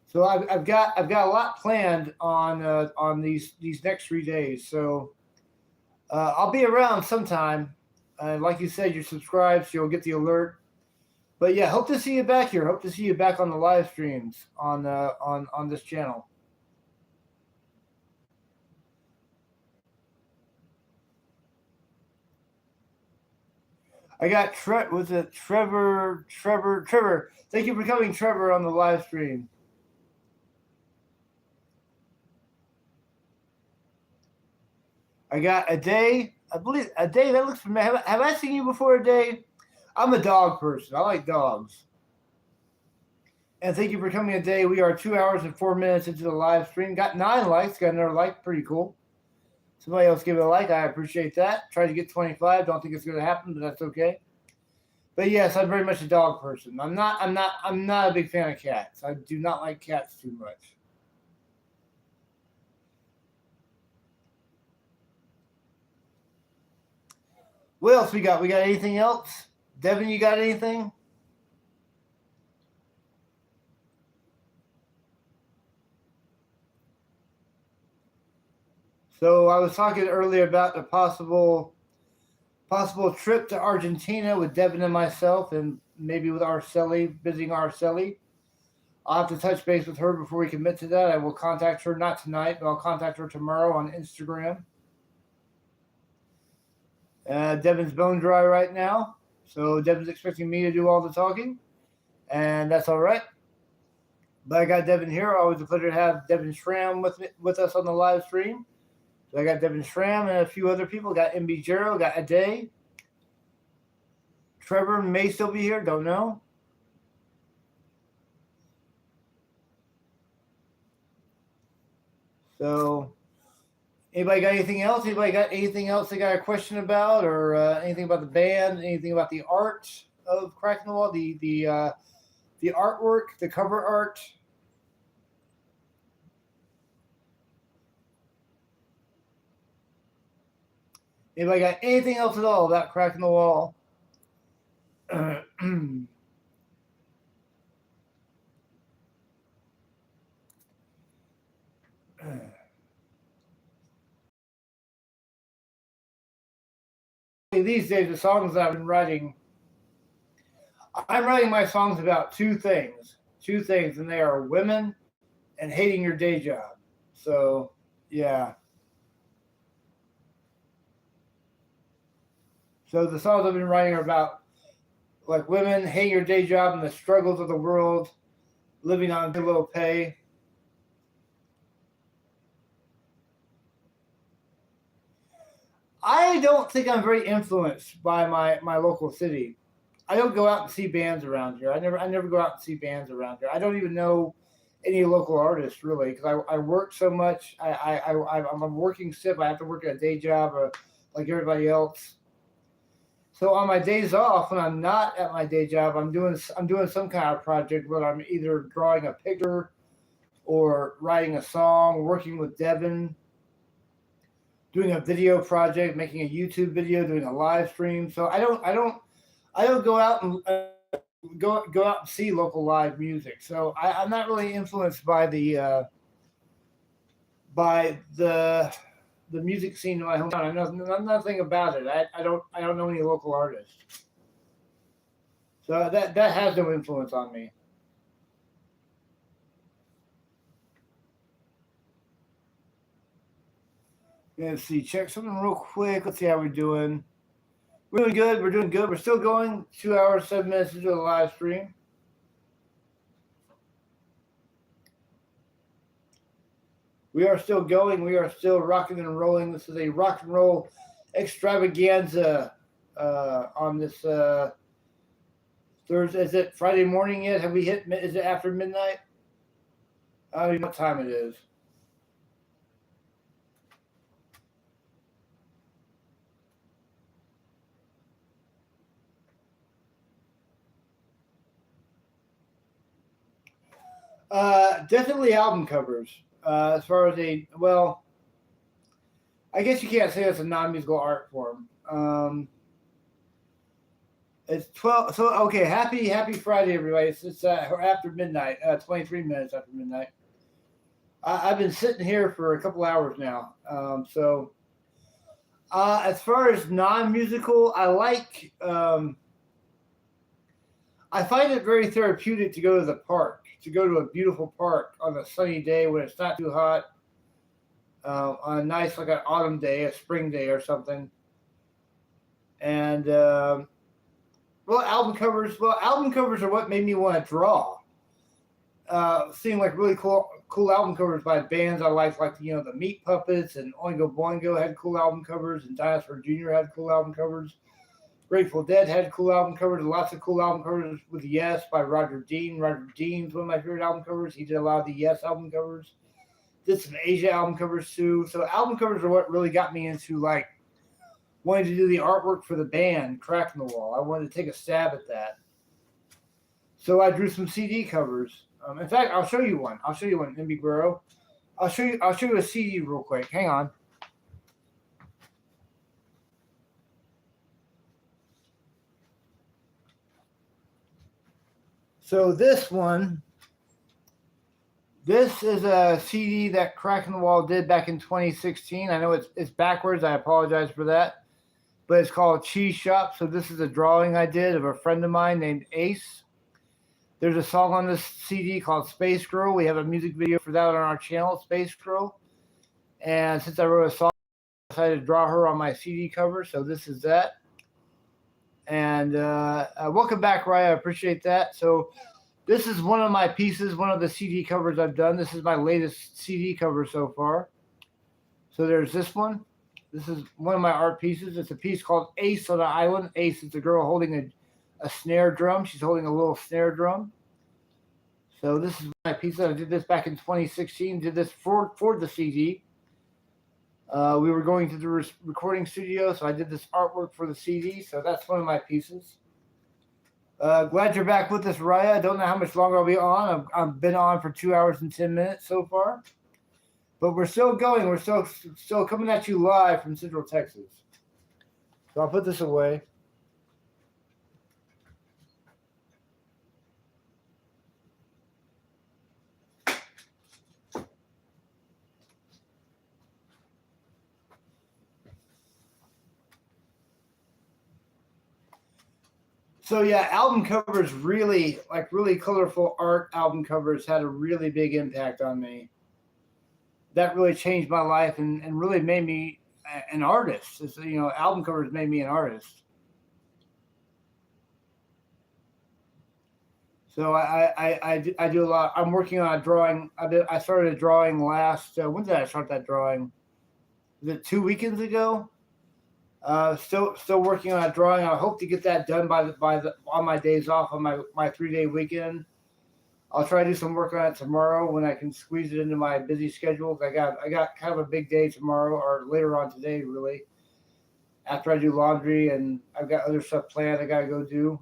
So I've got a lot planned on these next 3 days. So I'll be around sometime. Like you said, you're subscribed, so you'll get the alert. But yeah, hope to see you back here. Hope to see you back on the live streams on this channel. I got Trevor. Thank you for coming, Trevor, on the live stream. I got a day. I believe a day that looks familiar. Have I seen you before, a day? I'm a dog person. I like dogs. And thank you for coming today. We are 2 hours and 4 minutes into the live stream. Got 9 likes. Got another like. Pretty cool. Somebody else give it a like. I appreciate that. Try to get 25. Don't think it's going to happen, but that's okay. But yes, I'm very much a dog person. I'm not a big fan of cats. I do not like cats too much. What else we got? We got anything else? Devin, you got anything? So I was talking earlier about the possible trip to Argentina with Devin and myself, and maybe with Arceli, visiting Arceli. I'll have to touch base with her before we commit to that. I will contact her, not tonight, but I'll contact her tomorrow on Instagram. Devin's bone dry right now, so Devin's expecting me to do all the talking, and that's all right. But I got Devin here. Always a pleasure to have Devin Schramm with us on the live stream. So I got Devin Schramm and a few other people. Got MB Gerald, got Ade. Trevor may still be here, don't know. So, anybody got anything else? Anybody got anything else they got a question about, or anything about the band? Anything about the art of Cracking the Wall? The artwork, the cover art. Anybody got anything else at all about Cracking the Wall? These days, the songs that I've been writing, I'm writing my songs about two things, and they are women and hating your day job. So, yeah. So the songs I've been writing are about like women hating your day job and the struggles of the world, living on very little pay. I don't think I'm very influenced by my local city. I don't go out and see bands around here. I never go out and see bands around here. I don't even know any local artists really because I work so much. I'm a working stiff. I have to work at a day job like everybody else. So on my days off, when I'm not at my day job, I'm doing some kind of project where I'm either drawing a picture or writing a song, working with Devin, doing a video project, making a YouTube video, doing a live stream. So I don't go out and go out and see local live music. So I'm not really influenced by the music scene in my hometown. I know nothing about it. I don't know any local artists. So that has no influence on me. Let's see, check something real quick. Let's see how we're doing. We're doing good. We're doing good. We're still going 2 hours, 7 minutes into the live stream. We are still going. We are still rocking and rolling. This is a rock and roll extravaganza on this Thursday. Is it Friday morning yet? Have we hit? Is it after midnight? I don't even know what time it is. Definitely album covers. As far as I guess you can't say it's a non-musical art form. It's 12. So okay, happy Friday, everybody. It's after midnight. 23 minutes after midnight. I've been sitting here for a couple hours now. As far as non-musical, I like. I find it very therapeutic to go to the park. To go to a beautiful park on a sunny day when it's not too hot, on a nice like an autumn day, a spring day or something. And album covers are what made me want to draw. Seeing like really cool album covers by bands I like the Meat Puppets and Oingo Boingo had cool album covers, and Dinosaur Jr. had cool album covers. Grateful Dead had cool album covers, lots of cool album covers with Yes by Roger Dean. Roger Dean's one of my favorite album covers. He did a lot of the Yes album covers. Did some Asia album covers too. So album covers are what really got me into like wanting to do the artwork for the band Cracking the Wall. I wanted to take a stab at that. So I drew some CD covers. In fact, I'll show you one. MB Guerrero. I'll show you a CD real quick. Hang on. So this is a CD that Cracking the Wall did back in 2016. I know it's backwards. I apologize for that. But it's called Cheese Shop. So this is a drawing I did of a friend of mine named Ace. There's a song on this CD called Space Girl. We have a music video for that on our channel, Space Girl. And since I wrote a song, I decided to draw her on my CD cover. So this is that. And welcome back, Raya. I appreciate that. So This is one of my pieces, one of the CD covers I've done. This is my latest CD cover so far. So there's this one. This is one of my art pieces. It's a piece called Ace on an Island. Ace is a girl holding a snare drum. She's holding a little snare drum. So this is my piece. I did this back in 2016. Did this for the CD. We were going to the recording studio, so I did this artwork for the CD. So that's one of my pieces. Glad you're back with us, Raya. I don't know how much longer I'll be on. I've been on for 2 hours and 10 minutes so far. But we're still going. We're still coming at you live from Central Texas. So I'll put this away. So yeah, album covers really colorful art album covers had a really big impact on me. That really changed my life and really made me an artist. Album covers made me an artist. So I do a lot. I'm working on a drawing. I started a drawing last. When did I start that drawing? Was it 2 weekends ago? Still working on a drawing. I hope to get that done on my days off on my 3-day weekend. I'll try to do some work on it tomorrow when I can squeeze it into my busy schedule. I got kind of a big day tomorrow or later on today, really. After I do laundry and I've got other stuff planned I gotta go do.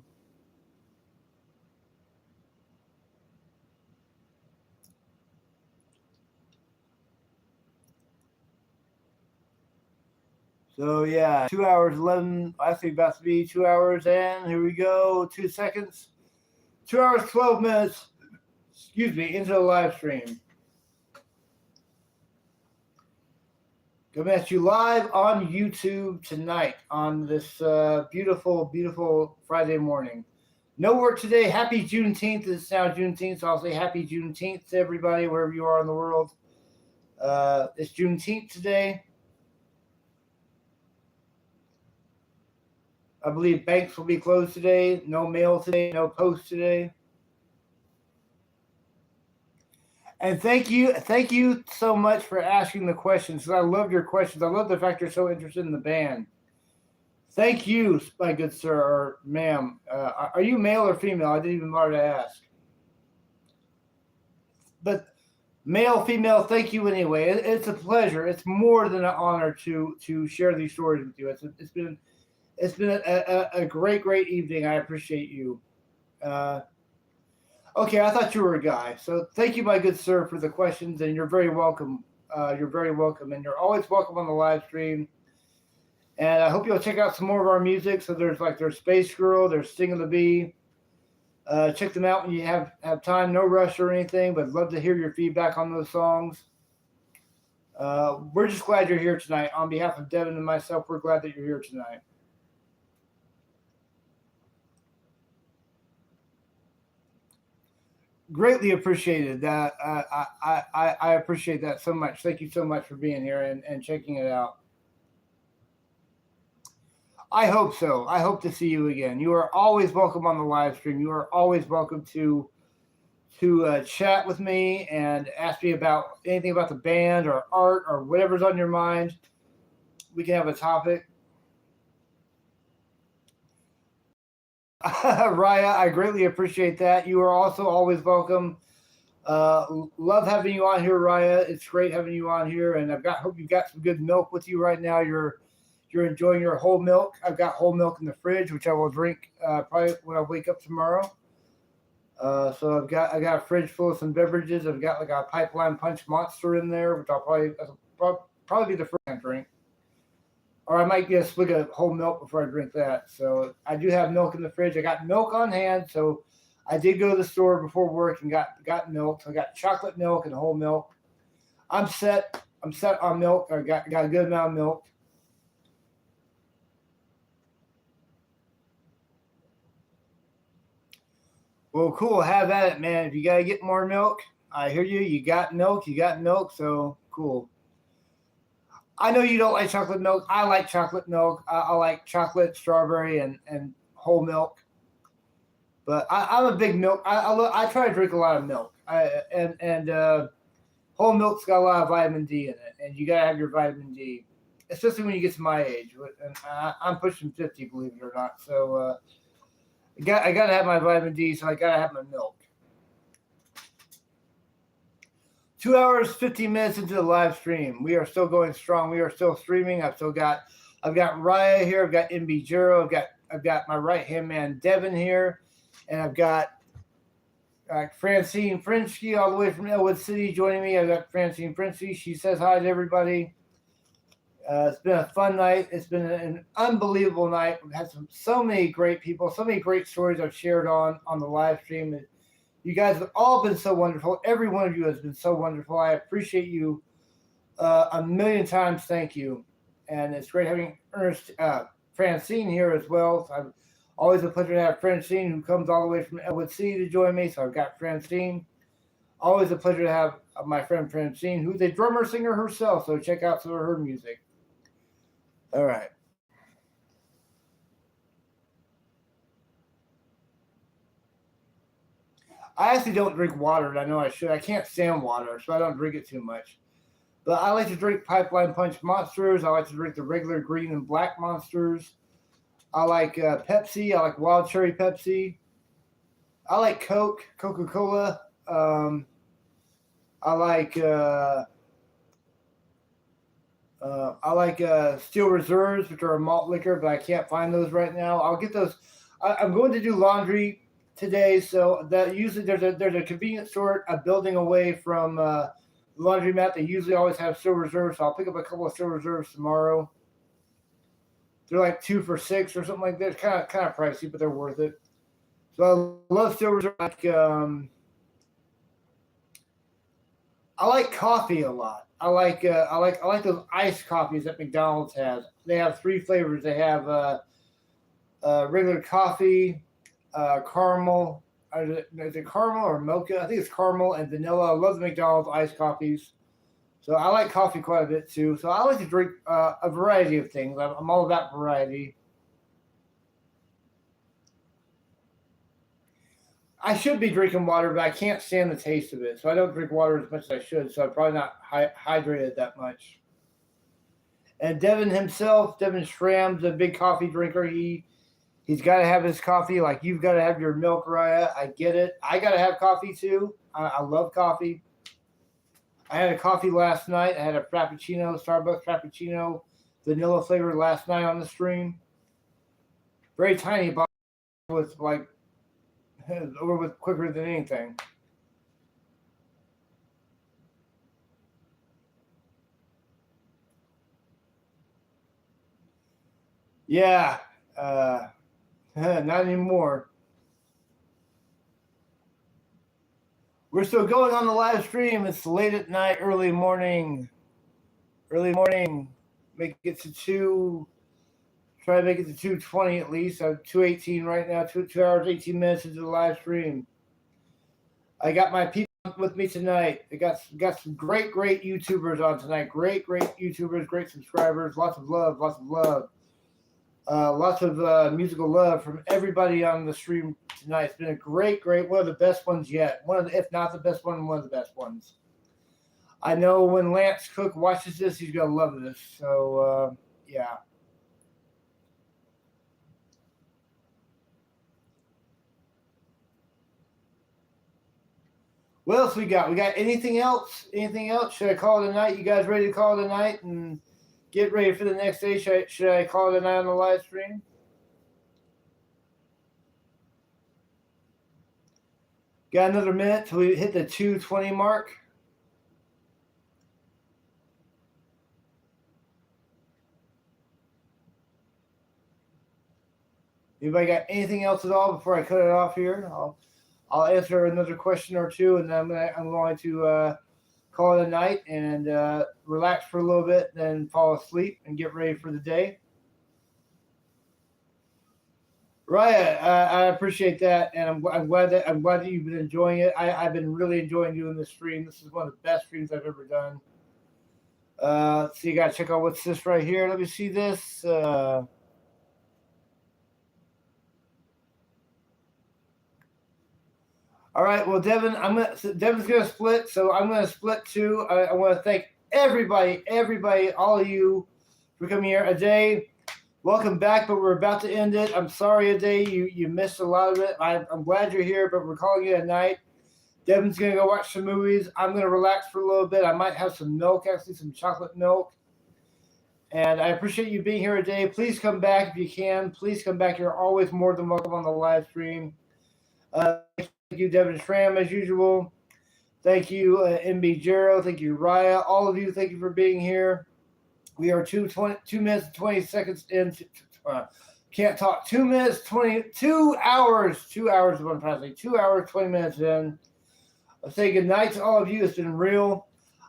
So yeah, 2 hours 11. I think about to be 2 hours and here we go. 2 seconds. 2 hours 12 minutes. Excuse me, into the live stream. Coming at you live on YouTube tonight on this beautiful, beautiful Friday morning. No work today. Happy Juneteenth. It's now Juneteenth, so I'll say happy Juneteenth to everybody wherever you are in the world. It's Juneteenth today. I believe banks will be closed today. No mail today. No post today. And thank you so much for asking the questions. I love your questions. I love the fact you're so interested in the band. Thank you, my good sir or ma'am. Are you male or female? I didn't even bother to ask. But male, female, thank you anyway. It's a pleasure. It's more than an honor to share these stories with you. It's been a great evening. I appreciate you. Okay, I thought you were a guy. So thank you, my good sir, for the questions, and you're very welcome. You're very welcome, and you're always welcome on the live stream. And I hope you'll check out some more of our music. So there's Space Girl, there's Sting of the Bee. Check them out when you have time. No rush or anything, but love to hear your feedback on those songs. We're just glad you're here tonight. On behalf of Devin and myself, we're glad that you're here tonight. Greatly appreciated that. I appreciate that so much. Thank you so much for being here and checking it out. I hope so. I hope to see you again. You are always welcome on the live stream. You are always welcome to chat with me and ask me about anything about the band or art or whatever's on your mind. We can have a topic. Raya, I greatly appreciate that. You are also always welcome. Love having you on here, Raya. It's great having you on here, and hope you've got some good milk with you right now. You're enjoying your whole milk. I've got whole milk in the fridge, which I will drink probably when I wake up tomorrow. So I got a fridge full of some beverages. I've got a Pipeline Punch Monster in there, which I'll probably be the first I drink. Or I might get a swig of whole milk before I drink that. So I do have milk in the fridge. I got milk on hand, so I did go to the store before work and got milk. So I got chocolate milk and whole milk. I'm set on milk. I got a good amount of milk. Well, cool. Have at it, man. If you got to get more milk, I hear you. You got milk. So cool. I know you don't like chocolate milk. I like chocolate milk. I like chocolate, strawberry, and whole milk. But I'm a big milk. I try to drink a lot of milk. Whole milk's got a lot of vitamin D in it, and you gotta have your vitamin D, especially when you get to my age. And I'm pushing 50, believe it or not. So I gotta have my vitamin D, so I gotta have my milk. 2 hours, 15 minutes into the live stream. We are still going strong. We are still streaming. I've got Raya here. I've got MB Juro. I've got my right hand man Devin here, and I've got Francine Frinsky all the way from Elwood City joining me. I've got Francine Frinsky. She says hi to everybody. It's been a fun night. It's been an unbelievable night. We've had so many great people, so many great stories I've shared on the live stream. You guys have all been so wonderful. Every one of you has been so wonderful. I appreciate you a million times. Thank you. And it's great having Francine here as well. So I'm always a pleasure to have Francine, who comes all the way from Elwood City to join me. So I've got Francine. Always a pleasure to have my friend Francine, who's a drummer singer herself. So check out some of her music. All right. I actually don't drink water, and I know I should. I can't stand water, so I don't drink it too much. But I like to drink Pipeline Punch Monsters. I like to drink the regular green and black Monsters. I like Pepsi. I like Wild Cherry Pepsi. I like Coke, Coca-Cola. I like Steel Reserves, which are a malt liquor, but I can't find those right now. I'll get those. I'm going to do laundry today, so that usually there's a convenience store a building away from the laundromat. They usually always have Steel Reserves, so I'll pick up a couple of Steel Reserves tomorrow. They're like 2 for $6 or something like that. It's kind of pricey, but they're worth it. So I love Steel Reserve. I like coffee a lot. I like those iced coffees that McDonald's has. They have 3 flavors. They have regular coffee, caramel. Is it caramel or mocha? I think it's caramel and vanilla. I love the McDonald's iced coffees. So I like coffee quite a bit too. So I like to drink a variety of things. I'm all about variety. I should be drinking water, but I can't stand the taste of it. So I don't drink water as much as I should. So I'm probably not hydrated that much. And Devin himself, Devin Schramm's a big coffee drinker. He's got to have his coffee like you've got to have your milk, Raya. I get it. I got to have coffee too. I love coffee. I had a coffee last night. I had a Frappuccino, Starbucks Frappuccino, vanilla flavor last night on the stream. Very tiny bottle with like over with quicker than anything. Yeah, not anymore. We're still going on the live stream. It's late at night, early morning. Make it to 2. Try to make it to 2:20 at least. I'm 2:18 right now. 2 hours 18 minutes into the live stream. I got my people with me tonight. I got some great YouTubers on tonight. Great YouTubers, great subscribers. Lots of love. Lots of musical love from everybody on the stream tonight. It's been a great, one of the best ones yet. If not the best one of the best ones. I know when Lance Cook watches this, he's gonna love this. So yeah. What else we got? We got anything else? Should I call it a night? You guys ready to call it a night and get ready for the next day? Should I call it a night on the live stream? Got another minute till we hit the 2:20 mark. Anybody got anything else at all before I cut it off here? I'll answer another question or two, and then I'm going to call it a night and relax for a little bit, then fall asleep and get ready for the day. Raya, I appreciate that, and I'm glad that you've been enjoying it. I've been really enjoying doing this stream. This is one of the best streams I've ever done. Let's see, you gotta check out what's this right here. Let me see this. All right. Well, Devin's gonna split, so I'm gonna split too. I want to thank everybody, all of you for coming here. Ajay, welcome back, but we're about to end it. I'm sorry, Ajay, you missed a lot of it. I'm glad you're here, but we're calling it a night. Devin's gonna go watch some movies. I'm gonna relax for a little bit. I might have some milk, actually, some chocolate milk. And I appreciate you being here today. Please come back if you can. Please come back. You're always more than welcome on the live stream. Thank you, Devin Schramm, as usual. Thank you, MB Jero. Thank you, Raya. All of you, thank you for being here. We are 2 minutes and 20 seconds in. Can't talk. 2 minutes, 2 hours. 2 hours is what I'm trying to say. 2 hours, 20 minutes in. I'll say good night to all of you. It's been real.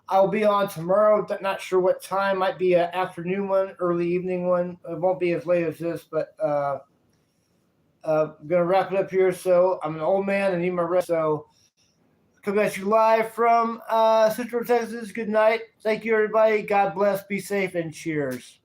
I'll be on tomorrow. Not sure what time. Might be an afternoon one, early evening one. It won't be as late as this, but I'm going to wrap it up here. So I'm an old man and need my rest. So coming at you live from Central Texas. Good night. Thank you, everybody. God bless. Be safe and cheers.